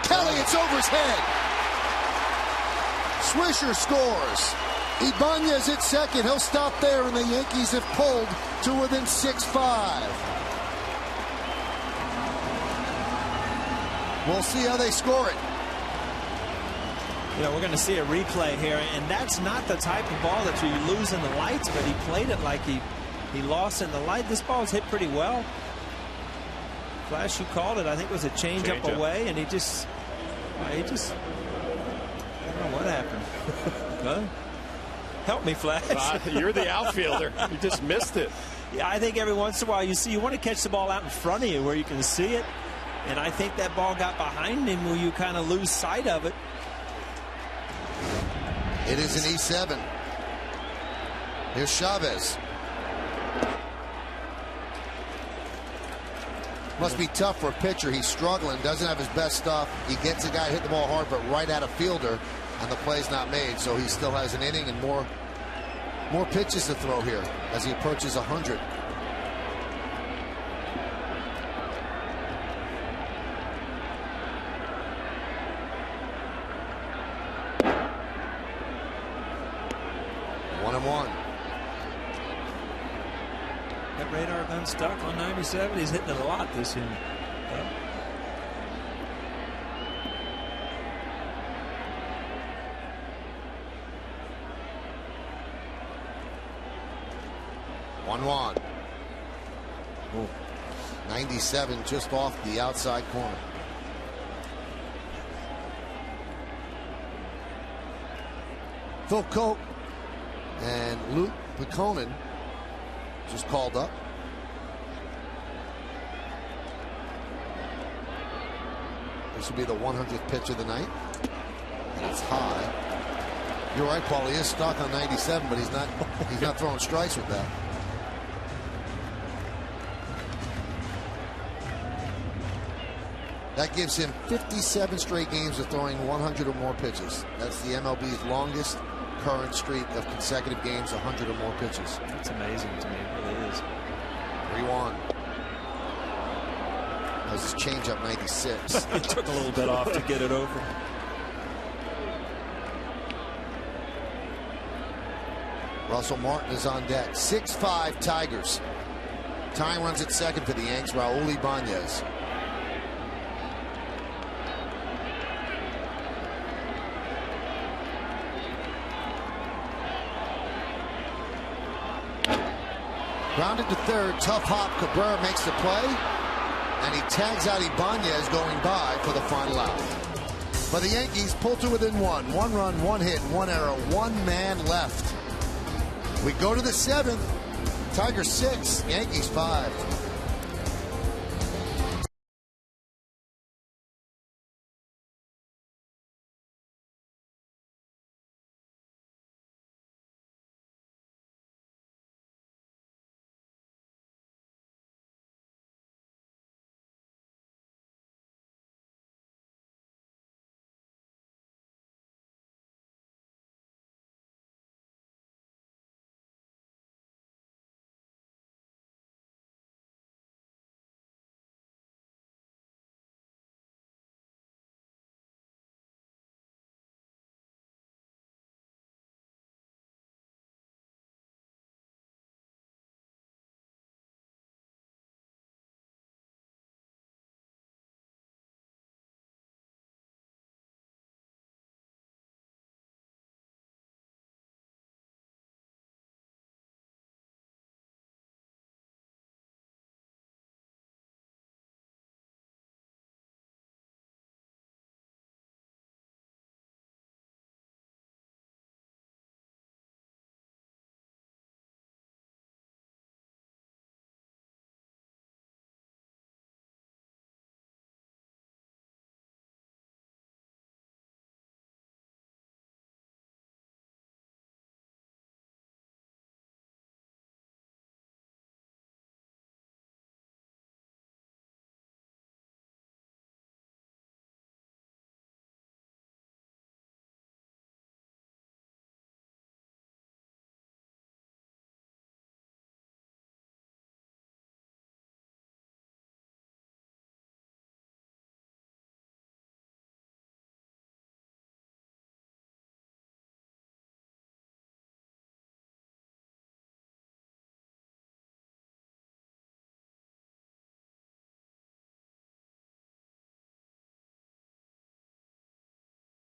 Kelly, it's over his head. Swisher scores. Ibanez at second. He'll stop there, and the Yankees have pulled to within 6-5. We'll see how they score it. You know, we're going to see a replay here, and that's not the type of ball that you lose in the lights, but he played it like he lost in the light. This ball's hit pretty well. Flash, you called it. I think it was a change-up away, and he just, I don't know what happened. Huh? Help me, Flash. You're the outfielder. You just missed it. Yeah, I think every once in a while you want to catch the ball out in front of you where you can see it. And I think that ball got behind him where you kind of lose sight of it. It is an E7. Here's Chavez. Must be tough for a pitcher. He's struggling, doesn't have his best stuff. He gets a guy hit the ball hard, but right at a fielder, and the play's not made. So he still has an inning and more pitches to throw here as he approaches 100. That radar gun stuck on 97. He's hitting it a lot this year. One. 97 just off the outside corner. Phil Coke and Luke Pekonen just called up. This will be the 100th pitch of the night. And it's high. You're right, Paul. He is stuck on 97, but he's not throwing strikes with that. That gives him 57 straight games of throwing 100 or more pitches. That's the MLB's longest current streak of consecutive games, 100 or more pitches. That's amazing to me. It really is. 3-1. That was his changeup, 96. It took a little bit off to get it over. Russell Martin is on deck. 6-5 Tigers. Tying runs at second for the Yanks. Raul Ibanez. Grounded to third. Tough hop. Cabrera makes the play. And he tags out Ibanez going by for the final out. But the Yankees pull to within one. 1 run, 1 hit, 1 error, 1 man left. We go to the 7th. Tigers 6, Yankees 5.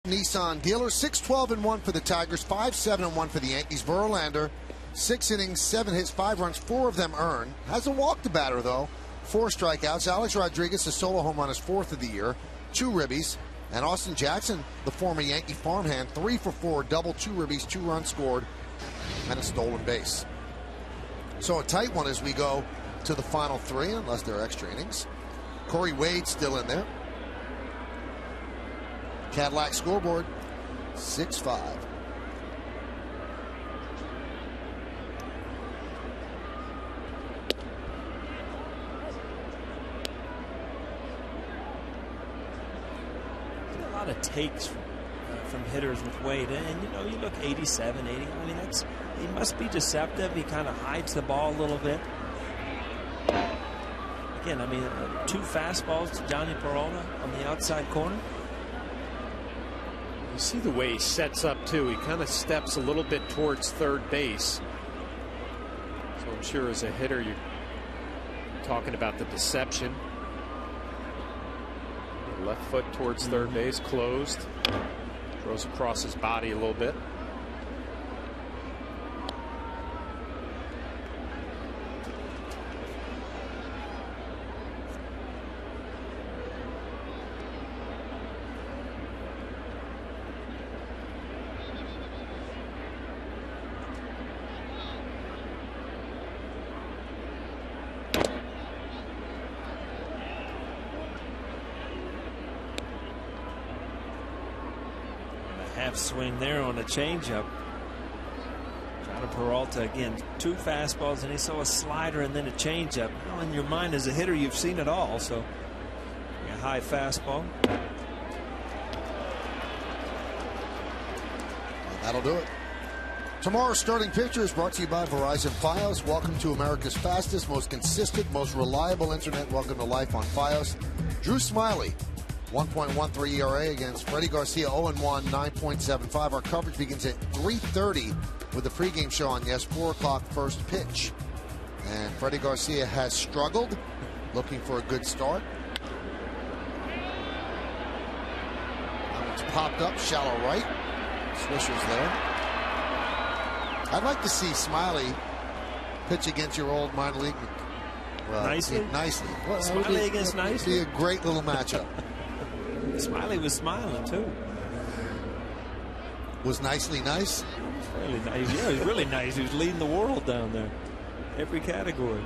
Nissan dealer. 6-12-1 for the Tigers, 5-7-1 for the Yankees. Verlander, 6 innings, 7 hits, 5 runs, 4 of them earned. Hasn't walked the batter though. 4 strikeouts. Alex Rodriguez, a solo home run, his 4th of the year. 2 ribbies. And Austin Jackson, the former Yankee farmhand, 3 for 4, double, 2 ribbies, 2 runs scored, and a stolen base. So a tight one as we go to the final 3, unless there are extra innings. Corey Wade still in there. Cadillac scoreboard, 6-5. A lot of takes from hitters with Wade, and you know, you look 87, 80. I mean, he must be deceptive. He kind of hides the ball a little bit. Again, I mean, 2 fastballs to Johnny Peralta on the outside corner. You see the way he sets up, too. He kind of steps a little bit towards third base. So I'm sure as a hitter, you're talking about the deception. Left foot towards third base, closed. Throws across his body a little bit. half swing there on a changeup. John Peralta again, 2 fastballs, and he saw a slider and then a changeup. Now in your mind as a hitter, you've seen it all. So a high fastball. That'll do it. Tomorrow's starting pitcher is brought to you by Verizon Fios. Welcome to America's fastest, most consistent, most reliable internet. Welcome to life on Fios. Drew Smiley, 1.13 ERA against Freddie Garcia, 0-1, 9.75. Our coverage begins at 3:30 with the pregame show on Yes, 4 o'clock first pitch. And Freddie Garcia has struggled, looking for a good start. That one's popped up, shallow right. Swisher's there. I'd like to see Smiley pitch against your old minor league. Nicely? Nicely. Well, Smiley against Nicely? It'd be a great little matchup. Smiley was smiling, too. Was Nicely nice? Really nice. Yeah, he was really nice. He was leading the world down there. Every category.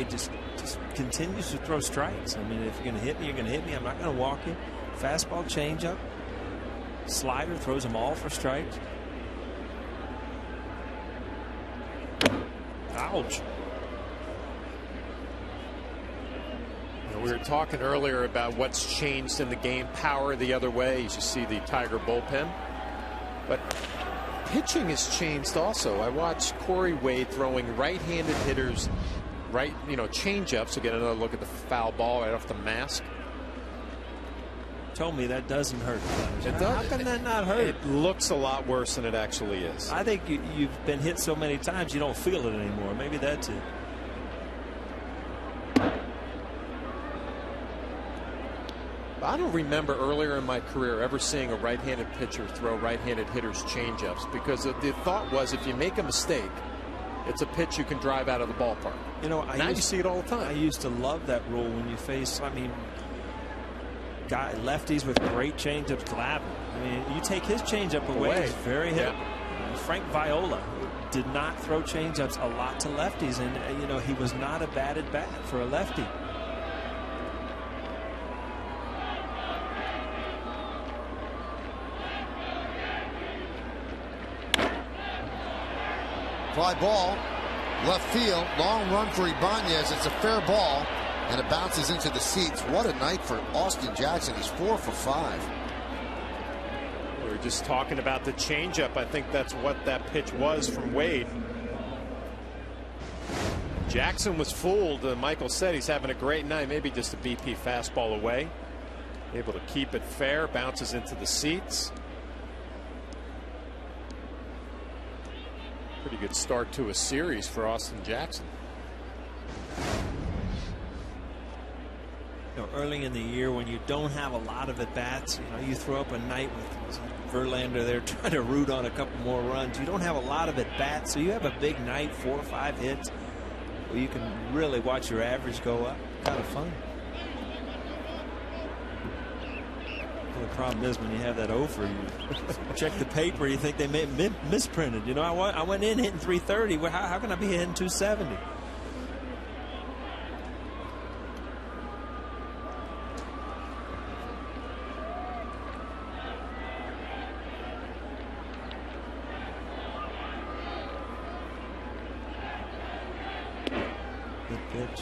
Just continues to throw strikes. I mean, if you're going to hit me, you're going to hit me. I'm not going to walk you. Fastball, changeup, slider, throws them all for strikes. Ouch. We were talking earlier about what's changed in the game. Power the other way. You should see the Tiger bullpen. But pitching has changed also. I watched Corey Wade throwing right-handed hitters change-ups. So get another look at the foul ball right off the mask. Told me that doesn't hurt. It does. How can that not hurt? It looks a lot worse than it actually is. I think you've been hit so many times you don't feel it anymore. Maybe that's it. I don't remember earlier in my career ever seeing a right-handed pitcher throw right-handed hitters change-ups, because the thought was if you make a mistake, it's a pitch you can drive out of the ballpark. You know, now you see it all the time. I used to love that rule when you face, lefties with great changeups. Glavine. I mean, you take his changeup away, he's very hit. Yeah. Frank Viola did not throw changeups a lot to lefties, and he was not a batted bat for a lefty. Fly ball, left field, long run for Ibanez. It's a fair ball, and it bounces into the seats. What a night for Austin Jackson. He's 4 for 5. We were just talking about the changeup. I think that's what that pitch was from Wade. Jackson was fooled. Michael said he's having a great night. Maybe just a BP fastball away. Able to keep it fair. Bounces into the seats. Pretty good start to a series for Austin Jackson. Early in the year, when you don't have a lot of at-bats, you throw up a night with Verlander there trying to root on a couple more runs. You don't have a lot of at-bats, so you have a big night, 4 or 5 hits, where you can really watch your average go up. Kind of fun. The problem is when you have that over, you check the paper, you think they may misprinted. I went in hitting 330. Well, how can I be hitting 270? Good pitch.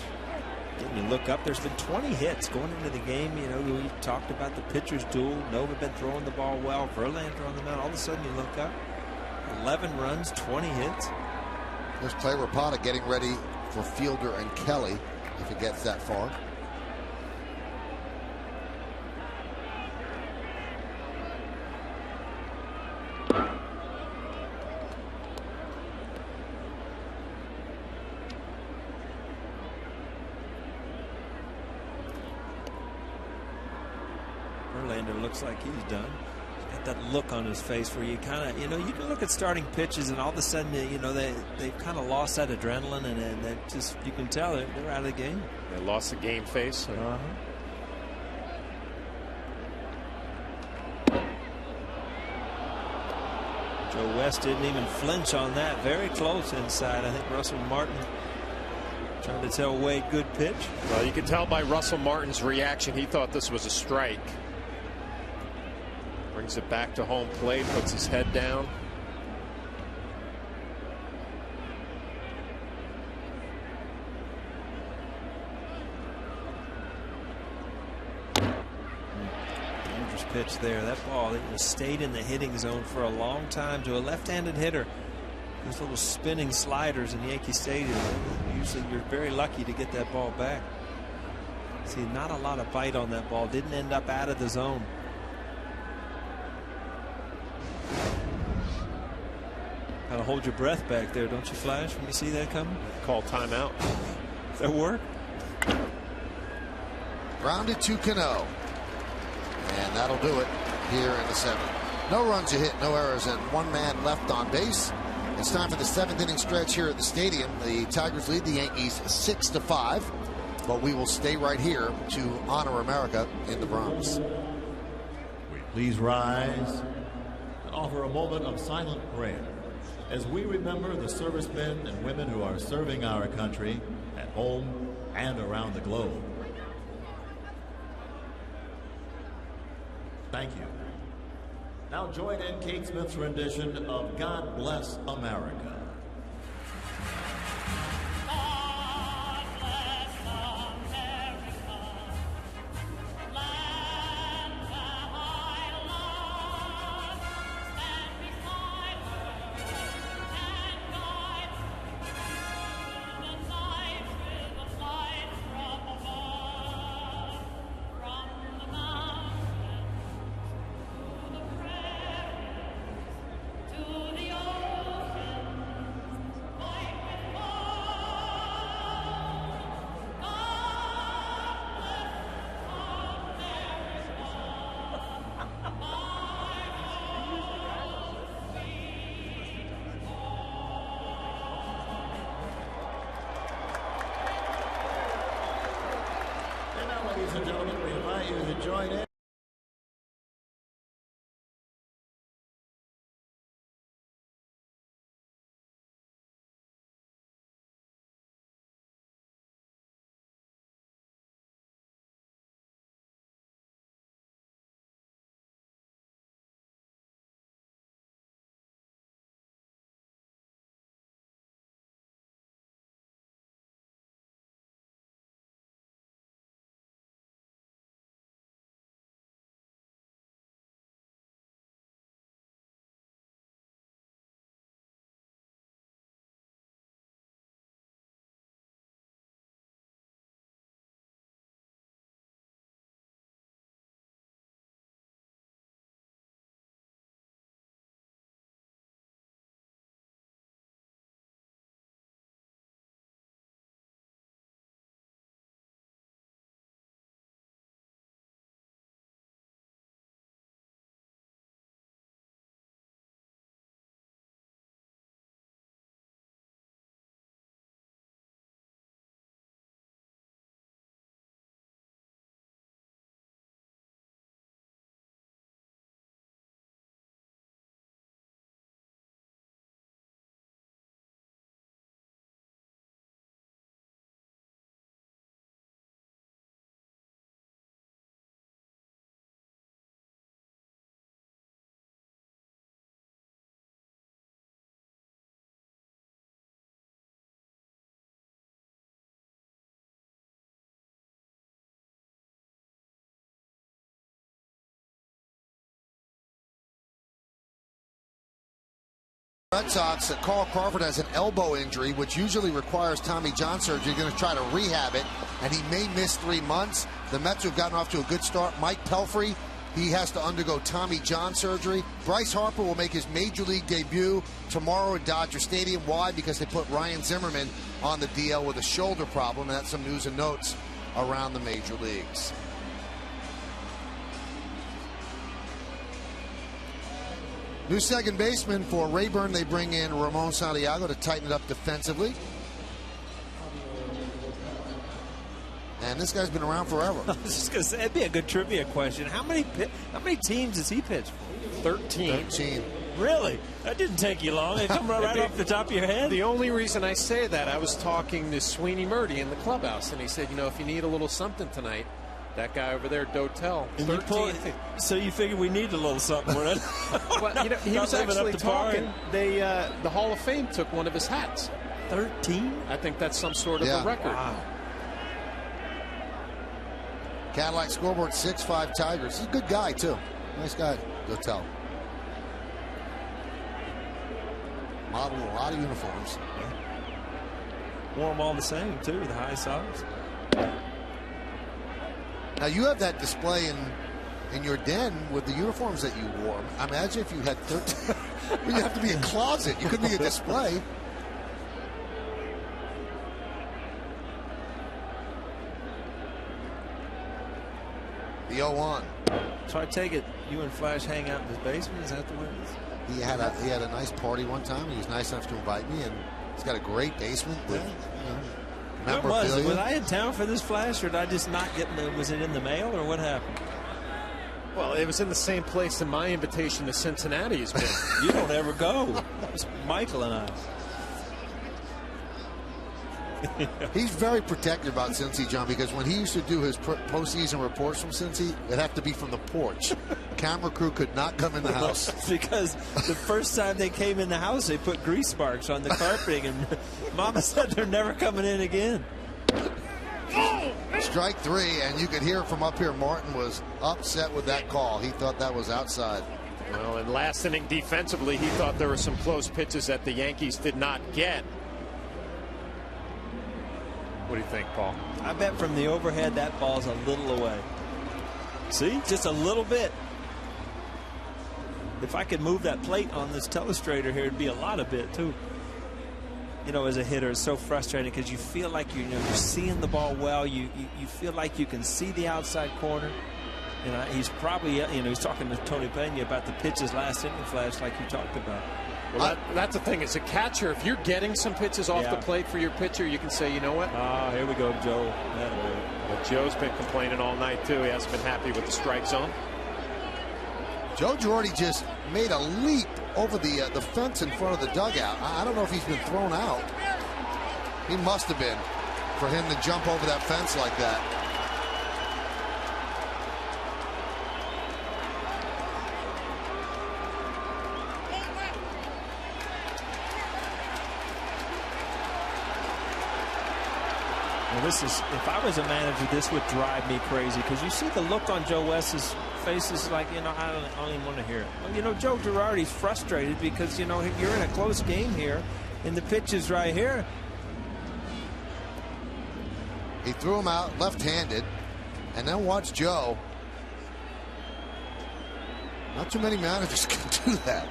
You look up, there's been 20 hits going into the game. We talked about the pitcher's duel. Nova been throwing the ball well. Verlander on the mound. All of a sudden you look up, 11 runs, 20 hits. There's Clay Rapata getting ready for Fielder and Kelly if it gets that far. Verlander looks like he's done. that look on his face where you kind of, you can look at starting pitches and all of a sudden, they've kind of lost that adrenaline and that just, you can tell they're out of the game. They lost the game face. Joe West didn't even flinch on that. Very close inside. I think Russell Martin trying to tell Wade good pitch. Well, you can tell by Russell Martin's reaction. He thought this was a strike. Brings it back to home plate, puts his head down. Dangerous pitch there. That ball stayed in the hitting zone for a long time to a left-handed hitter. Those little spinning sliders in Yankee Stadium, usually you're very lucky to get that ball back. See, not a lot of bite on that ball. Didn't end up out of the zone. Kind of hold your breath back there, don't you, Flash, when you see that coming? Call timeout. Does that work? Grounded to Cano. And that'll do it here in the 7th. No runs a hit, no errors, and one man left on base. It's time for the 7th inning stretch here at the stadium. The Tigers lead the Yankees 6-5, but we will stay right here to honor America in the Bronx. Please rise and offer a moment of silent prayer as we remember the servicemen and women who are serving our country at home and around the globe. Thank you. Now join in Kate Smith's rendition of God Bless America. Ladies and gentlemen, we invite you to join in. Red Sox, Carl Crawford has an elbow injury, which usually requires Tommy John surgery. You're going to try to rehab it, and he may miss 3 months. The Mets have gotten off to a good start. Mike Pelfrey, he has to undergo Tommy John surgery. Bryce Harper will make his major league debut tomorrow at Dodger Stadium. Why? Because they put Ryan Zimmerman on the DL with a shoulder problem, and that's some news and notes around the major leagues. New second baseman for Rayburn. They bring in Ramon Santiago to tighten it up defensively. And this guy's been around forever. I was just going to say, it'd be a good trivia question. How many teams does he pitch for? 13. Really? That didn't take you long. It come right off the top of your head. The only reason I say that, I was talking to Sweeney Murdy in the clubhouse, and he said, if you need a little something tonight, that guy over there, Dotel, 13. So you figured we need a little something, right? Well, he was actually talking. The Hall of Fame took one of his hats. 13? I think that's some sort of a record. Wow. Cadillac scoreboard 6-5 Tigers. He's a good guy, too. Nice guy, Dotel. Modeled a lot of uniforms. Wore them all the same, too, the high socks. Now, you have that display in your den with the uniforms that you wore. I imagine if you had 13. You have to be a closet. You couldn't be a display. The 0-1. So I take it you and Flash hang out in his basement? Is that the way it is? He had a nice party one time. He was nice enough to invite me, and he's got a great basement with memorabilia. Was I in town for this, Flash, or did I just not get was it in the mail, or what happened? Well, it was in the same place that my invitation to Cincinnati has been. You don't ever go. It's Michael and I. He's very protective about Cincy, John, because when he used to do his postseason reports from Cincy, it'd have to be from the porch. Camera crew could not come in the house. Because the first time they came in the house, they put grease marks on the carpeting, and Mama said they're never coming in again. Strike three, and you could hear from up here Martin was upset with that call. He thought that was outside. Well, in last inning defensively, he thought there were some close pitches that the Yankees did not get. What do you think, Paul? I bet from the overhead that ball's a little away. See? Just a little bit. If I could move that plate on this telestrator here, it'd be a lot of bit, too. As a hitter, it's so frustrating because you feel like you're seeing the ball well. You feel like you can see the outside corner. He's probably, he's talking to Tony Pena about the pitches last inning, Flash, like you talked about. Well, that's the thing. As a catcher, if you're getting some pitches off the plate for your pitcher, you can say, you know what? Here we go, Joe. Well, Joe's been complaining all night, too. He hasn't been happy with the strike zone. Joe Girardi just made a leap over the fence in front of the dugout. I don't know if he's been thrown out. He must have been, for him to jump over that fence like that. If I was a manager, this would drive me crazy because you see the look on Joe West's face is like, I don't even want to hear it. Well, Joe Girardi's frustrated because, you're in a close game here and the pitch is right here. He threw him out left-handed, and then watch Joe. Not too many managers can do that.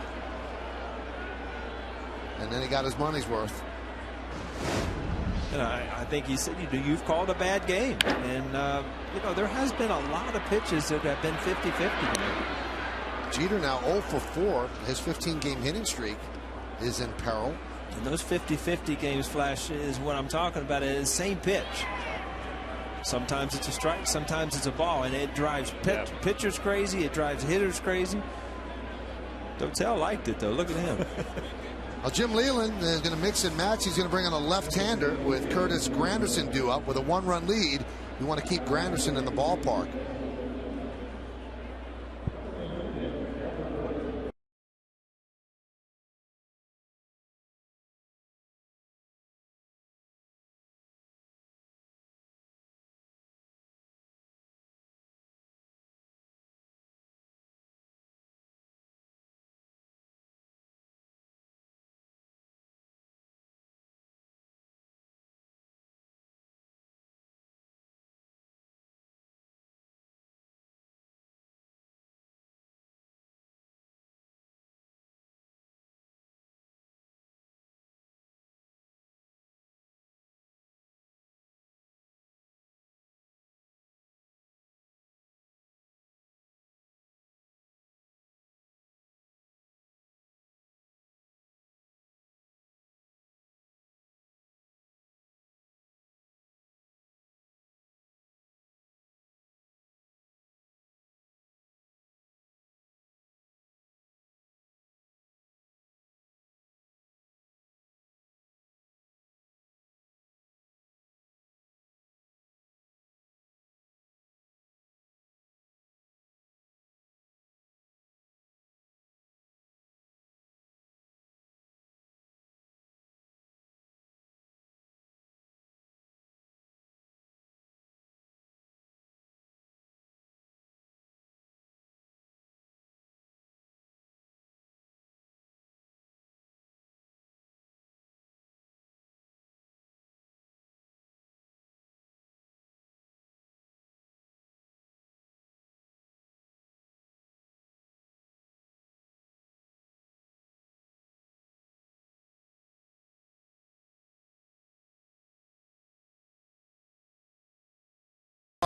And then he got his money's worth. I think he said, you've called a bad game. And, there has been a lot of pitches that have been 50-50 today. Jeter now 0 for 4. His 15-game hitting streak is in peril. And those 50-50 games, Flash, is what I'm talking about. It is the same pitch. Sometimes it's a strike, sometimes it's a ball, and it drives pitchers crazy. It drives hitters crazy. Dotel liked it, though. Look at him. Well, Jim Leland is going to mix and match. He's going to bring in a left-hander with Curtis Granderson due up with a 1-run lead. You want to keep Granderson in the ballpark.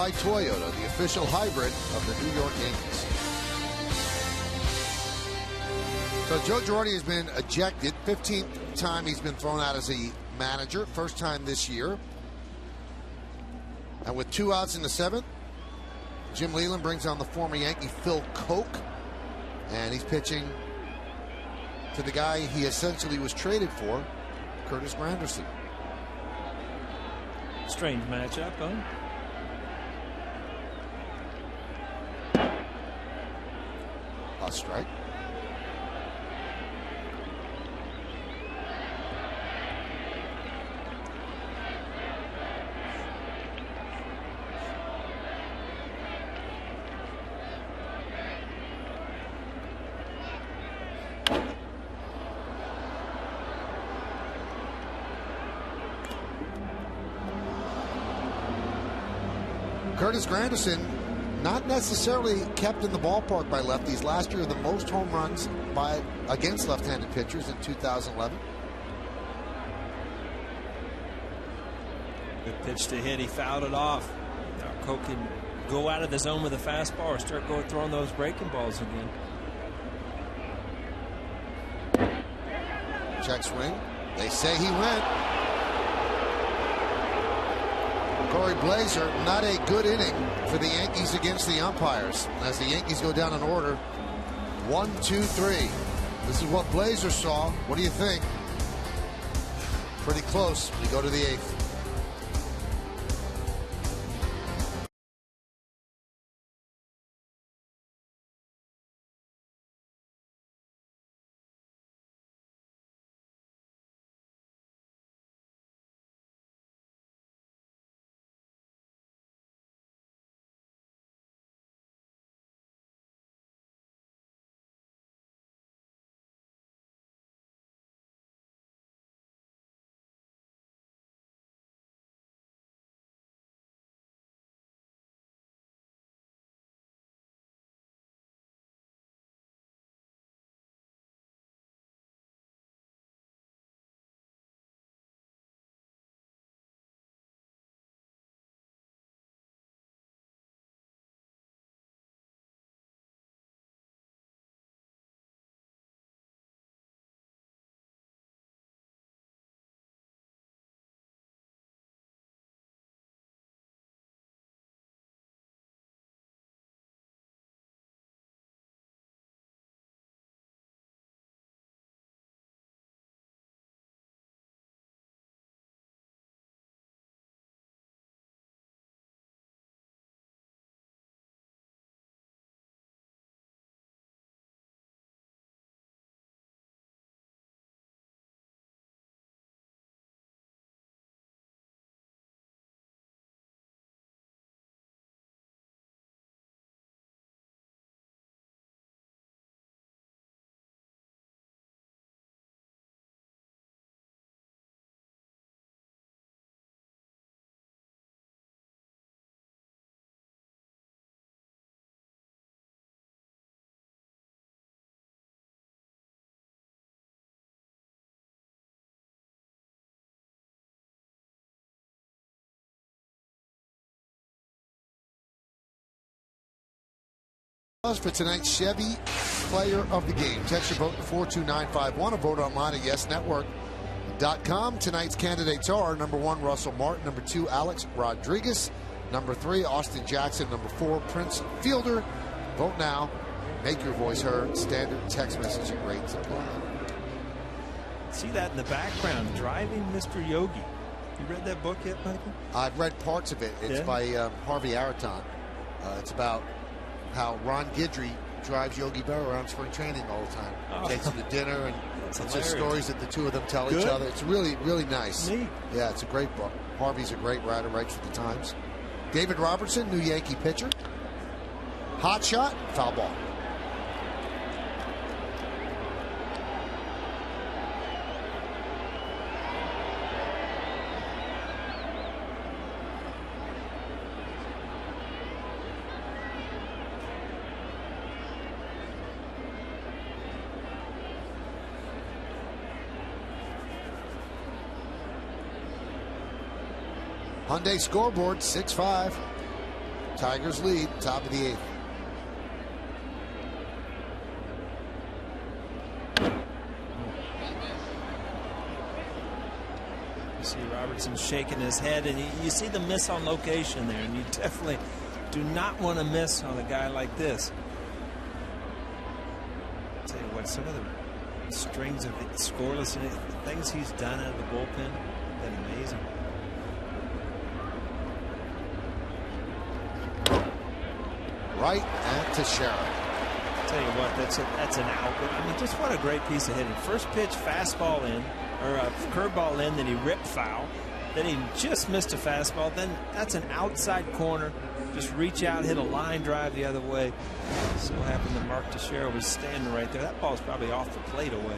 by Toyota, the official hybrid of the New York Yankees. So Joe Girardi has been ejected. 15th time he's been thrown out as a manager. First time this year. And with 2 outs in the 7th, Jim Leyland brings on the former Yankee Phil Koch. And he's pitching to the guy he essentially was traded for, Curtis Granderson. Strange matchup, huh? A strike. Curtis Granderson, not necessarily kept in the ballpark by lefties. Last year, the most home runs against left-handed pitchers in 2011. Good pitch to hit. He fouled it off. Now Koch can go out of the zone with a fastball or start throwing those breaking balls again. Check swing. They say he went. Corey Blazer, not a good inning for the Yankees against the umpires. As the Yankees go down in order, 1, 2, 3. This is what Blazer saw. What do you think? Pretty close. We go to the 8th. For tonight's Chevy Player of the Game. Text your vote to 42951 or vote online at yesnetwork.com. Tonight's candidates are number 1, Russell Martin, number 2, Alex Rodriguez, number 3, Austin Jackson, number 4, Prince Fielder. Vote now. Make your voice heard. Standard text messaging rates apply. See that in the background, Driving Mr. Yogi. You read that book yet, Michael? I've read parts of it. It's by Harvey Araton. It's about how Ron Guidry drives Yogi Berra around spring training all the time. Takes him to dinner, and it's just stories that the two of them tell each other. It's really, really nice. Neat. Yeah, it's a great book. Harvey's a great writer, writes for the Times. David Robertson, new Yankee pitcher. Hot shot, foul ball. Hyundai scoreboard 6-5. Tigers lead, top of the 8th. You see Robertson shaking his head, and you see the miss on location there, and you definitely do not want to miss on a guy like this. I'll tell you what, some of the strings of scoreless things he's done out of the bullpen have been amazing. Right at Teixeira. I'll tell you what, that's an out. But I mean, just what a great piece of hitting. First pitch, fastball in, or a curveball in, then he ripped foul. Then he just missed a fastball. Then that's an outside corner. Just reach out, hit a line drive the other way. So happened that Mark Teixeira was standing right there. That ball's probably off the plate away.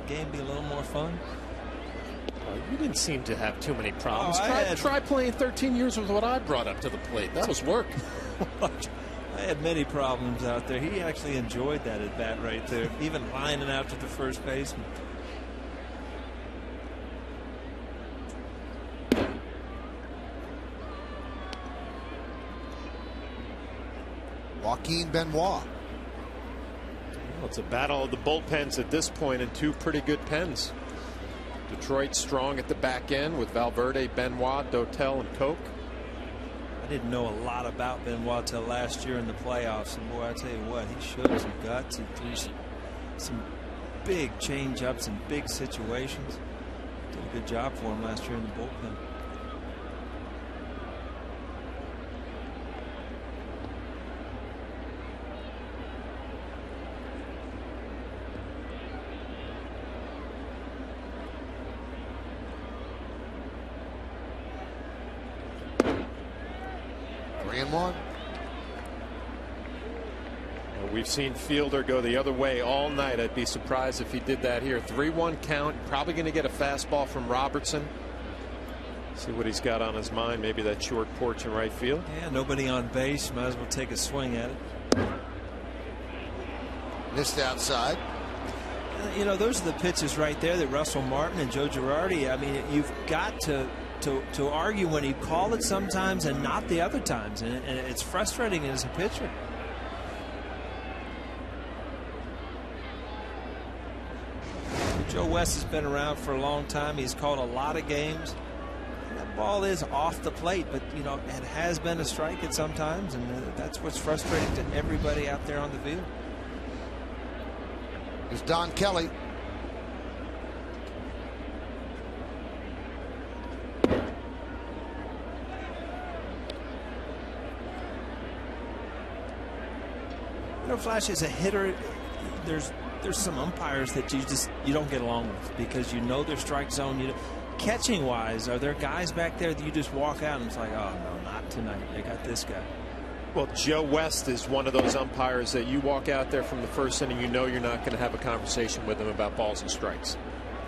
Game be a little more fun. You didn't seem to have too many problems. Oh, Try playing 13 years with what I brought up to the plate. That was work. I had many problems out there. He actually enjoyed that at bat right there, even lining out to the first baseman. Joaquin Benoit. Well, it's a battle of the bullpens at this point, and two pretty good pens. Detroit strong at the back end with Valverde, Benoit, Dotel, and Koch. I didn't know a lot about Benoit till last year in the playoffs, and boy, I tell you what, he showed some guts. He threw some big change-ups in big situations. Did a good job for him last year in the bullpen. We've seen Fielder go the other way all night. I'd be surprised if he did that here. 3-1 count. Probably going to get a fastball from Robertson. See what he's got on his mind. Maybe that short porch in right field. Yeah, nobody on base. Might as well take a swing at it. Missed outside. You know, those are the pitches right there that Russell Martin and Joe Girardi, I mean, you've got to argue when you call it sometimes and not the other times. And it's frustrating as a pitcher. Joe West has been around for a long time. He's called a lot of games. That ball is off the plate, but you know it has been a strike at sometimes, and that's what's frustrating to everybody out there on the field. Here's Don Kelly. You know, Flash, as a hitter, there's some umpires that you don't get along with because you know their strike zone. Catching wise, are there guys back there that you just walk out and it's like, oh no, not tonight. They got this guy. Well, Joe West is one of those umpires that you walk out there from the first inning, you know you're not going to have a conversation with him about balls and strikes.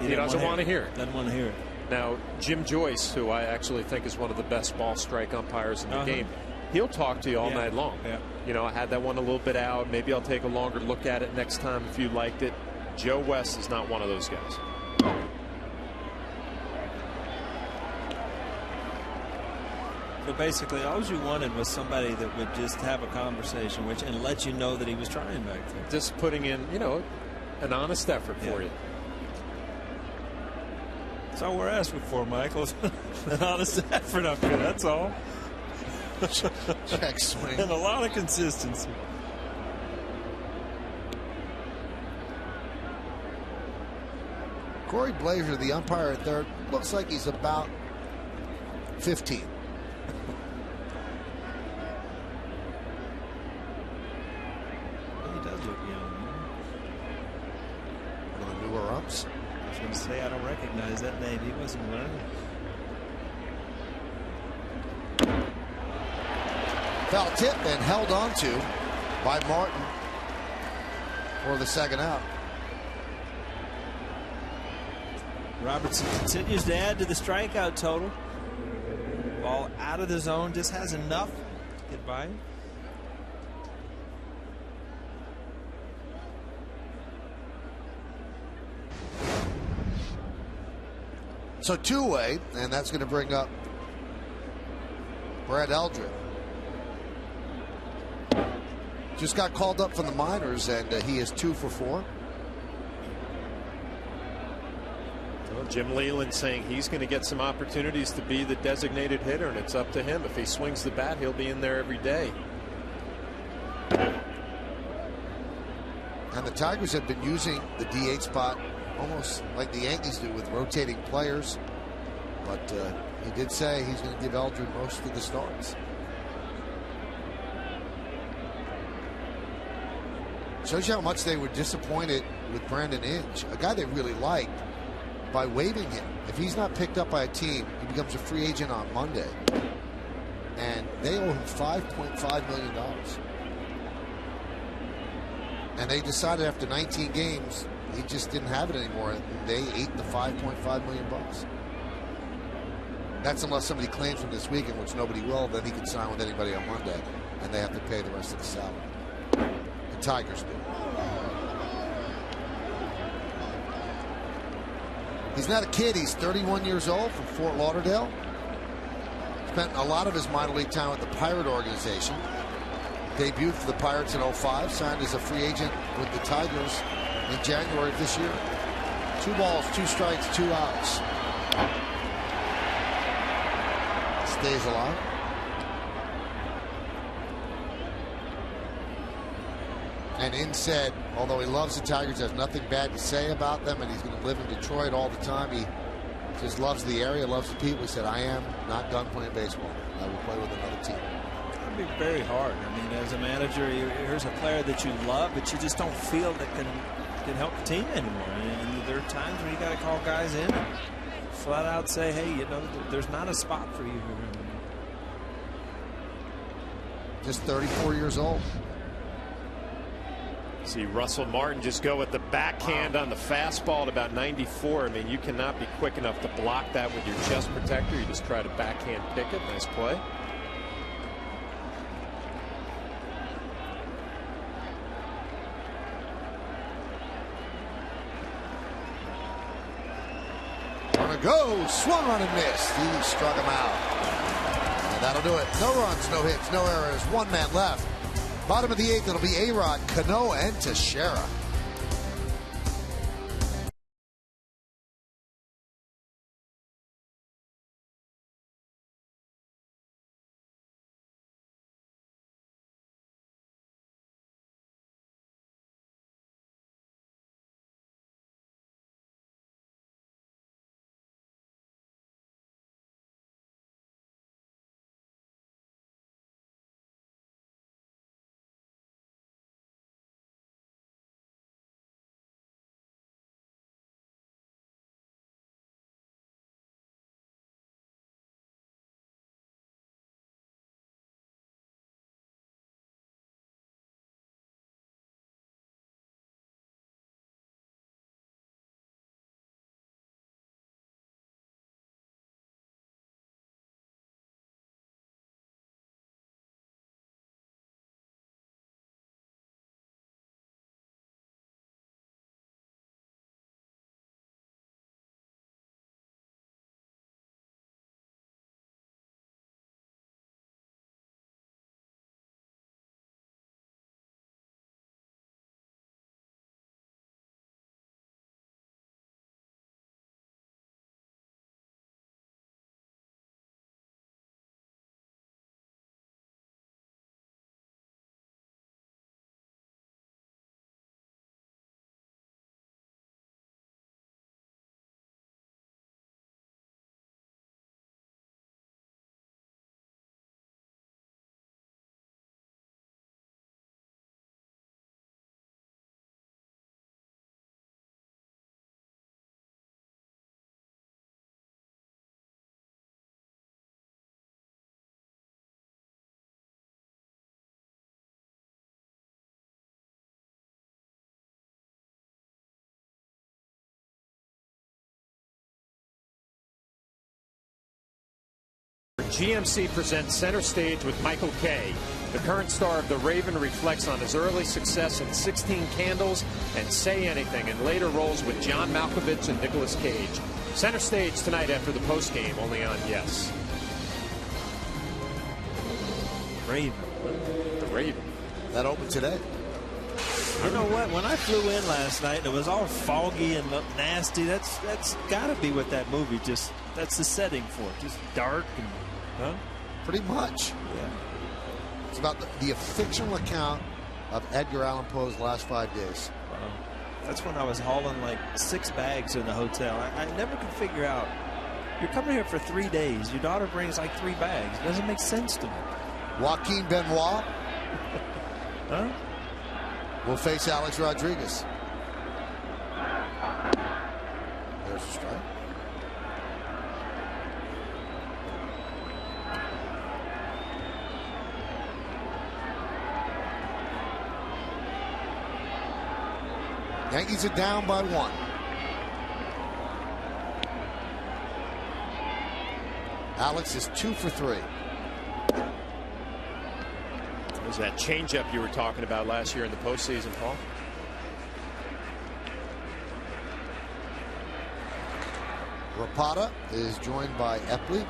He doesn't want to hear it. Doesn't want to hear it. Now, Jim Joyce, who I actually think is one of the best ball strike umpires in the game, he'll talk to you all night long. Yeah. You know, I had that one a little bit out. Maybe I'll take a longer look at it next time if you liked it. Joe West is not one of those guys. So basically, all you wanted was somebody that would just have a conversation and let you know that he was trying back there. Just putting in, you know, an honest effort for you. That's all we're asking for, Michael. An honest effort up here. That's all. Check swing. And a lot of consistency. Corey Blazer, the umpire at third, looks like he's about 15. He does look young. One of the newer umps. I was going to say I don't recognize that name. He wasn't learning. Foul tip and held on to by Martin for the second out. Robertson continues to add to the strikeout total. Ball out of the zone, just has enough to get by him. So two-way, and that's going to bring up Brad Eldred. Just got called up from the minors, and he is 2 for 4. Well, Jim Leland saying he's going to get some opportunities to be the designated hitter, and it's up to him. If he swings the bat, he'll be in there every day. And the Tigers have been using the DH spot almost like the Yankees do with rotating players. But he did say he's going to give Eldred most of the starts. Shows you how much they were disappointed with Brandon Inge, a guy they really liked, by waiving him. If he's not picked up by a team, he becomes a free agent on Monday. And they owe him $5.5 million. And they decided after 19 games, he just didn't have it anymore. And they ate the $5.5 million. That's unless somebody claims him this weekend, which nobody will. Then he can sign with anybody on Monday, and they have to pay the rest of the salary. The Tigers do. He's not a kid. He's 31 years old from Fort Lauderdale. Spent a lot of his minor league time with the Pirate organization. Debuted for the Pirates in 05. Signed as a free agent with the Tigers in January of this year. 2 balls, 2 strikes, 2 outs. Stays alive. And Inge said, although he loves the Tigers, has nothing bad to say about them, and he's going to live in Detroit all the time. He just loves the area, loves the people. He said, I am not done playing baseball. I will play with another team. It'd be very hard. I mean, as a manager, here's a player that you love, but you just don't feel that can help the team anymore. And there are times where you got to call guys in and flat out say, hey, you know, there's not a spot for you here. Just 34 years old. See Russell Martin just go with the backhand on the fastball at about 94. I mean, you cannot be quick enough to block that with your chest protector. You just try to backhand pick it. Nice play. Gonna go. Swung on and missed. He struck him out. And that'll do it. No runs, no hits, no errors. 1 man left. Bottom of the 8th, it'll be A-Rod, Cano, and Teixeira. GMC presents Center Stage with Michael Kay. The current star of The Raven reflects on his early success in 16 Candles and Say Anything, and later roles with John Malkovich and Nicolas Cage. Center stage tonight after the postgame, only on Yes. Raven. The Raven. That opened today. You know what? When I flew in last night, it was all foggy and looked nasty. That's got to be what that movie just. That's the setting for it. Just dark and. Huh? Pretty much. Yeah. It's about the fictional account of Edgar Allan Poe's last 5 days. Wow. That's when I was hauling like 6 bags in the hotel. I never could figure out. You're coming here for 3 days. Your daughter brings like 3 bags. It doesn't make sense to me. Joaquin Benoit Huh? will face Alex Rodriguez. There's a strike. Yankees are down by 1. Alex is 2 for 3. Was that changeup you were talking about last year in the postseason, Paul? Rapata is joined by Epley.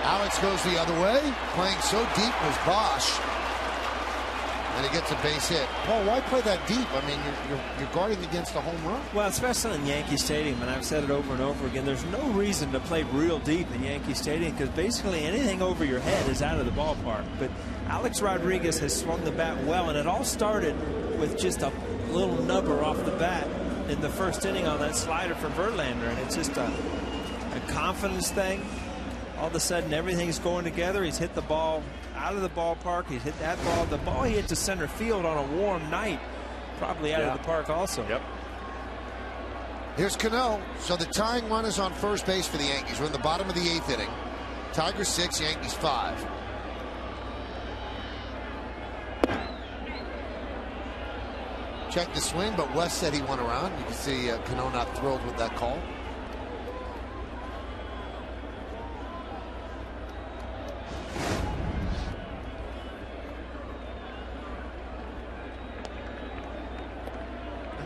Alex goes the other way. Playing so deep was Bosch. And he gets a base hit. Paul, why play that deep? I mean, you're guarding against a home run. Well, especially in Yankee Stadium, and I've said it over and over again, there's no reason to play real deep in Yankee Stadium because basically anything over your head is out of the ballpark. But Alex Rodriguez has swung the bat well, and it all started with just a little nubber off the bat in the first inning on that slider from Verlander, and it's just a confidence thing. All of a sudden, everything's going together. He's hit the ball out of the ballpark. He's hit that ball. The ball he hit to center field on a warm night, probably out of the park also. Yep. Here's Cano. So the tying run is on first base for the Yankees. We're in the bottom of the 8th inning. Tigers 6, Yankees 5. Check the swing, but West said he went around. You can see Cano not thrilled with that call.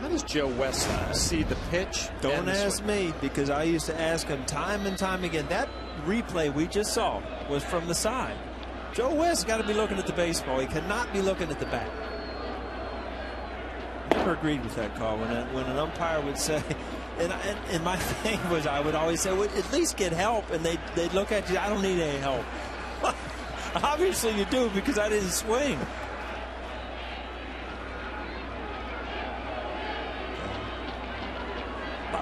How does Joe West see the pitch? Don't ask me, because I used to ask him time and time again. That replay we just saw was from the side. Joe West got to be looking at the baseball. He cannot be looking at the bat. Never agreed with that call. When an umpire would say, and my thing was, I would always say, well, at least get help, and they'd look at you. I don't need any help. Obviously you do, because I didn't swing.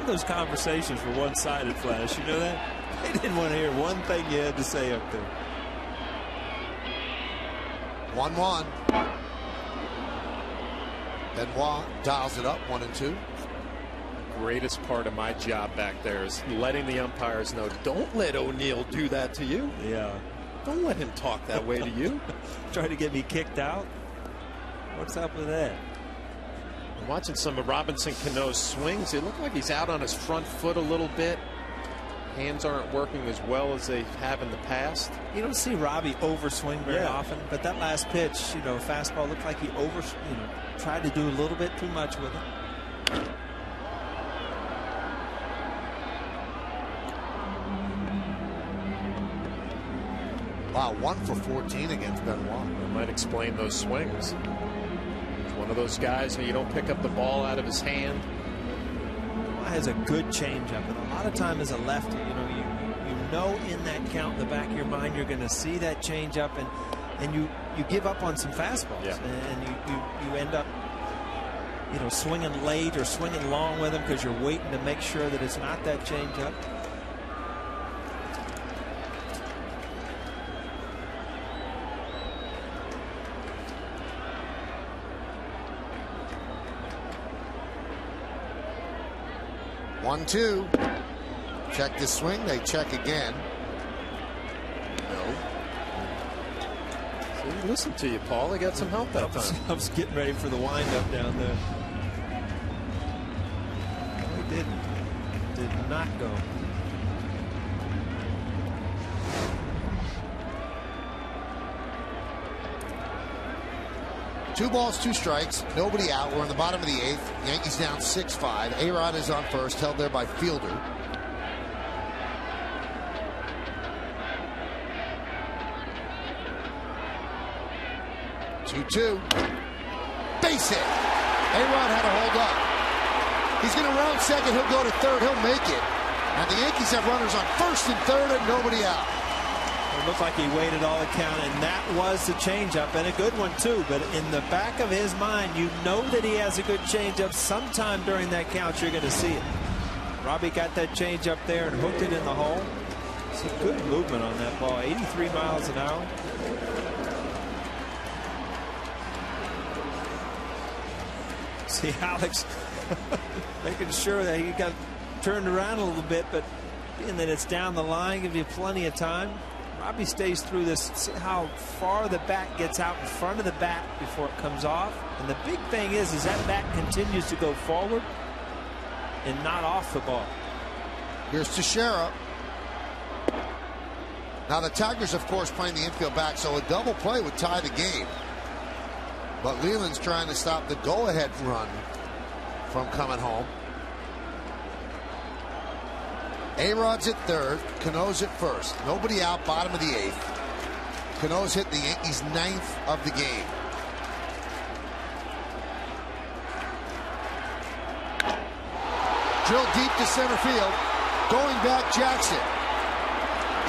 Those conversations were one-sided, Flash. You know that? They didn't want to hear one thing you had to say up there. 1-1. Benoit dials it up 1-2. Greatest part of my job back there is letting the umpires know, don't let O'Neill do that to you. Yeah. Don't let him talk that way to you. Trying to get me kicked out? What's up with that? Watching some of Robinson Cano's swings, it looked like he's out on his front foot a little bit. Hands aren't working as well as they have in the past. You don't see Robbie overswing very often, but that last pitch, fastball looked like he tried to do a little bit too much with it. Wow, 1 for 14 against Benoit. That might explain those swings. One of those guys who you don't pick up the ball out of his hand. Has a good changeup, and a lot of time as a lefty, you know in that count in the back of your mind you're going to see that changeup, and you give up on some fastballs, and you end up swinging late or swinging long with them because you're waiting to make sure that it's not that changeup. One, two. Check this swing. They check again. No. See, listen to you, Paul. They got some help that time. I was getting ready for the windup down there. No, he didn't. Did not go. 2 balls, 2 strikes, nobody out. We're in the bottom of the 8th. Yankees down 6-5. A-Rod is on first, held there by Fielder. Two. Base hit. A-Rod had to hold up. He's going to round second. He'll go to third. He'll make it. And the Yankees have runners on first and third and nobody out. It looked like he waited all the count, and that was the changeup, and a good one too. But in the back of his mind, you know that he has a good changeup. Sometime during that count, you're going to see it. Robbie got that changeup there and hooked it in the hole. It's a good movement on that ball. 83 miles an hour. See Alex making sure that he got turned around a little bit, but being that it's down the line, give you plenty of time. Robbie stays through this. See how far the bat gets out in front of the bat before it comes off. And the big thing is that bat continues to go forward and not off the ball. Here's Teixeira. Now the Tigers, of course, playing the infield back, so a double play would tie the game. But Leland's trying to stop the go-ahead run from coming home. A-Rod's at third. Cano's at first. Nobody out, bottom of the 8th. Cano's hit the Yankees' 9th of the game. Drilled deep to center field. Going back, Jackson.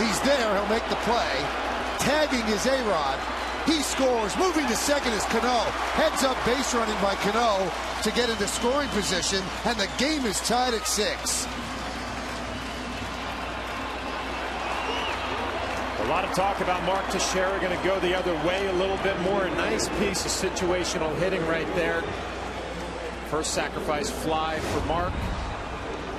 He's there. He'll make the play. Tagging is A-Rod. He scores. Moving to second is Cano. Heads up base running by Cano to get into scoring position, and the game is tied at 6. A lot of talk about Mark Teixeira going to go the other way a little bit more. A nice piece of situational hitting right there. First sacrifice fly for Mark.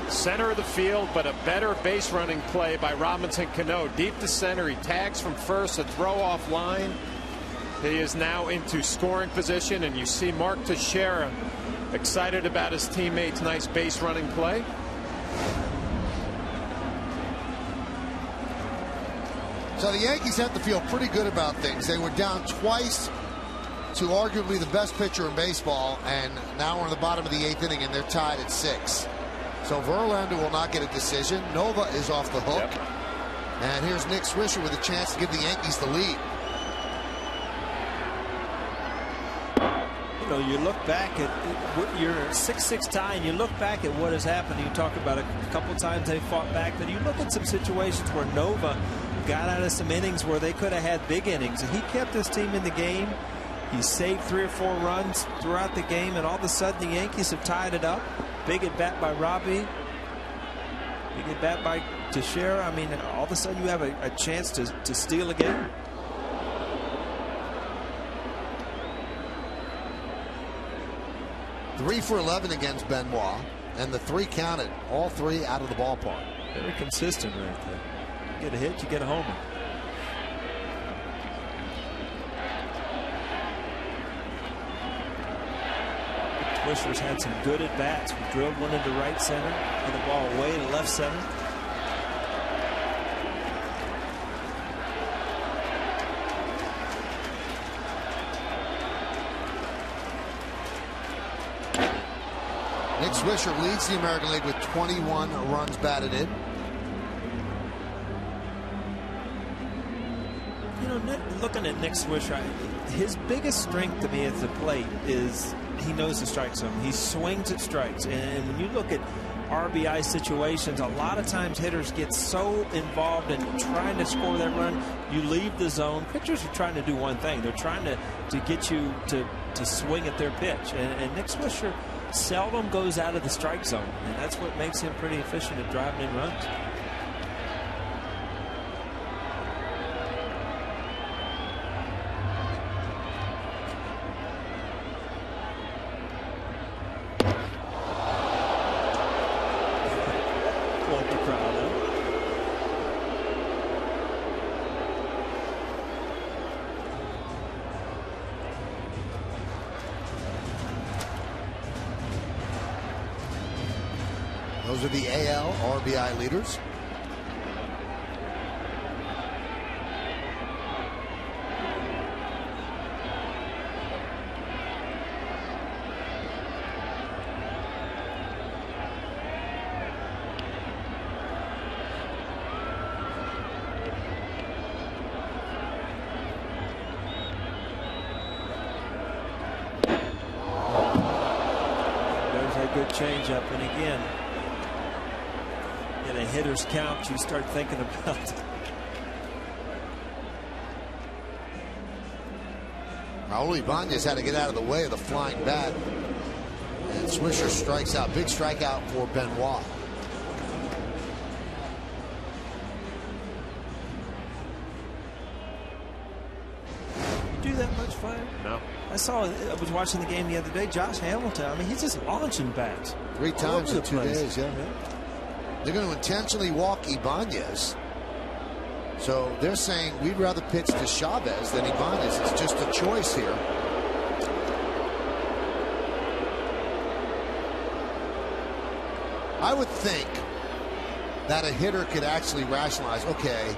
Center of the field, but a better base running play by Robinson Cano. Deep to center. He tags from first, a throw off line. He is now into scoring position, and you see Mark Teixeira excited about his teammates' nice base running play. So the Yankees have to feel pretty good about things. They were down twice to arguably the best pitcher in baseball, and now we're in the bottom of the 8th inning, and they're tied at 6. So Verlander will not get a decision. Nova is off the hook. Yep. And here's Nick Swisher with a chance to give the Yankees the lead. You know, you look back at you're 6-6 tie, and you look back at what has happened. You talk about a couple times they fought back, but you look at some situations where Nova got out of some innings where they could have had big innings, and he kept his team in the game. He saved 3 or 4 runs throughout the game, and all of a sudden the Yankees have tied it up. Big at bat by Robbie. Big at bat by Teixeira. I mean, all of a sudden you have a chance to steal a game. Three for 11 against Benoit, and the 3 counted. All 3 out of the ballpark. Very consistent right there. You get a hit, you get a homer. Twisher's had some good at bats. We drilled one into right center, and the ball away to left center. Nick Swisher leads the American League with 21 runs batted in. You know, looking at Nick Swisher, his biggest strength to me at the plate is he knows the strike zone. He swings at strikes. And when you look at RBI situations, a lot of times hitters get so involved in trying to score that run, you leave the zone. Pitchers are trying to do one thing. They're trying to get you to swing at their pitch. And Nick Swisher seldom goes out of the strike zone. And that's what makes him pretty efficient at driving in runs. Those are the AL RBI leaders. changeup. And again, in a hitter's count, you start thinking about Raul Ibanez had to get out of the way of the flying bat. And Swisher strikes out. Big strikeout for Benoit. do that much, Fire? No. I was watching the game the other day. Josh Hamilton, I mean, he's just launching bats. 3 times in 2 days, yeah. They're going to intentionally walk Ibanez. So they're saying we'd rather pitch to Chavez than Ibanez. It's just a choice here. I would think that a hitter could actually rationalize, okay,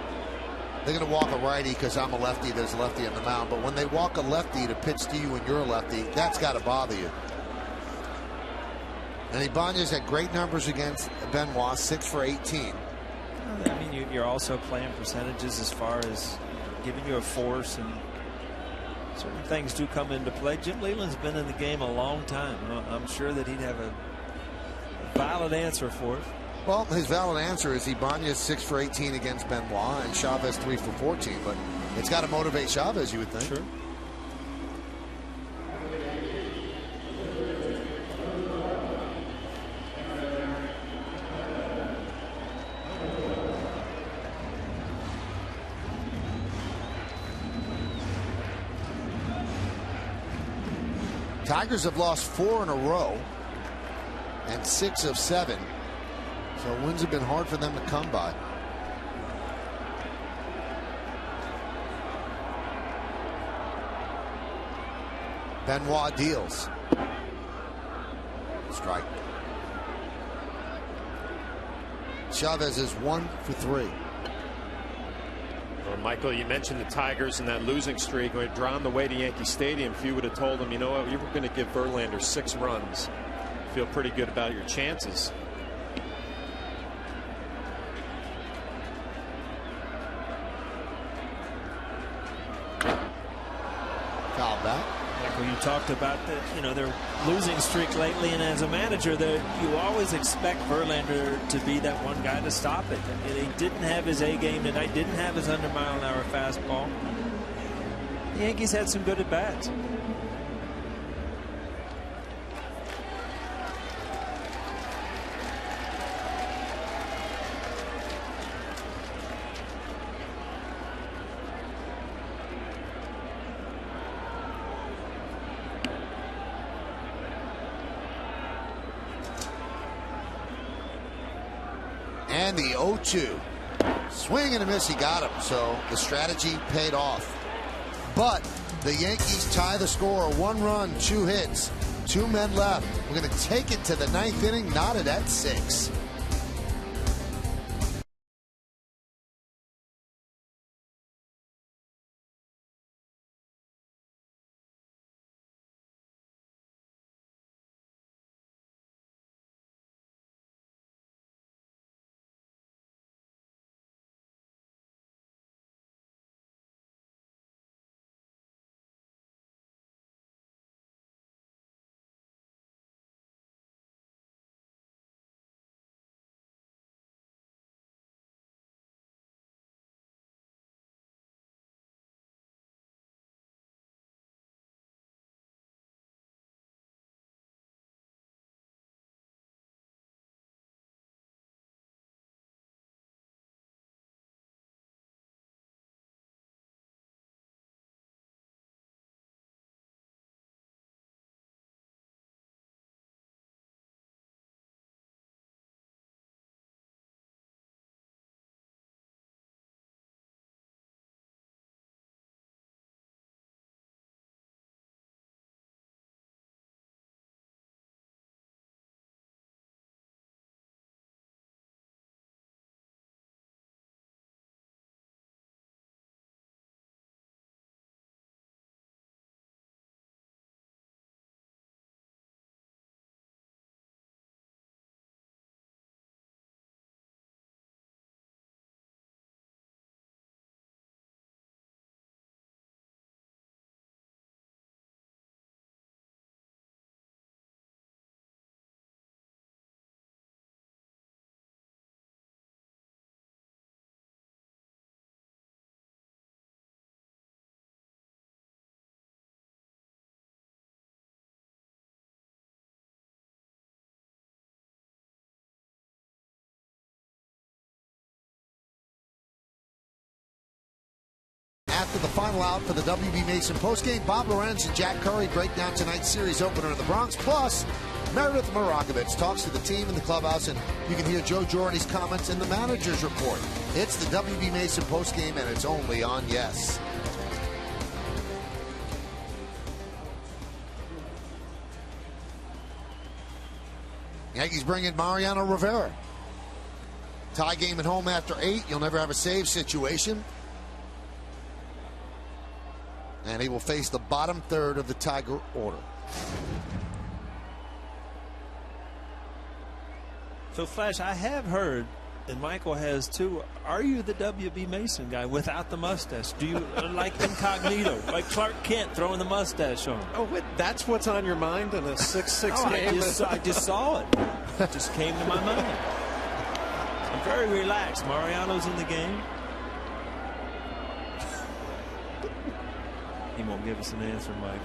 they're going to walk a righty because I'm a lefty, there's a lefty on the mound. But when they walk a lefty to pitch to you and you're a lefty, that's got to bother you. And Ibanez had great numbers against Benoit, 6 for 18. I mean, you're also playing percentages as far as giving you a force, and certain things do come into play. Jim Leland's been in the game a long time. I'm sure that he'd have a valid answer for it. Well, his valid answer is Ibanez 6 for 18 against Benoit and Chavez 3 for 14. But it's got to motivate Chavez, you would think. Sure. Tigers have lost 4 in a row and 6 of 7. So wins have been hard for them to come by. Benoit deals. Strike. Chavez is 1 for 3. Well, Michael, you mentioned the Tigers and that losing streak. When drawn the way to Yankee Stadium, if you would have told them, you know what, you were going to give Verlander 6 runs, feel pretty good about your chances. Foul back. Michael, you talked about their losing streak lately, and as a manager, you always expect Verlander to be that one guy to stop it. And he didn't have his A game tonight, didn't have his under mile-an-hour fastball. The Yankees had some good at bats. And the 0-2. Swing and a miss, he got him. So the strategy paid off. But the Yankees tie the score. 1 run, 2 hits, 2 men left. We're going to take it to the 9th inning, knotted at 6. to the final out for the WB Mason postgame. Bob Lorenz and Jack Curry break down tonight's series opener in the Bronx. Plus, Meredith Marakovich talks to the team in the clubhouse, and you can hear Joe Girardi's comments in the manager's report. It's the WB Mason postgame, and it's only on Yes. Yankees bring in Mariano Rivera. Tie game at home after 8. You'll never have a save situation. And he will face the bottom third of the Tiger order. So, Flash, I have heard, and Michael has too, are you the W.B. Mason guy without the mustache? Do you like incognito, like Clark Kent throwing the mustache on? Oh, that's what's on your mind in a 6-6 game? I just saw it. It just came to my mind. I'm very relaxed. Mariano's in the game. He won't give us an answer, Michael.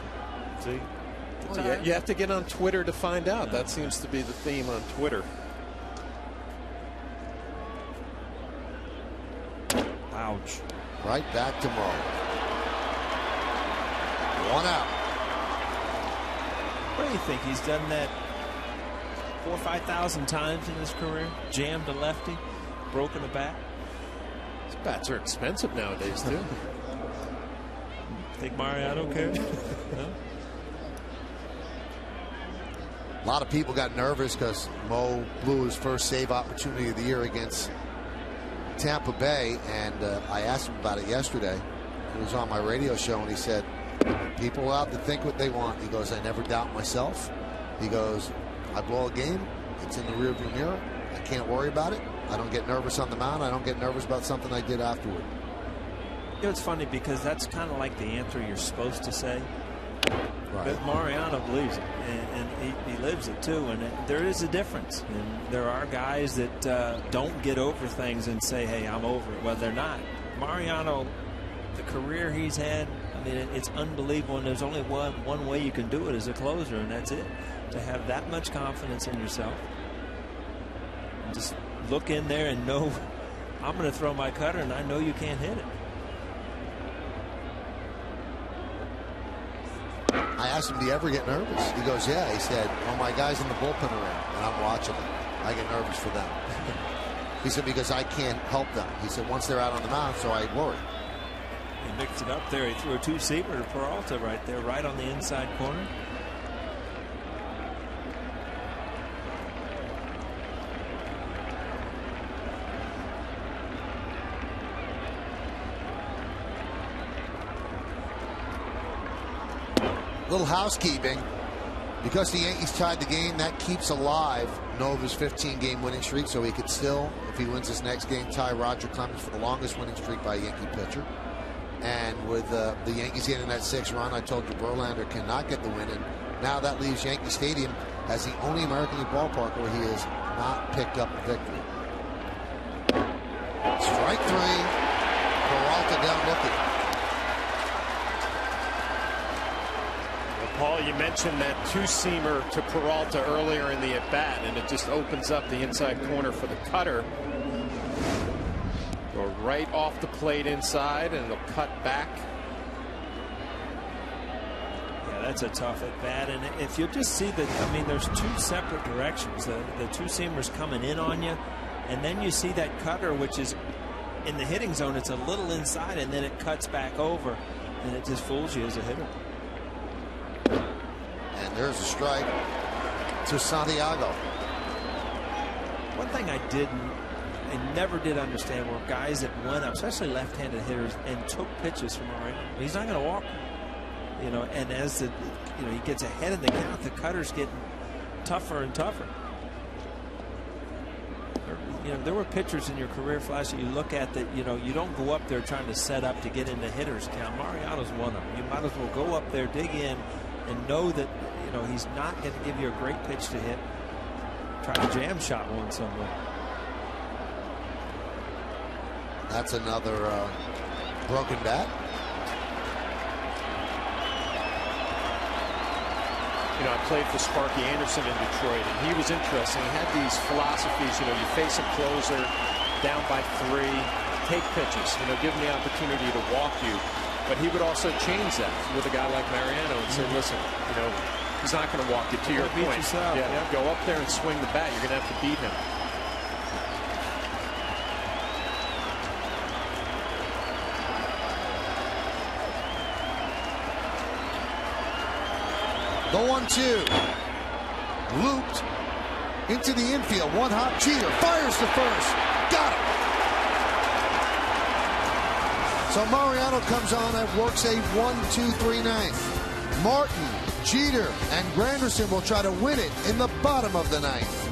See? Well, you have to get on Twitter to find out. That seems to be the theme on Twitter. Ouch. Right back to Mo. 1 out. What do you think? He's done that 4,000 or 5,000 times in his career? Jammed a lefty, broken a bat. These bats are expensive nowadays, too. Think Mariano cares? No? A lot of people got nervous because Mo blew his first save opportunity of the year against Tampa Bay, and I asked him about it yesterday. He was on my radio show, and he said, people are allowed to think what they want. He goes, I never doubt myself. He goes, I blow a game, it's in the rearview mirror. I can't worry about it. I don't get nervous on the mound. I don't get nervous about something I did afterward. You know, it's funny because that's kind of like the answer you're supposed to say. Right. But Mariano believes it, and he lives it too. And there is a difference. And there are guys that don't get over things and say, hey, I'm over it. Well, they're not. Mariano, the career he's had, I mean, it's unbelievable. And there's only one way you can do it as a closer, and that's it. To have that much confidence in yourself. And just look in there and know, I'm going to throw my cutter, and I know you can't hit it. I asked him, do you ever get nervous? He goes, yeah. He said, well, my guys in the bullpen are in, and I'm watching them. I get nervous for them. He said, because I can't help them. He said, once they're out on the mound, so I worry. He mixed it up there. He threw a two-seamer to Peralta right there, right on the inside corner. Little housekeeping. Because the Yankees tied the game, that keeps alive Nova's 15-game winning streak, so he could still, if he wins his next game, tie Roger Clemens for the longest winning streak by a Yankee pitcher. And with the Yankees getting that 6th run, I told you Verlander cannot get the win, and now that leaves Yankee Stadium as the only American League ballpark where he has not picked up the victory. Strike 3. Peralta down looking. Paul, you mentioned that two-seamer to Peralta earlier in the at-bat, and it just opens up the inside corner for the cutter. Go right off the plate inside, and it'll cut back. Yeah, that's a tough at-bat, and if you just see that, I mean, there's two separate directions. The two-seamer's coming in on you, and then you see that cutter, which is in the hitting zone. It's a little inside, and then it cuts back over, and it just fools you as a hitter. And there's a strike to Santiago. One thing I never did understand were guys that went up, especially left-handed hitters, and took pitches from Mariano. He's not going to walk, you know. And as he gets ahead of the count, the cutter's getting tougher and tougher. You know, there were pitchers in your career, Flash, that you look at that, you know, you don't go up there trying to set up to get into hitters count. Mariano's one of them. You might as well go up there, dig in, and know that, you know, he's not going to give you a great pitch to hit. Try to jam shot one somewhere. That's another broken bat. You know, I played for Sparky Anderson in Detroit, and he was interesting. He had these philosophies, you know, you face a closer down by 3, take pitches, you know, give him the opportunity to walk you. But he would also change that with a guy like Mariano and say, listen, you know, he's not going to walk you to your beat point. yourself. Yeah, go up there and swing the bat. You're going to have to beat him. The 1-2. Looped into the infield. One hop. Jeter fires to first. Got it. So Mariano comes on and works a 1-2-3 ninth. Martin, Jeter, and Granderson will try to win it in the bottom of the ninth.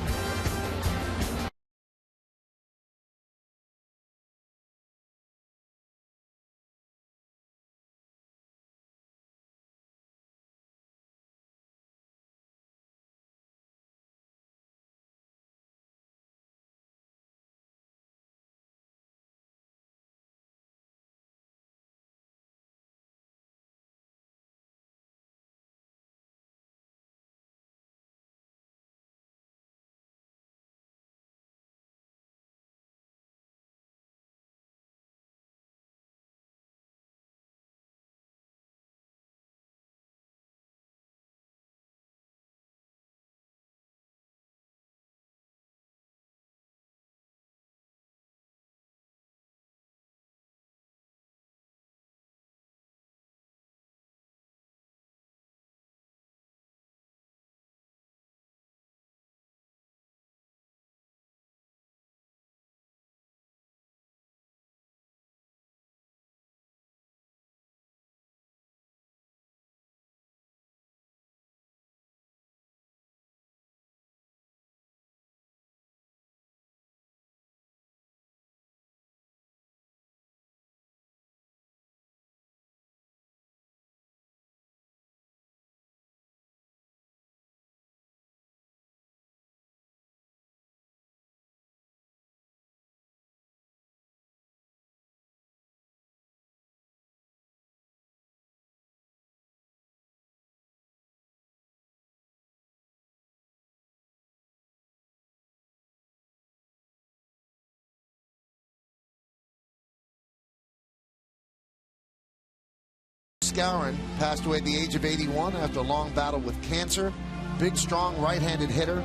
Skowron passed away at the age of 81 after a long battle with cancer. Big, strong, right-handed hitter.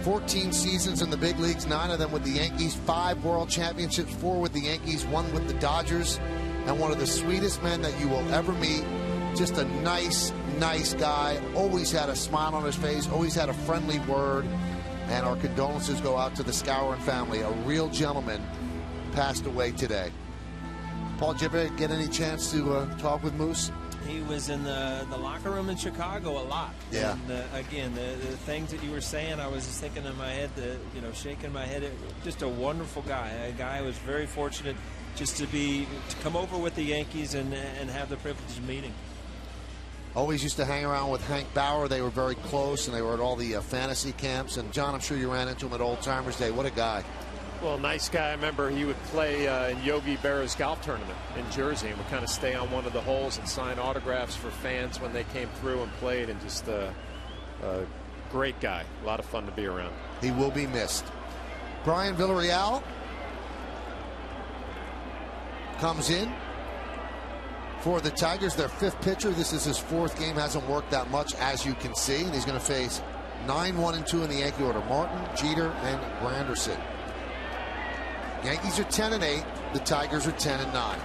14 seasons in the big leagues, 9 of them with the Yankees, 5 world championships, 4 with the Yankees, 1 with the Dodgers, and one of the sweetest men that you will ever meet. Just a nice, nice guy. Always had a smile on his face, always had a friendly word. And our condolences go out to the Skowron family. A real gentleman passed away today. Paul, did you ever get any chance to talk with Moose? He was in the locker room in Chicago a lot. Yeah. And, again, the things that you were saying, I was just thinking in my head, shaking my head. Just a wonderful guy. A guy who was very fortunate just to come over with the Yankees and have the privilege of meeting. Always used to hang around with Hank Bauer. They were very close, and they were at all the fantasy camps. And, John, I'm sure you ran into him at Old Timers Day. What a guy. Well, nice guy. I remember he would play in Yogi Berra's golf tournament in Jersey and would kind of stay on one of the holes and sign autographs for fans when they came through and played, and just a great guy. A lot of fun to be around. He will be missed. Brian Villarreal comes in for the Tigers, their 5th pitcher. This is his 4th game. Hasn't worked that much, as you can see. And he's going to face 9-1-2 in the Yankee order. Martin, Jeter, and Granderson. Yankees are 10-8. The Tigers are 10-9.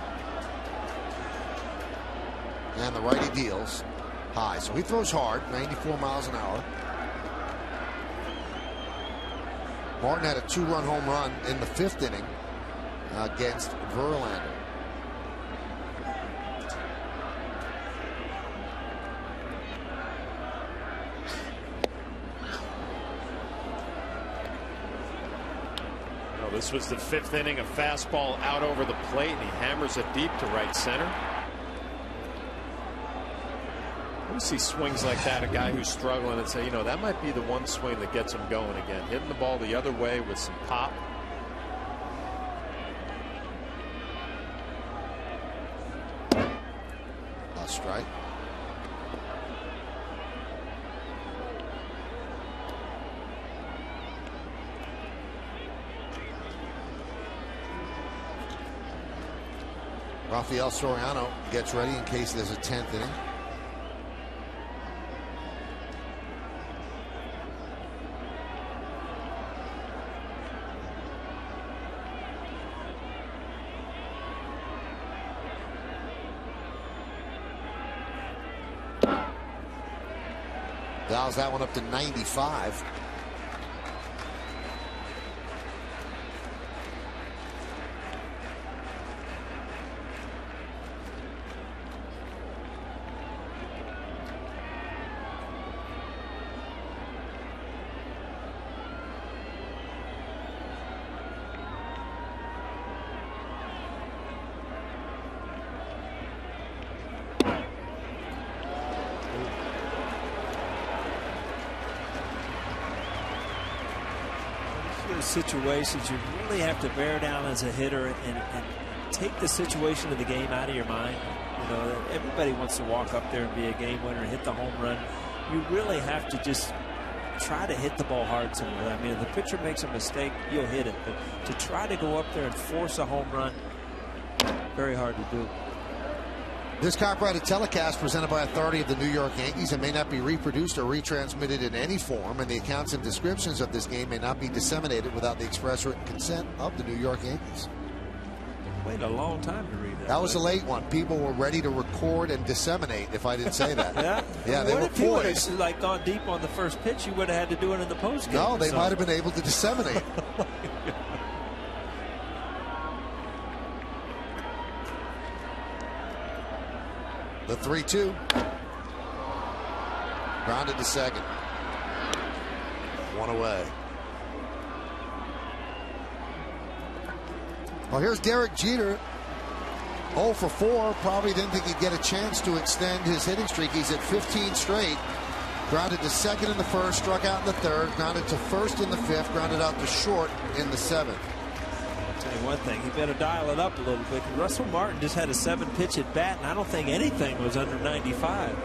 And the righty deals high. So he throws hard, 94 miles an hour. Martin had a 2-run home run in the 5th inning against Verlander. This was the 5th inning, a fastball out over the plate, and he hammers it deep to right center. We see swings like that, a guy who's struggling, and say, that might be the one swing that gets him going again. Hitting the ball the other way with some pop. A strike. Rafael Soriano gets ready in case there's a 10th inning. Dials that one up to 95. Situations you really have to bear down as a hitter and take the situation of the game out of your mind. You know, everybody wants to walk up there and be a game winner and hit the home run. You really have to just try to hit the ball hard somewhere. I mean, if the pitcher makes a mistake, you'll hit it. But to try to go up there and force a home run, very hard to do. This copyrighted telecast presented by authority of the New York Yankees and may not be reproduced or retransmitted in any form, and the accounts and descriptions of this game may not be disseminated without the express written consent of the New York Yankees. Wait a long time to read that. That was a late one. People were ready to record and disseminate if I didn't say that. Yeah? Yeah, they what were if you would poised. have like gone deep on the first pitch? You would have had to do it in the post game. No, they might have been able to disseminate. The 3-2. Grounded to second. One away. Well, here's Derek Jeter. 0 for 4. Probably didn't think he'd get a chance to extend his hitting streak. He's at 15 straight. Grounded to second in the first, struck out in the third, grounded to first in the fifth, grounded out to short in the seventh. I'll tell you one thing, he better dial it up a little bit. Russell Martin just had a 7-pitch at bat, and I don't think anything was under 95.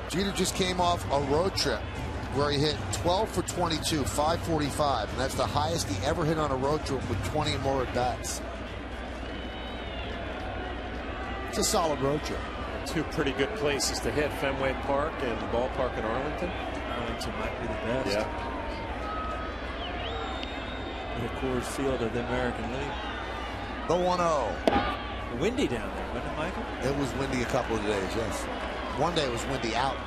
Jeter just came off a road trip where he hit 12 for 22, 545, and that's the highest he ever hit on a road trip with 20 or more at bats. It's a solid road trip. Two pretty good places to hit, Fenway Park and the ballpark in Arlington. Arlington might be the best. Yeah. The Coors Field of the American League. The 1-0. Windy down there, wasn't it, Michael? It was windy a couple of days, yes. One day it was windy out.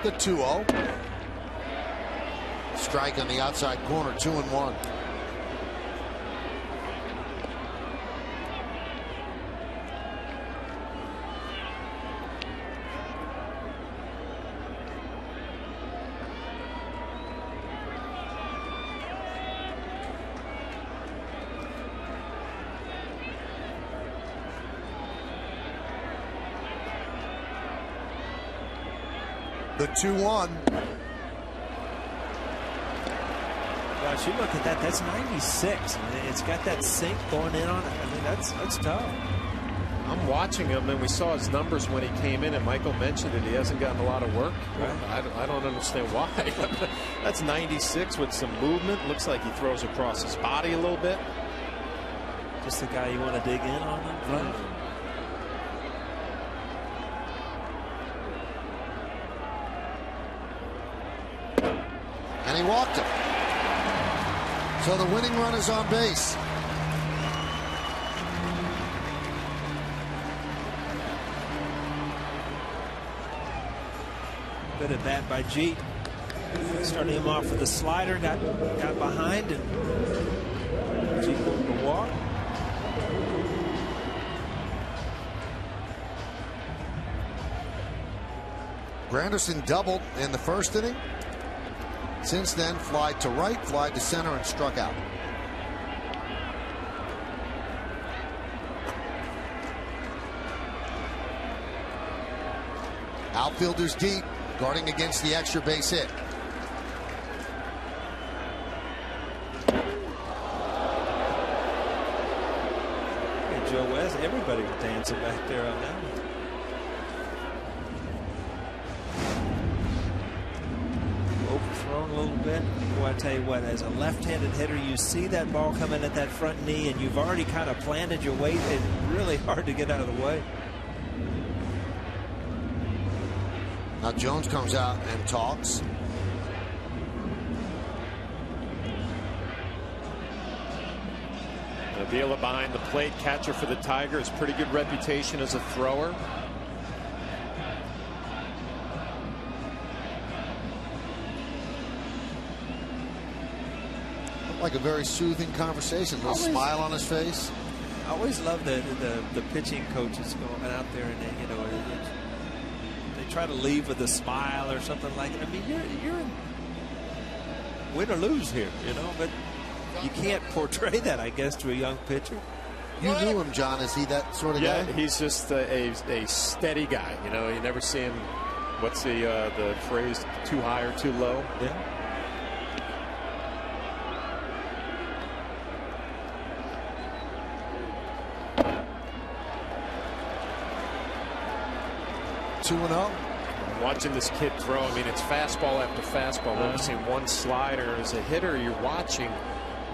The 2-0. Strike on the outside corner, 2-1. The 2-1. Gosh, you look at that. That's 96. And it's got that sink going in on it. I mean, that's tough. I'm watching him, and we saw his numbers when he came in, and Michael mentioned it. He hasn't gotten a lot of work. Right. I don't understand why. That's 96 with some movement. Looks like he throws across his body a little bit. Just the guy you want to dig in on them, Flash? And he walked him. So the winning run is on base. Good at bat by Jeet. Starting him off with a slider, got behind, and Jeet wanted to walk. Granderson doubled in the first inning. Since then, flied to right, flied to center, and struck out. Outfielders deep, guarding against the extra base hit. Hey, Joe West, everybody was dancing back there on that one. Overthrown a little bit. Boy, I tell you what, as a left-handed hitter, you see that ball coming at that front knee, and you've already kind of planted your weight. It's really hard to get out of the way. Now Jones comes out and talks. Avila behind the plate, catcher for the Tigers, pretty good reputation as a thrower. Like a very soothing conversation, a little smile on his face. I always love the pitching coaches going out there and they try to leave with a smile or something like that. I mean, you're in win or lose here, but you can't portray that, I guess, to a young pitcher. You knew him, John. Is he that sort of guy? Yeah, he's just a steady guy. You never see him. What's the phrase? Too high or too low? Yeah. Watching this kid throw, I mean, it's fastball after fastball. We've seen one slider. As a hitter, you're watching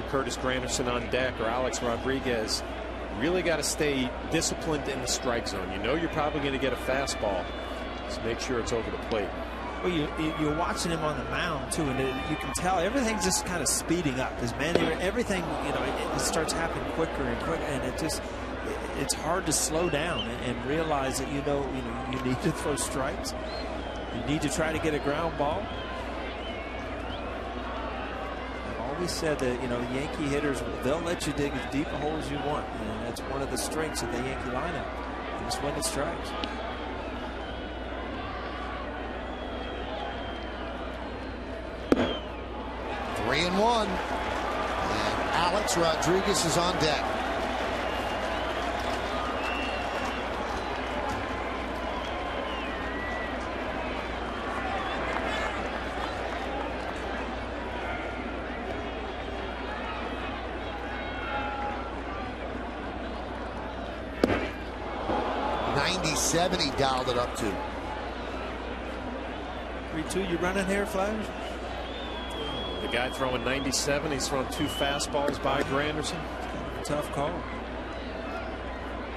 Curtis Granderson on deck or Alex Rodriguez. Really got to stay disciplined in the strike zone. You know you're probably going to get a fastball, so make sure it's over the plate. Well, you're watching him on the mound too, and you can tell everything's just kind of speeding up. His maneuver, everything, it starts happening quicker and quicker, and it's hard to slow down and realize that you need to throw strikes. You need to try to get a ground ball. I've always said that Yankee hitters, they'll let you dig as deep a hole as you want, and that's one of the strengths of the Yankee lineup. Just when it strikes. Three and one, and Alex Rodriguez is on deck. He dialed it up to. 3-2, you running here, Flash? The guy throwing 97, he's thrown 2 fastballs by Granderson. Tough call.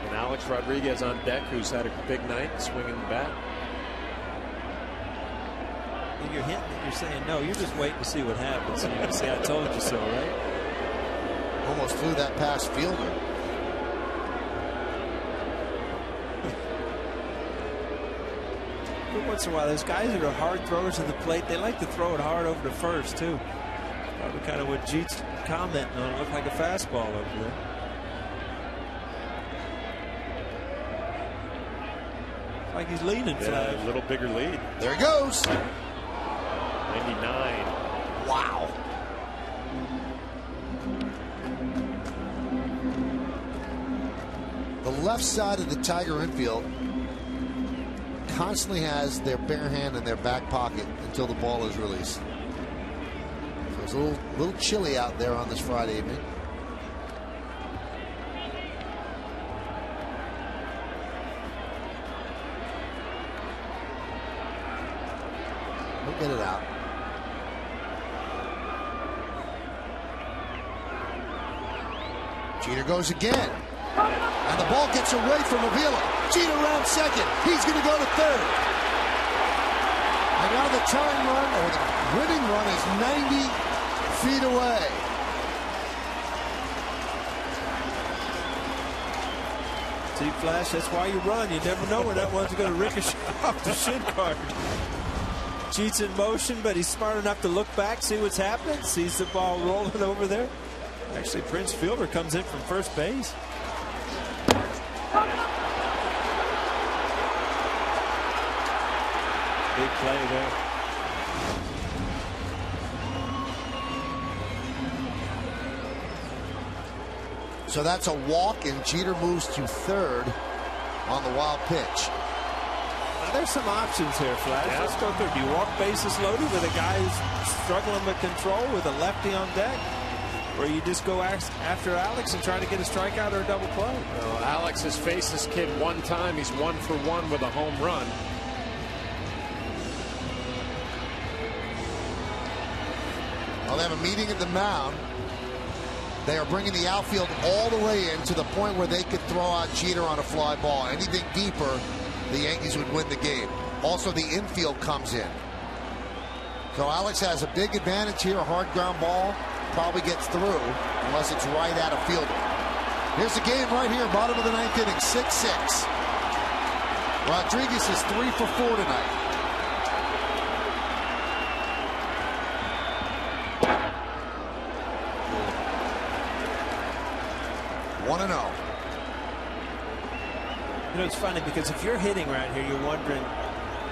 And Alex Rodriguez on deck, who's had a big night, swinging the bat. When you're hitting it, you're saying no. You're just waiting to see what happens. You say, I told you so, right? Almost flew that past fielder. Once in a while, those guys that are hard throwers to the plate, they like to throw it hard over to first too. Probably kind of what Jeet's commenting on. It looked like a fastball over there. Like he's leading. Yeah, a little bigger lead. There he goes. 99. Wow. The left side of the Tiger infield constantly has their bare hand in their back pocket until the ball is released. So it's a little chilly out there on this Friday evening. We'll get it out. Jeter goes again. And the ball gets away from Avila. Jeter around second. He's going to go to third. And now the tying run, or the winning run, is 90 feet away. See, Flash, that's why you run. You never know when that one's going to ricochet off the shin guard. Jeet's in motion, but he's smart enough to look back, see what's happening, sees the ball rolling over there. Actually, Prince Fielder comes in from first base. Big play there. So that's a walk, and Jeter moves to third on the wild pitch. Now there's some options here, Flash. Yeah. Let's go through. Do you walk bases loaded with a guy who's struggling with control with a lefty on deck? Or you just go after Alex and try to get a strikeout or a double play? Well, Alex has faced this kid one time. He's 1 for 1 with a home run. Well, they have a meeting at the mound. They are bringing the outfield all the way in to the point where they could throw out Jeter on a fly ball. Anything deeper, the Yankees would win the game. Also, the infield comes in. So Alex has a big advantage here. A hard ground ball probably gets through unless it's right at a fielder. Here's the game right here, bottom of the 9th inning, 6-6. Rodriguez is 3 for 4 tonight. You know, it's funny because if you're hitting right here, you're wondering,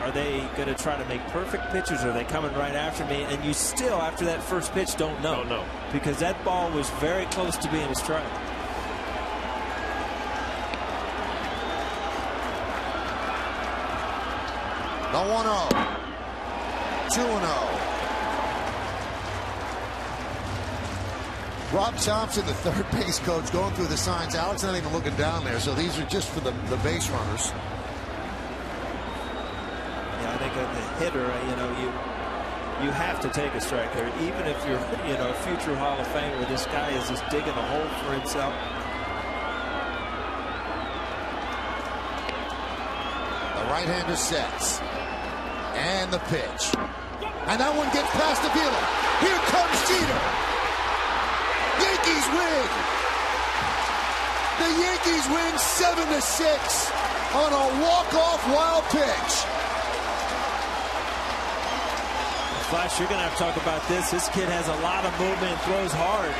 are they going to try to make perfect pitches? Or are they coming right after me? And you still, after that first pitch, don't know. Don't know. Because that ball was very close to being a strike. The 1-0. 2-0. Rob Thompson, the third base coach, going through the signs. Alex not even looking down there, so these are just for the base runners. Yeah, I think the hitter, you know, you have to take a strike there, even if you're, you know, a future Hall of Famer. This guy is just digging a hole for himself. The right-hander sets, and the pitch, and that one gets past the fielder. Here comes Jeter. Yankees win. The Yankees win 7-6 on a walk-off wild pitch. Flash, you're going to have to talk about this. This kid has a lot of movement and throws hard.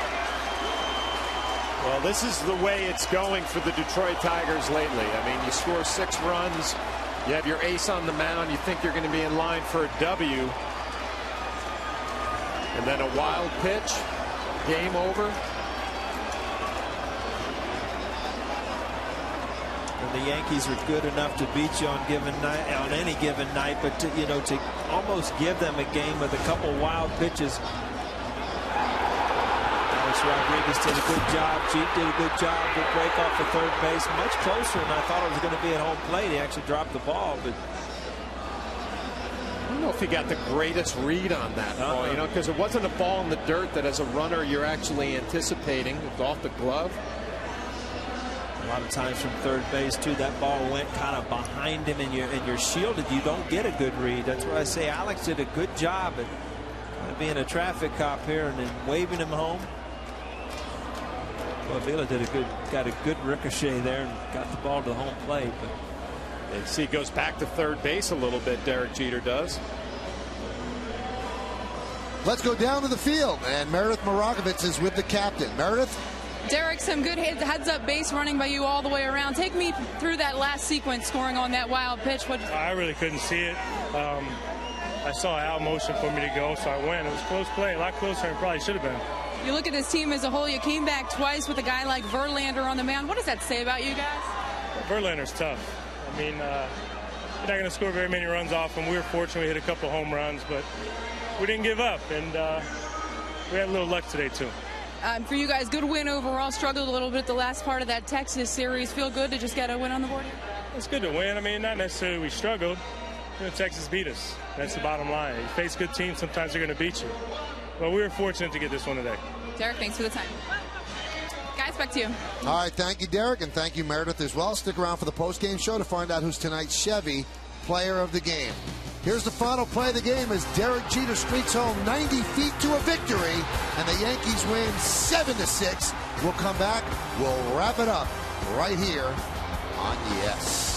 Well, this is the way it's going for the Detroit Tigers lately. I mean, you score 6 runs, you have your ace on the mound, you think you're going to be in line for a W, and then a wild pitch. Game over. And the Yankees are good enough to beat you on any given night, but to, you know, to almost give them a game with a couple wild pitches. Alex Rodriguez did a good job. Jeet did a good job to break off the third base, much closer than I thought it was going to be at home plate. He actually dropped the ball, but I don't know if he got the greatest read on that ball, you know, because it wasn't a ball in the dirt that as a runner you're actually anticipating. It's off the glove. A lot of times from third base too, that ball went kind of behind him, and you're shielded. You don't get a good read. That's why I say Alex did a good job at kind of being a traffic cop here and then waving him home. Well, Vila got a good ricochet there and got the ball to the home plate, but. And see, he goes back to third base a little bit, Derek Jeter does. Let's go down to the field, and Meredith Marakovitz is with the captain. Meredith? Derek, some good heads-up base running by you all the way around. Take me through that last sequence, scoring on that wild pitch. I really couldn't see it. I saw Al motion for me to go, so I went. It was close play, a lot closer than it probably should have been. You look at this team as a whole. You came back twice with a guy like Verlander on the mound. What does that say about you guys? Verlander's tough. I mean, you're not going to score very many runs off him. We were fortunate we hit a couple home runs, but we didn't give up, and we had a little luck today, too. For you guys, good win overall. Struggled a little bit the last part of that Texas series. Feel good to just get a win on the board? It's good to win. I mean, not necessarily we struggled. You know, Texas beat us. That's the bottom line. You face good teams, sometimes they're going to beat you. But we were fortunate to get this one today. Derek, thanks for the time. Guys, back to you. All right, thank you, Derek, and thank you, Meredith, as well. Stick around for the post-game show to find out who's tonight's Chevy player of the game. Here's the final play of the game as Derek Jeter streaks home 90 feet to a victory, and the Yankees win 7-6. We'll come back. We'll wrap it up right here on Yes.